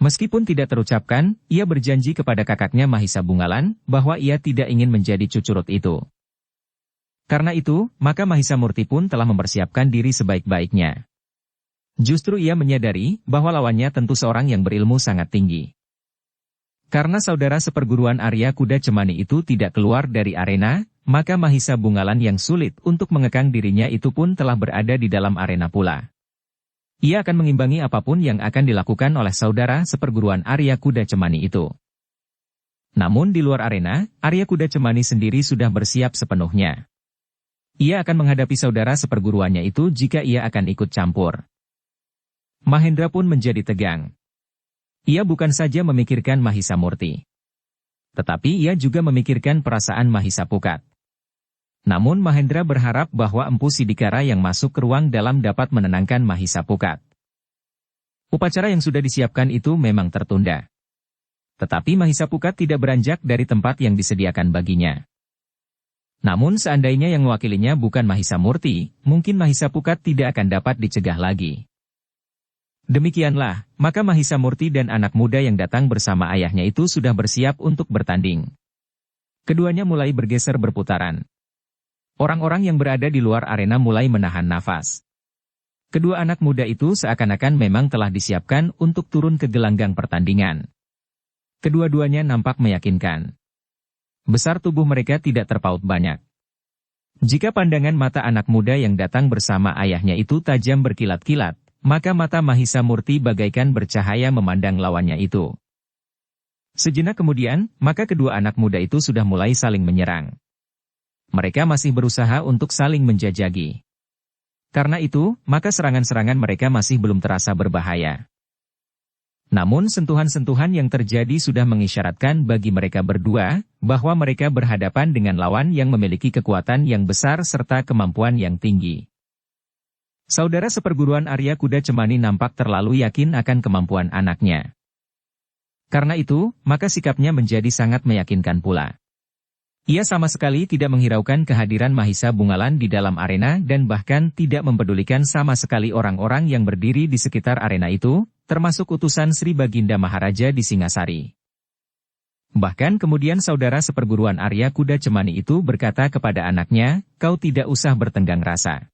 Meskipun tidak terucapkan, ia berjanji kepada kakaknya Mahisa Bungalan, bahwa ia tidak ingin menjadi cucurut itu. Karena itu, maka Mahisa Murti pun telah mempersiapkan diri sebaik-baiknya. Justru ia menyadari, bahwa lawannya tentu seorang yang berilmu sangat tinggi. Karena saudara seperguruan Arya Kuda Cemani itu tidak keluar dari arena, maka Mahisa Bungalan yang sulit untuk mengekang dirinya itu pun telah berada di dalam arena pula. Ia akan mengimbangi apapun yang akan dilakukan oleh saudara seperguruan Arya Kuda Cemani itu. Namun di luar arena, Arya Kuda Cemani sendiri sudah bersiap sepenuhnya. Ia akan menghadapi saudara seperguruannya itu jika ia akan ikut campur. Mahendra pun menjadi tegang. Ia bukan saja memikirkan Mahisa Murti, tetapi ia juga memikirkan perasaan Mahisa Pukat. Namun Mahendra berharap bahwa Empu Sidikara yang masuk ke ruang dalam dapat menenangkan Mahisa Pukat. Upacara yang sudah disiapkan itu memang tertunda. Tetapi Mahisa Pukat tidak beranjak dari tempat yang disediakan baginya. Namun seandainya yang mewakilinya bukan Mahisa Murti, mungkin Mahisa Pukat tidak akan dapat dicegah lagi. Demikianlah, maka Mahisa Murti dan anak muda yang datang bersama ayahnya itu sudah bersiap untuk bertanding. Keduanya mulai bergeser berputaran. Orang-orang yang berada di luar arena mulai menahan nafas. Kedua anak muda itu seakan-akan memang telah disiapkan untuk turun ke gelanggang pertandingan. Kedua-duanya nampak meyakinkan. Besar tubuh mereka tidak terpaut banyak. Jika pandangan mata anak muda yang datang bersama ayahnya itu tajam berkilat-kilat, maka mata Mahisa Murti bagaikan bercahaya memandang lawannya itu. Sejenak kemudian, maka kedua anak muda itu sudah mulai saling menyerang. Mereka masih berusaha untuk saling menjajagi. Karena itu, maka serangan-serangan mereka masih belum terasa berbahaya. Namun sentuhan-sentuhan yang terjadi sudah mengisyaratkan bagi mereka berdua, bahwa mereka berhadapan dengan lawan yang memiliki kekuatan yang besar serta kemampuan yang tinggi. Saudara seperguruan Arya Kuda Cemani nampak terlalu yakin akan kemampuan anaknya. Karena itu, maka sikapnya menjadi sangat meyakinkan pula. Ia sama sekali tidak menghiraukan kehadiran Mahisa Bungalan di dalam arena dan bahkan tidak mempedulikan sama sekali orang-orang yang berdiri di sekitar arena itu, termasuk utusan Sri Baginda Maharaja di Singasari. Bahkan kemudian saudara seperguruan Arya Kuda Cemani itu berkata kepada anaknya, "Kau tidak usah bertenggang rasa.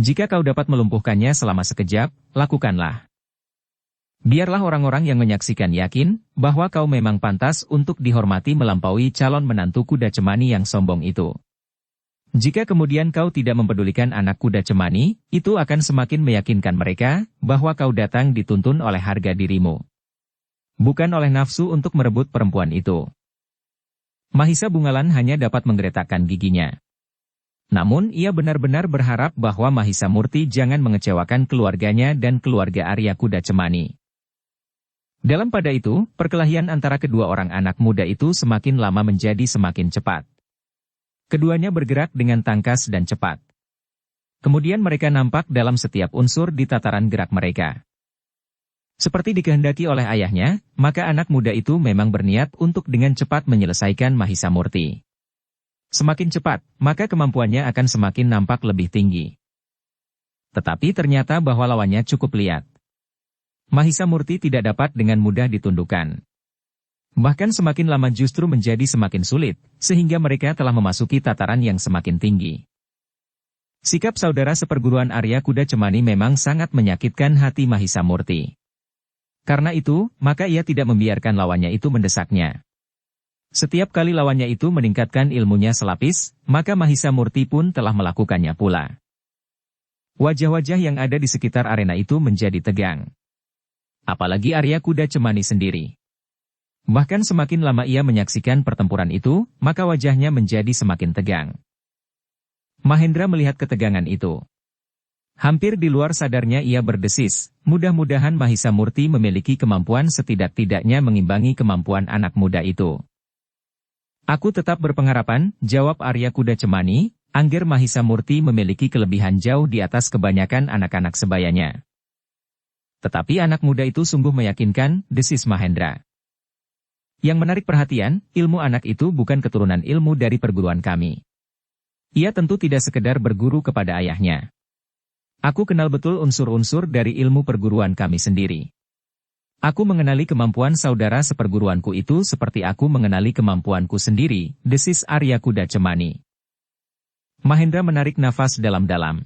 Jika kau dapat melumpuhkannya selama sekejap, lakukanlah. Biarlah orang-orang yang menyaksikan yakin bahwa kau memang pantas untuk dihormati melampaui calon menantu kuda Cemani yang sombong itu. Jika kemudian kau tidak mempedulikan anak kuda Cemani, itu akan semakin meyakinkan mereka bahwa kau datang dituntun oleh harga dirimu, bukan oleh nafsu untuk merebut perempuan itu." Mahisa Bungalan hanya dapat menggeretakkan giginya. Namun ia benar-benar berharap bahwa Mahisa Murti jangan mengecewakan keluarganya dan keluarga Arya Kuda Cemani. Dalam pada itu, perkelahian antara kedua orang anak muda itu semakin lama menjadi semakin cepat. Keduanya bergerak dengan tangkas dan cepat. Kemudian mereka nampak dalam setiap unsur di tataran gerak mereka. Seperti dikehendaki oleh ayahnya, maka anak muda itu memang berniat untuk dengan cepat menyelesaikan Mahisa Murti. Semakin cepat, maka kemampuannya akan semakin nampak lebih tinggi. Tetapi ternyata bahwa lawannya cukup liat. Mahisa Murti tidak dapat dengan mudah ditundukkan. Bahkan semakin lama justru menjadi semakin sulit, sehingga mereka telah memasuki tataran yang semakin tinggi. Sikap saudara seperguruan Arya Kuda Cemani memang sangat menyakitkan hati Mahisa Murti. Karena itu, maka ia tidak membiarkan lawannya itu mendesaknya. Setiap kali lawannya itu meningkatkan ilmunya selapis, maka Mahisa Murti pun telah melakukannya pula. Wajah-wajah yang ada di sekitar arena itu menjadi tegang. Apalagi Arya Kuda Cemani sendiri. Bahkan semakin lama ia menyaksikan pertempuran itu, maka wajahnya menjadi semakin tegang. Mahendra melihat ketegangan itu. Hampir di luar sadarnya ia berdesis, mudah-mudahan Mahisa Murti memiliki kemampuan setidak-tidaknya mengimbangi kemampuan anak muda itu. "Aku tetap berpengharapan," jawab Arya Kuda Cemani, "Angger Mahisa Murti memiliki kelebihan jauh di atas kebanyakan anak-anak sebayanya." "Tetapi anak muda itu sungguh meyakinkan," desis Mahendra. "Yang menarik perhatian, ilmu anak itu bukan keturunan ilmu dari perguruan kami. Ia tentu tidak sekedar berguru kepada ayahnya. Aku kenal betul unsur-unsur dari ilmu perguruan kami sendiri. Aku mengenali kemampuan saudara seperguruanku itu seperti aku mengenali kemampuanku sendiri," desis Arya Kuda Cemani. Mahendra menarik nafas dalam-dalam.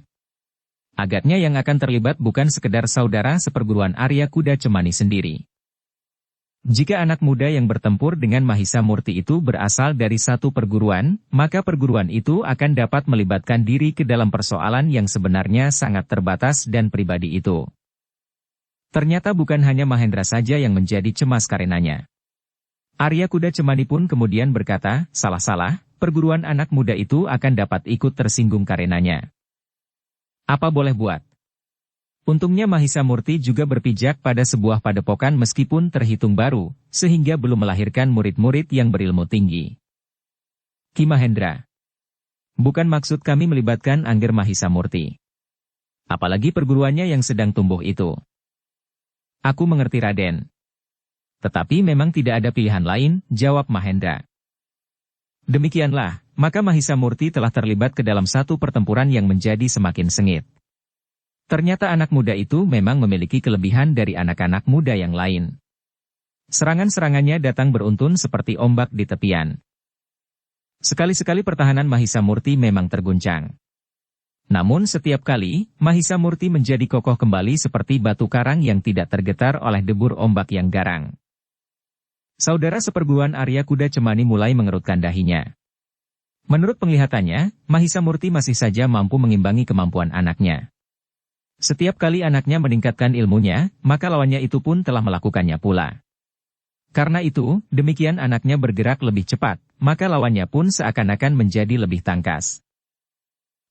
Agaknya yang akan terlibat bukan sekedar saudara seperguruan Arya Kuda Cemani sendiri. Jika anak muda yang bertempur dengan Mahisa Murti itu berasal dari satu perguruan, maka perguruan itu akan dapat melibatkan diri ke dalam persoalan yang sebenarnya sangat terbatas dan pribadi itu. Ternyata bukan hanya Mahendra saja yang menjadi cemas karenanya. Arya Kuda Cemani pun kemudian berkata, "Salah-salah, perguruan anak muda itu akan dapat ikut tersinggung karenanya. Apa boleh buat?" Untungnya Mahisa Murti juga berpijak pada sebuah padepokan meskipun terhitung baru, sehingga belum melahirkan murid-murid yang berilmu tinggi. "Ki Mahendra, bukan maksud kami melibatkan Angger Mahisa Murti. Apalagi perguruannya yang sedang tumbuh itu." "Aku mengerti Raden. Tetapi memang tidak ada pilihan lain," jawab Mahendra. Demikianlah, maka Mahisa Murti telah terlibat ke dalam satu pertempuran yang menjadi semakin sengit. Ternyata anak muda itu memang memiliki kelebihan dari anak-anak muda yang lain. Serangan-serangannya datang beruntun seperti ombak di tepian. Sekali-sekali pertahanan Mahisa Murti memang terguncang. Namun setiap kali, Mahisa Murti menjadi kokoh kembali seperti batu karang yang tidak tergetar oleh debur ombak yang garang. Saudara seperguruan Arya Kuda Cemani mulai mengerutkan dahinya. Menurut penglihatannya, Mahisa Murti masih saja mampu mengimbangi kemampuan anaknya. Setiap kali anaknya meningkatkan ilmunya, maka lawannya itu pun telah melakukannya pula. Karena itu, demikian anaknya bergerak lebih cepat, maka lawannya pun seakan-akan menjadi lebih tangkas.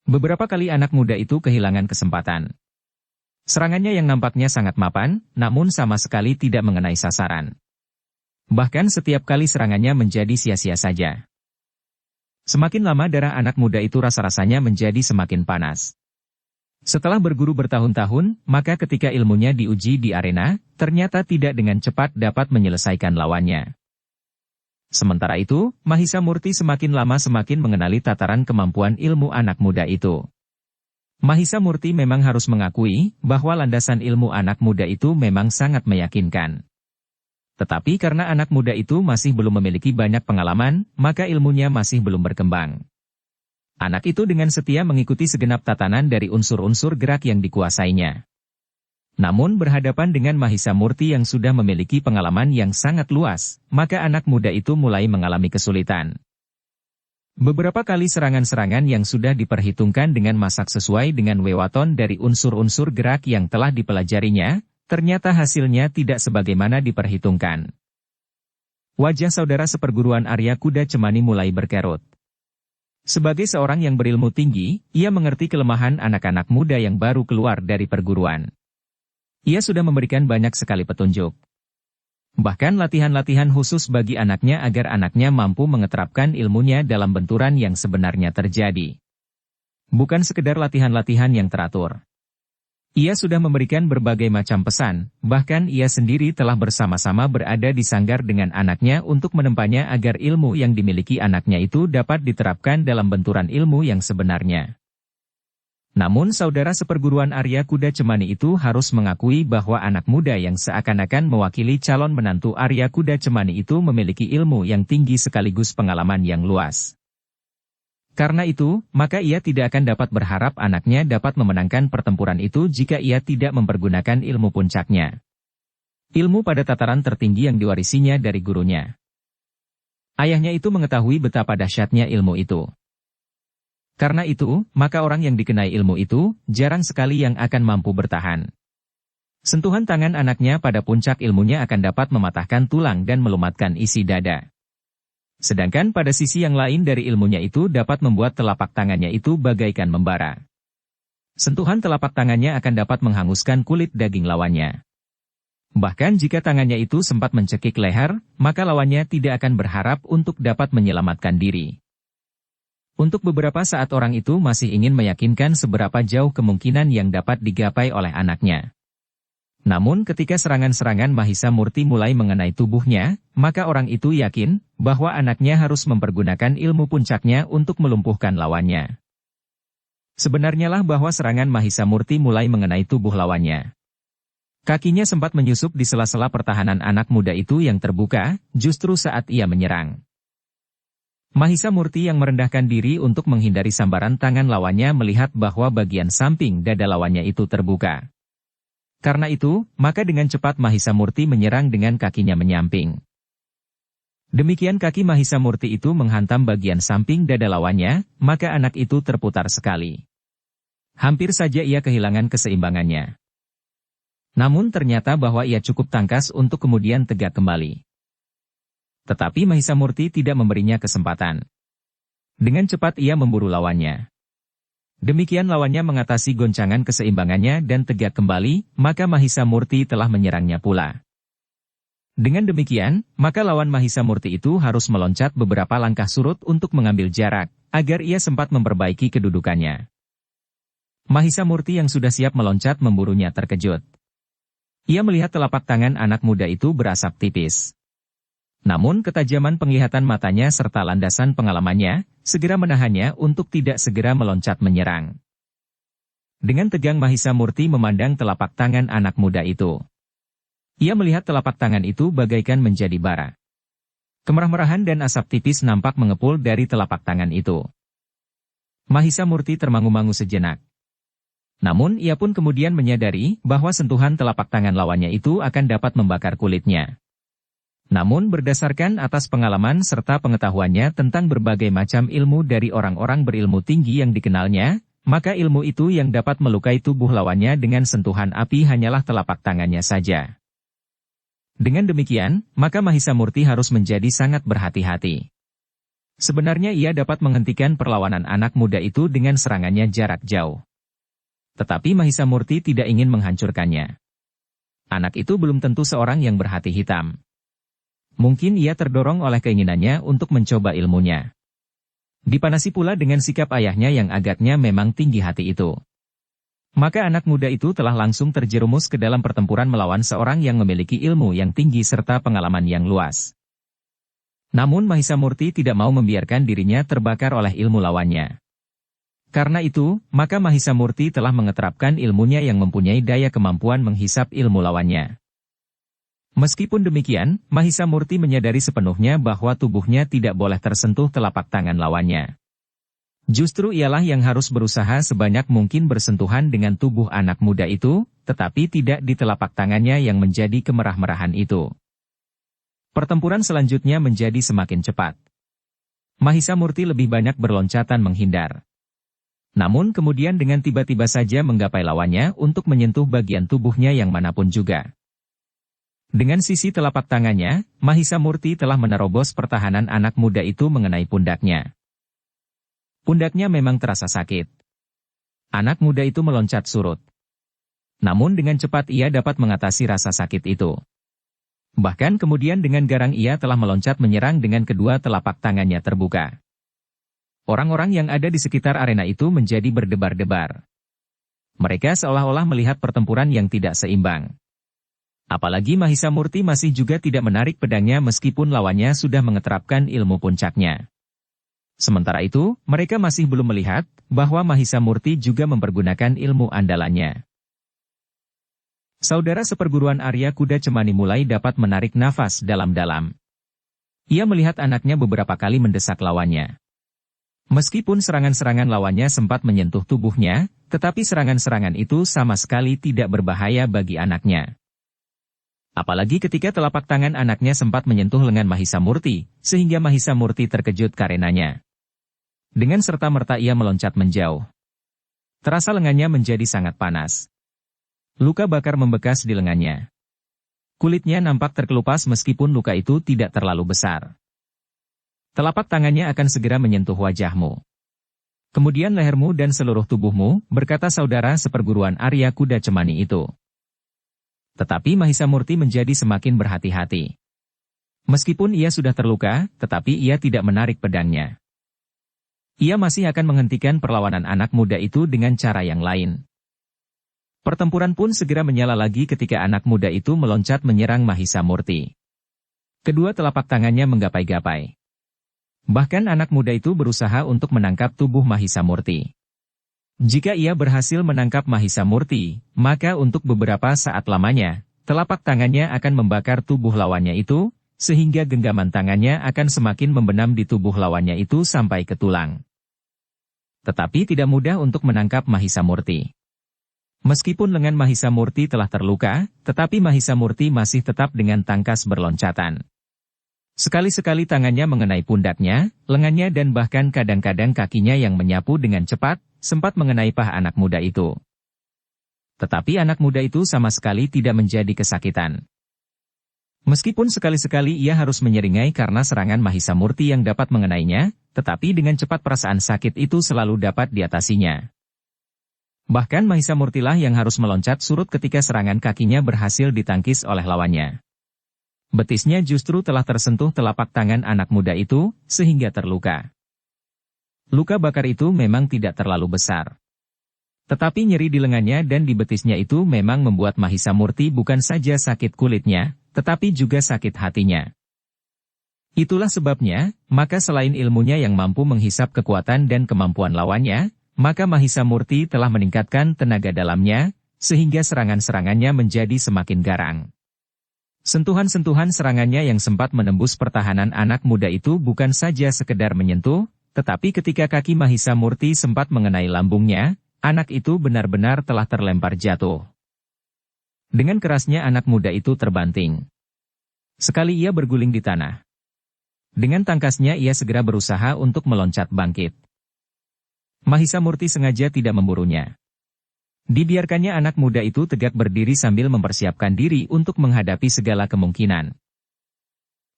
Beberapa kali anak muda itu kehilangan kesempatan. Serangannya yang nampaknya sangat mapan, namun sama sekali tidak mengenai sasaran. Bahkan setiap kali serangannya menjadi sia-sia saja. Semakin lama darah anak muda itu rasa-rasanya menjadi semakin panas. Setelah berguru bertahun-tahun, maka ketika ilmunya diuji di arena, ternyata tidak dengan cepat dapat menyelesaikan lawannya. Sementara itu, Mahisa Murti semakin lama semakin mengenali tataran kemampuan ilmu anak muda itu. Mahisa Murti memang harus mengakui bahwa landasan ilmu anak muda itu memang sangat meyakinkan. Tetapi karena anak muda itu masih belum memiliki banyak pengalaman, maka ilmunya masih belum berkembang. Anak itu dengan setia mengikuti segenap tatanan dari unsur-unsur gerak yang dikuasainya. Namun berhadapan dengan Mahisa Murti yang sudah memiliki pengalaman yang sangat luas, maka anak muda itu mulai mengalami kesulitan. Beberapa kali serangan-serangan yang sudah diperhitungkan dengan masak sesuai dengan wewaton dari unsur-unsur gerak yang telah dipelajarinya, ternyata hasilnya tidak sebagaimana diperhitungkan. Wajah saudara seperguruan Arya Kuda Cemani mulai berkerut. Sebagai seorang yang berilmu tinggi, ia mengerti kelemahan anak-anak muda yang baru keluar dari perguruan. Ia sudah memberikan banyak sekali petunjuk. Bahkan latihan-latihan khusus bagi anaknya agar anaknya mampu mengeterapkan ilmunya dalam benturan yang sebenarnya terjadi. Bukan sekedar latihan-latihan yang teratur. Ia sudah memberikan berbagai macam pesan, bahkan ia sendiri telah bersama-sama berada di sanggar dengan anaknya untuk menempanya agar ilmu yang dimiliki anaknya itu dapat diterapkan dalam benturan ilmu yang sebenarnya. Namun saudara seperguruan Arya Kuda Cemani itu harus mengakui bahwa anak muda yang seakan-akan mewakili calon menantu Arya Kuda Cemani itu memiliki ilmu yang tinggi sekaligus pengalaman yang luas. Karena itu, maka ia tidak akan dapat berharap anaknya dapat memenangkan pertempuran itu jika ia tidak mempergunakan ilmu puncaknya. Ilmu pada tataran tertinggi yang diwarisinya dari gurunya. Ayahnya itu mengetahui betapa dahsyatnya ilmu itu. Karena itu, maka orang yang dikenai ilmu itu, jarang sekali yang akan mampu bertahan. Sentuhan tangan anaknya pada puncak ilmunya akan dapat mematahkan tulang dan melumatkan isi dada. Sedangkan pada sisi yang lain dari ilmunya itu dapat membuat telapak tangannya itu bagaikan membara. Sentuhan telapak tangannya akan dapat menghanguskan kulit daging lawannya. Bahkan jika tangannya itu sempat mencekik leher, maka lawannya tidak akan berharap untuk dapat menyelamatkan diri. Untuk beberapa saat orang itu masih ingin meyakinkan seberapa jauh kemungkinan yang dapat digapai oleh anaknya. Namun ketika serangan-serangan Mahisa Murti mulai mengenai tubuhnya, maka orang itu yakin bahwa anaknya harus mempergunakan ilmu puncaknya untuk melumpuhkan lawannya. Sebenarnya lah bahwa serangan Mahisa Murti mulai mengenai tubuh lawannya. Kakinya sempat menyusup di sela-sela pertahanan anak muda itu yang terbuka, justru saat ia menyerang. Mahisa Murti yang merendahkan diri untuk menghindari sambaran tangan lawannya melihat bahwa bagian samping dada lawannya itu terbuka. Karena itu, maka dengan cepat Mahisa Murti menyerang dengan kakinya menyamping. Demikian kaki Mahisa Murti itu menghantam bagian samping dada lawannya, maka anak itu terputar sekali. Hampir saja ia kehilangan keseimbangannya. Namun ternyata bahwa ia cukup tangkas untuk kemudian tegak kembali. Tetapi Mahisa Murti tidak memberinya kesempatan. Dengan cepat ia memburu lawannya. Demikian lawannya mengatasi goncangan keseimbangannya dan tegak kembali, maka Mahisa Murti telah menyerangnya pula. Dengan demikian, maka lawan Mahisa Murti itu harus meloncat beberapa langkah surut untuk mengambil jarak, agar ia sempat memperbaiki kedudukannya. Mahisa Murti yang sudah siap meloncat memburunya terkejut. Ia melihat telapak tangan anak muda itu berasap tipis. Namun ketajaman penglihatan matanya serta landasan pengalamannya, segera menahannya untuk tidak segera meloncat menyerang. Dengan tegang Mahisa Murti memandang telapak tangan anak muda itu. Ia melihat telapak tangan itu bagaikan menjadi bara. Kemerah-merahan dan asap tipis nampak mengepul dari telapak tangan itu. Mahisa Murti termangu-mangu sejenak. Namun ia pun kemudian menyadari bahwa sentuhan telapak tangan lawannya itu akan dapat membakar kulitnya. Namun berdasarkan atas pengalaman serta pengetahuannya tentang berbagai macam ilmu dari orang-orang berilmu tinggi yang dikenalnya, maka ilmu itu yang dapat melukai tubuh lawannya dengan sentuhan api hanyalah telapak tangannya saja. Dengan demikian, maka Mahisa Murti harus menjadi sangat berhati-hati. Sebenarnya ia dapat menghentikan perlawanan anak muda itu dengan serangannya jarak jauh. Tetapi Mahisa Murti tidak ingin menghancurkannya. Anak itu belum tentu seorang yang berhati hitam. Mungkin ia terdorong oleh keinginannya untuk mencoba ilmunya. Dipanasi pula dengan sikap ayahnya yang agaknya memang tinggi hati itu. Maka anak muda itu telah langsung terjerumus ke dalam pertempuran melawan seorang yang memiliki ilmu yang tinggi serta pengalaman yang luas. Namun Mahisa Murti tidak mau membiarkan dirinya terbakar oleh ilmu lawannya. Karena itu, maka Mahisa Murti telah mengeterapkan ilmunya yang mempunyai daya kemampuan menghisap ilmu lawannya. Meskipun demikian, Mahisa Murti menyadari sepenuhnya bahwa tubuhnya tidak boleh tersentuh telapak tangan lawannya. Justru ialah yang harus berusaha sebanyak mungkin bersentuhan dengan tubuh anak muda itu, tetapi tidak di telapak tangannya yang menjadi kemerah-merahan itu. Pertempuran selanjutnya menjadi semakin cepat. Mahisa Murti lebih banyak berloncatan menghindar. Namun kemudian dengan tiba-tiba saja menggapai lawannya untuk menyentuh bagian tubuhnya yang manapun juga. Dengan sisi telapak tangannya, Mahisa Murti telah menerobos pertahanan anak muda itu mengenai pundaknya. Pundaknya memang terasa sakit. Anak muda itu meloncat surut. Namun dengan cepat ia dapat mengatasi rasa sakit itu. Bahkan kemudian dengan garang ia telah meloncat menyerang dengan kedua telapak tangannya terbuka. Orang-orang yang ada di sekitar arena itu menjadi berdebar-debar. Mereka seolah-olah melihat pertempuran yang tidak seimbang. Apalagi Mahisa Murti masih juga tidak menarik pedangnya meskipun lawannya sudah mengeterapkan ilmu puncaknya. Sementara itu, mereka masih belum melihat bahwa Mahisa Murti juga mempergunakan ilmu andalannya. Saudara seperguruan Arya Kuda Cemani mulai dapat menarik nafas dalam-dalam. Ia melihat anaknya beberapa kali mendesak lawannya. Meskipun serangan-serangan lawannya sempat menyentuh tubuhnya, tetapi serangan-serangan itu sama sekali tidak berbahaya bagi anaknya. Apalagi ketika telapak tangan anaknya sempat menyentuh lengan Mahisa Murti, sehingga Mahisa Murti terkejut karenanya. Dengan serta-merta ia meloncat menjauh. Terasa lengannya menjadi sangat panas. Luka bakar membekas di lengannya. Kulitnya nampak terkelupas meskipun luka itu tidak terlalu besar. Telapak tangannya akan segera menyentuh wajahmu. Kemudian lehermu dan seluruh tubuhmu, berkata saudara seperguruan Arya Kuda Cemani itu. Tetapi Mahisa Murti menjadi semakin berhati-hati. Meskipun ia sudah terluka, tetapi ia tidak menarik pedangnya. Ia masih akan menghentikan perlawanan anak muda itu dengan cara yang lain. Pertempuran pun segera menyala lagi ketika anak muda itu meloncat menyerang Mahisa Murti. Kedua telapak tangannya menggapai-gapai. Bahkan anak muda itu berusaha untuk menangkap tubuh Mahisa Murti. Jika ia berhasil menangkap Mahisa Murti, maka untuk beberapa saat lamanya, telapak tangannya akan membakar tubuh lawannya itu, sehingga genggaman tangannya akan semakin membenam di tubuh lawannya itu sampai ke tulang. Tetapi tidak mudah untuk menangkap Mahisa Murti. Meskipun lengan Mahisa Murti telah terluka, tetapi Mahisa Murti masih tetap dengan tangkas berloncatan. Sekali-sekali tangannya mengenai pundaknya, lengannya dan bahkan kadang-kadang kakinya yang menyapu dengan cepat, sempat mengenai paha anak muda itu. Tetapi anak muda itu sama sekali tidak menjadi kesakitan. Meskipun sekali-sekali ia harus menyeringai karena serangan Mahisa Murti yang dapat mengenainya, tetapi dengan cepat perasaan sakit itu selalu dapat diatasinya. Bahkan Mahisa Murtilah yang harus meloncat surut ketika serangan kakinya berhasil ditangkis oleh lawannya. Betisnya justru telah tersentuh telapak tangan anak muda itu, sehingga terluka. Luka bakar itu memang tidak terlalu besar. Tetapi nyeri di lengannya dan di betisnya itu memang membuat Mahisa Murti bukan saja sakit kulitnya, tetapi juga sakit hatinya. Itulah sebabnya, maka selain ilmunya yang mampu menghisap kekuatan dan kemampuan lawannya, maka Mahisa Murti telah meningkatkan tenaga dalamnya, sehingga serangan-serangannya menjadi semakin garang. Sentuhan-sentuhan serangannya yang sempat menembus pertahanan anak muda itu bukan saja sekedar menyentuh, tetapi ketika kaki Mahisa Murti sempat mengenai lambungnya, anak itu benar-benar telah terlempar jatuh. Dengan kerasnya anak muda itu terbanting. Sekali ia berguling di tanah. Dengan tangkasnya ia segera berusaha untuk meloncat bangkit. Mahisa Murti sengaja tidak memburunya. Dibiarkannya anak muda itu tegak berdiri sambil mempersiapkan diri untuk menghadapi segala kemungkinan.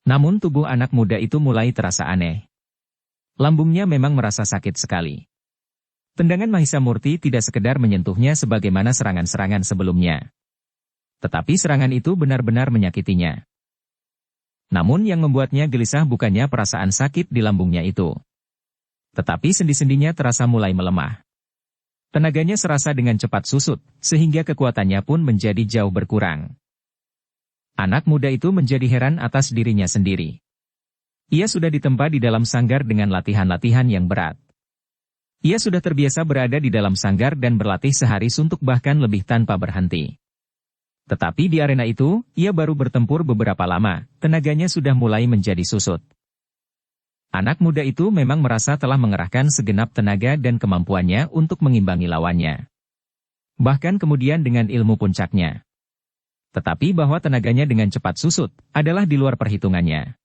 Namun tubuh anak muda itu mulai terasa aneh. Lambungnya memang merasa sakit sekali. Tendangan Mahisa Murti tidak sekedar menyentuhnya sebagaimana serangan-serangan sebelumnya. Tetapi serangan itu benar-benar menyakitinya. Namun yang membuatnya gelisah bukannya perasaan sakit di lambungnya itu. Tetapi sendi-sendinya terasa mulai melemah. Tenaganya serasa dengan cepat susut, sehingga kekuatannya pun menjadi jauh berkurang. Anak muda itu menjadi heran atas dirinya sendiri. Ia sudah ditempa di dalam sanggar dengan latihan-latihan yang berat. Ia sudah terbiasa berada di dalam sanggar dan berlatih sehari suntuk bahkan lebih tanpa berhenti. Tetapi di arena itu, ia baru bertempur beberapa lama, tenaganya sudah mulai menjadi susut. Anak muda itu memang merasa telah mengerahkan segenap tenaga dan kemampuannya untuk mengimbangi lawannya. Bahkan kemudian dengan ilmu puncaknya. Tetapi bahwa tenaganya dengan cepat susut, adalah di luar perhitungannya.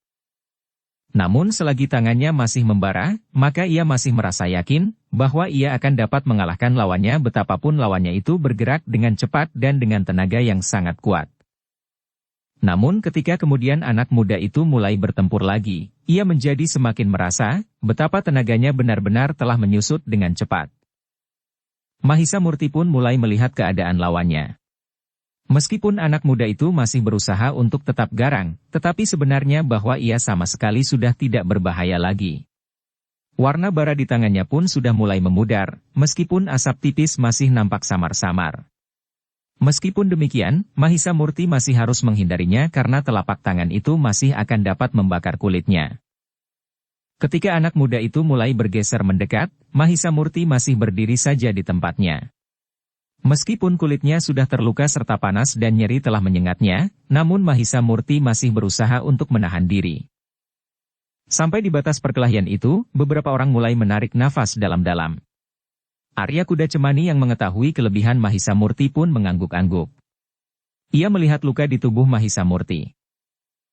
Namun selagi tangannya masih membara, maka ia masih merasa yakin, bahwa ia akan dapat mengalahkan lawannya betapapun lawannya itu bergerak dengan cepat dan dengan tenaga yang sangat kuat. Namun ketika kemudian anak muda itu mulai bertempur lagi, ia menjadi semakin merasa, betapa tenaganya benar-benar telah menyusut dengan cepat. Mahisa Murti pun mulai melihat keadaan lawannya. Meskipun anak muda itu masih berusaha untuk tetap garang, tetapi sebenarnya bahwa ia sama sekali sudah tidak berbahaya lagi. Warna bara di tangannya pun sudah mulai memudar, meskipun asap tipis masih nampak samar-samar. Meskipun demikian, Mahisa Murti masih harus menghindarinya karena telapak tangan itu masih akan dapat membakar kulitnya. Ketika anak muda itu mulai bergeser mendekat, Mahisa Murti masih berdiri saja di tempatnya. Meskipun kulitnya sudah terluka serta panas dan nyeri telah menyengatnya, namun Mahisa Murti masih berusaha untuk menahan diri. Sampai di batas perkelahian itu, beberapa orang mulai menarik nafas dalam-dalam. Arya Kuda Cemani yang mengetahui kelebihan Mahisa Murti pun mengangguk-angguk. Ia melihat luka di tubuh Mahisa Murti.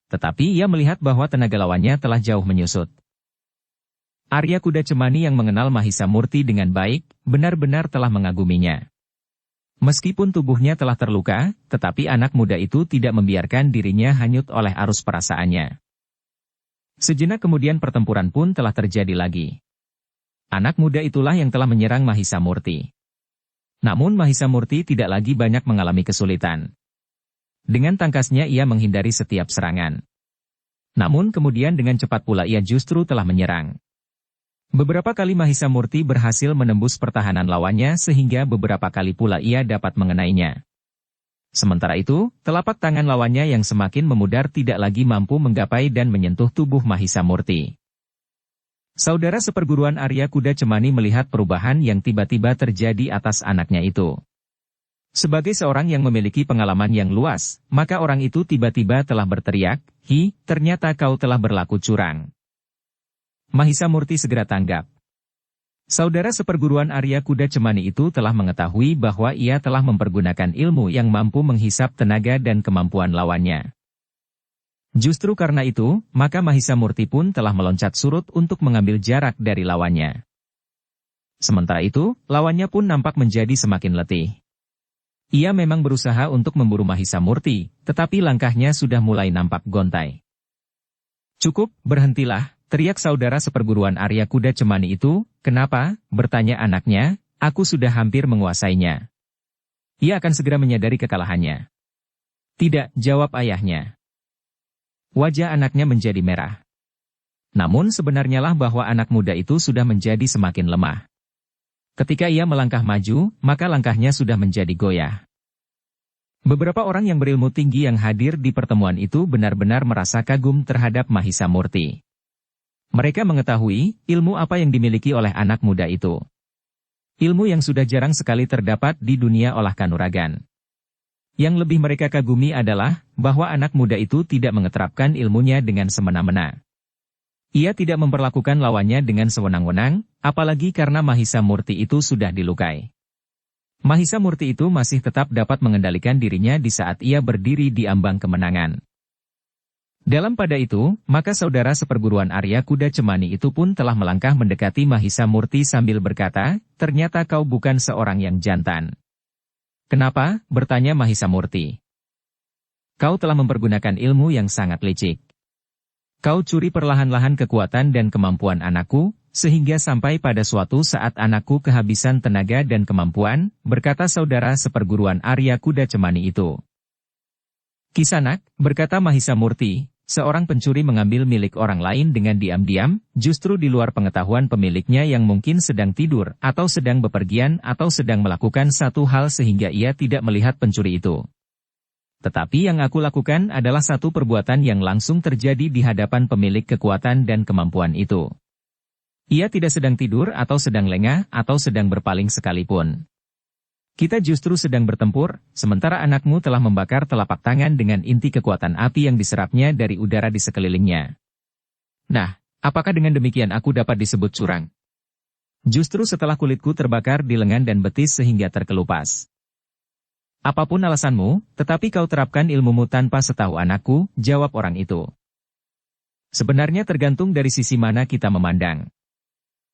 Tetapi ia melihat bahwa tenaga lawannya telah jauh menyusut. Arya Kuda Cemani yang mengenal Mahisa Murti dengan baik, benar-benar telah mengaguminya. Meskipun tubuhnya telah terluka, tetapi anak muda itu tidak membiarkan dirinya hanyut oleh arus perasaannya. Sejenak kemudian pertempuran pun telah terjadi lagi. Anak muda itulah yang telah menyerang Mahisa Murti. Namun Mahisa Murti tidak lagi banyak mengalami kesulitan. Dengan tangkasnya ia menghindari setiap serangan. Namun kemudian dengan cepat pula ia justru telah menyerang. Beberapa kali Mahisa Murti berhasil menembus pertahanan lawannya sehingga beberapa kali pula ia dapat mengenainya. Sementara itu, telapak tangan lawannya yang semakin memudar tidak lagi mampu menggapai dan menyentuh tubuh Mahisa Murti. Saudara seperguruan Arya Kuda Cemani melihat perubahan yang tiba-tiba terjadi atas anaknya itu. Sebagai seorang yang memiliki pengalaman yang luas, maka orang itu tiba-tiba telah berteriak, "Hi, ternyata kau telah berlaku curang." Mahisa Murti segera tanggap. Saudara seperguruan Arya Kuda Cemani itu telah mengetahui bahwa ia telah mempergunakan ilmu yang mampu menghisap tenaga dan kemampuan lawannya. Justru karena itu, maka Mahisa Murti pun telah meloncat surut untuk mengambil jarak dari lawannya. Sementara itu, lawannya pun nampak menjadi semakin letih. Ia memang berusaha untuk memburu Mahisa Murti, tetapi langkahnya sudah mulai nampak gontai. "Cukup, berhentilah," teriak saudara seperguruan Arya Kuda Cemani itu. "Kenapa?" bertanya anaknya, "aku sudah hampir menguasainya." "Ia akan segera menyadari kekalahannya." "Tidak," jawab ayahnya. Wajah anaknya menjadi merah. Namun sebenarnya lah bahwa anak muda itu sudah menjadi semakin lemah. Ketika ia melangkah maju, maka langkahnya sudah menjadi goyah. Beberapa orang yang berilmu tinggi yang hadir di pertemuan itu benar-benar merasa kagum terhadap Mahisa Murti. Mereka mengetahui ilmu apa yang dimiliki oleh anak muda itu. Ilmu yang sudah jarang sekali terdapat di dunia olah kanuragan. Yang lebih mereka kagumi adalah bahwa anak muda itu tidak mengeterapkan ilmunya dengan semena-mena. Ia tidak memperlakukan lawannya dengan sewenang-wenang, apalagi karena Mahisa Murti itu sudah dilukai. Mahisa Murti itu masih tetap dapat mengendalikan dirinya di saat ia berdiri di ambang kemenangan. Dalam pada itu, maka saudara seperguruan Arya Kuda Cemani itu pun telah melangkah mendekati Mahisa Murti sambil berkata, "Ternyata kau bukan seorang yang jantan." "Kenapa?" bertanya Mahisa Murti. "Kau telah mempergunakan ilmu yang sangat licik. Kau curi perlahan-lahan kekuatan dan kemampuan anakku, sehingga sampai pada suatu saat anakku kehabisan tenaga dan kemampuan," berkata saudara seperguruan Arya Kuda Cemani itu. "Kisanak," berkata Mahisa Murti, "seorang pencuri mengambil milik orang lain dengan diam-diam, justru di luar pengetahuan pemiliknya yang mungkin sedang tidur, atau sedang bepergian, atau sedang melakukan satu hal sehingga ia tidak melihat pencuri itu. Tetapi yang aku lakukan adalah satu perbuatan yang langsung terjadi di hadapan pemilik kekuatan dan kemampuan itu. Ia tidak sedang tidur atau sedang lengah atau sedang berpaling sekalipun. Kita justru sedang bertempur, sementara anakmu telah membakar telapak tangan dengan inti kekuatan api yang diserapnya dari udara di sekelilingnya. Nah, apakah dengan demikian aku dapat disebut curang? Justru setelah kulitku terbakar di lengan dan betis sehingga terkelupas. Apapun alasanmu, tetapi kau terapkan ilmumu tanpa setahu anakku, jawab orang itu. Sebenarnya tergantung dari sisi mana kita memandang.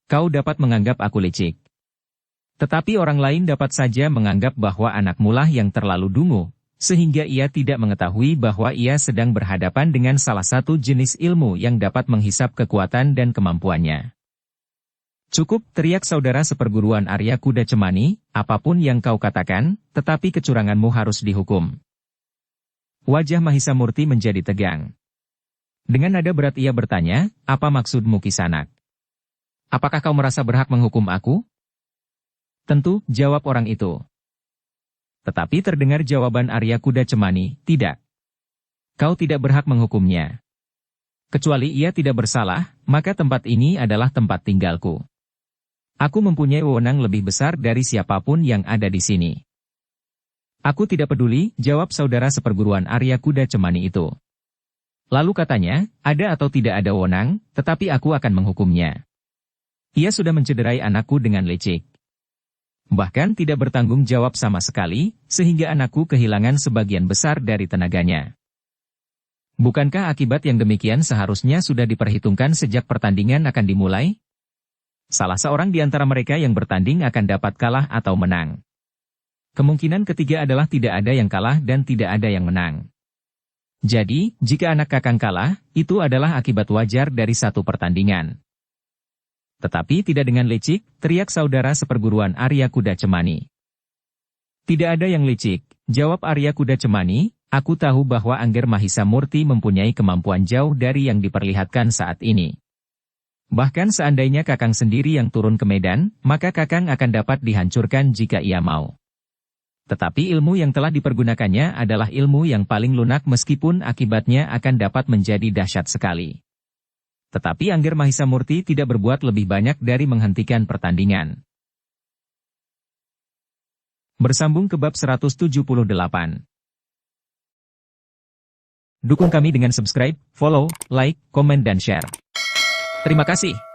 Kau dapat menganggap aku licik. Tetapi orang lain dapat saja menganggap bahwa anakmu lah yang terlalu dungu, sehingga ia tidak mengetahui bahwa ia sedang berhadapan dengan salah satu jenis ilmu yang dapat menghisap kekuatan dan kemampuannya. Cukup, teriak saudara seperguruan Arya Kuda Cemani, apapun yang kau katakan, tetapi kecuranganmu harus dihukum. Wajah Mahisa Murti menjadi tegang. Dengan nada berat ia bertanya, apa maksudmu Kisanak? Apakah kau merasa berhak menghukum aku? Tentu, jawab orang itu. Tetapi terdengar jawaban Arya Kuda Cemani, tidak. Kau tidak berhak menghukumnya. Kecuali ia tidak bersalah, maka tempat ini adalah tempat tinggalku. Aku mempunyai wewenang lebih besar dari siapapun yang ada di sini. Aku tidak peduli, jawab saudara seperguruan Arya Kuda Cemani itu. Lalu katanya, ada atau tidak ada wewenang, tetapi aku akan menghukumnya. Ia sudah mencederai anakku dengan licik. Bahkan tidak bertanggung jawab sama sekali, sehingga anakku kehilangan sebagian besar dari tenaganya. Bukankah akibat yang demikian seharusnya sudah diperhitungkan sejak pertandingan akan dimulai? Salah seorang di antara mereka yang bertanding akan dapat kalah atau menang. Kemungkinan ketiga adalah tidak ada yang kalah dan tidak ada yang menang. Jadi, jika anak kakang kalah, itu adalah akibat wajar dari satu pertandingan. Tetapi tidak dengan licik, teriak saudara seperguruan Arya Kuda Cemani. Tidak ada yang licik, jawab Arya Kuda Cemani, aku tahu bahwa Angger Mahisa Murti mempunyai kemampuan jauh dari yang diperlihatkan saat ini. Bahkan seandainya kakang sendiri yang turun ke medan, maka kakang akan dapat dihancurkan jika ia mau. Tetapi ilmu yang telah dipergunakannya adalah ilmu yang paling lunak meskipun akibatnya akan dapat menjadi dahsyat sekali. Tetapi Angger Mahisa Murti tidak berbuat lebih banyak dari menghentikan pertandingan. Bersambung ke bab 178. Dukung kami dengan subscribe, follow, like, komen dan share. Terima kasih.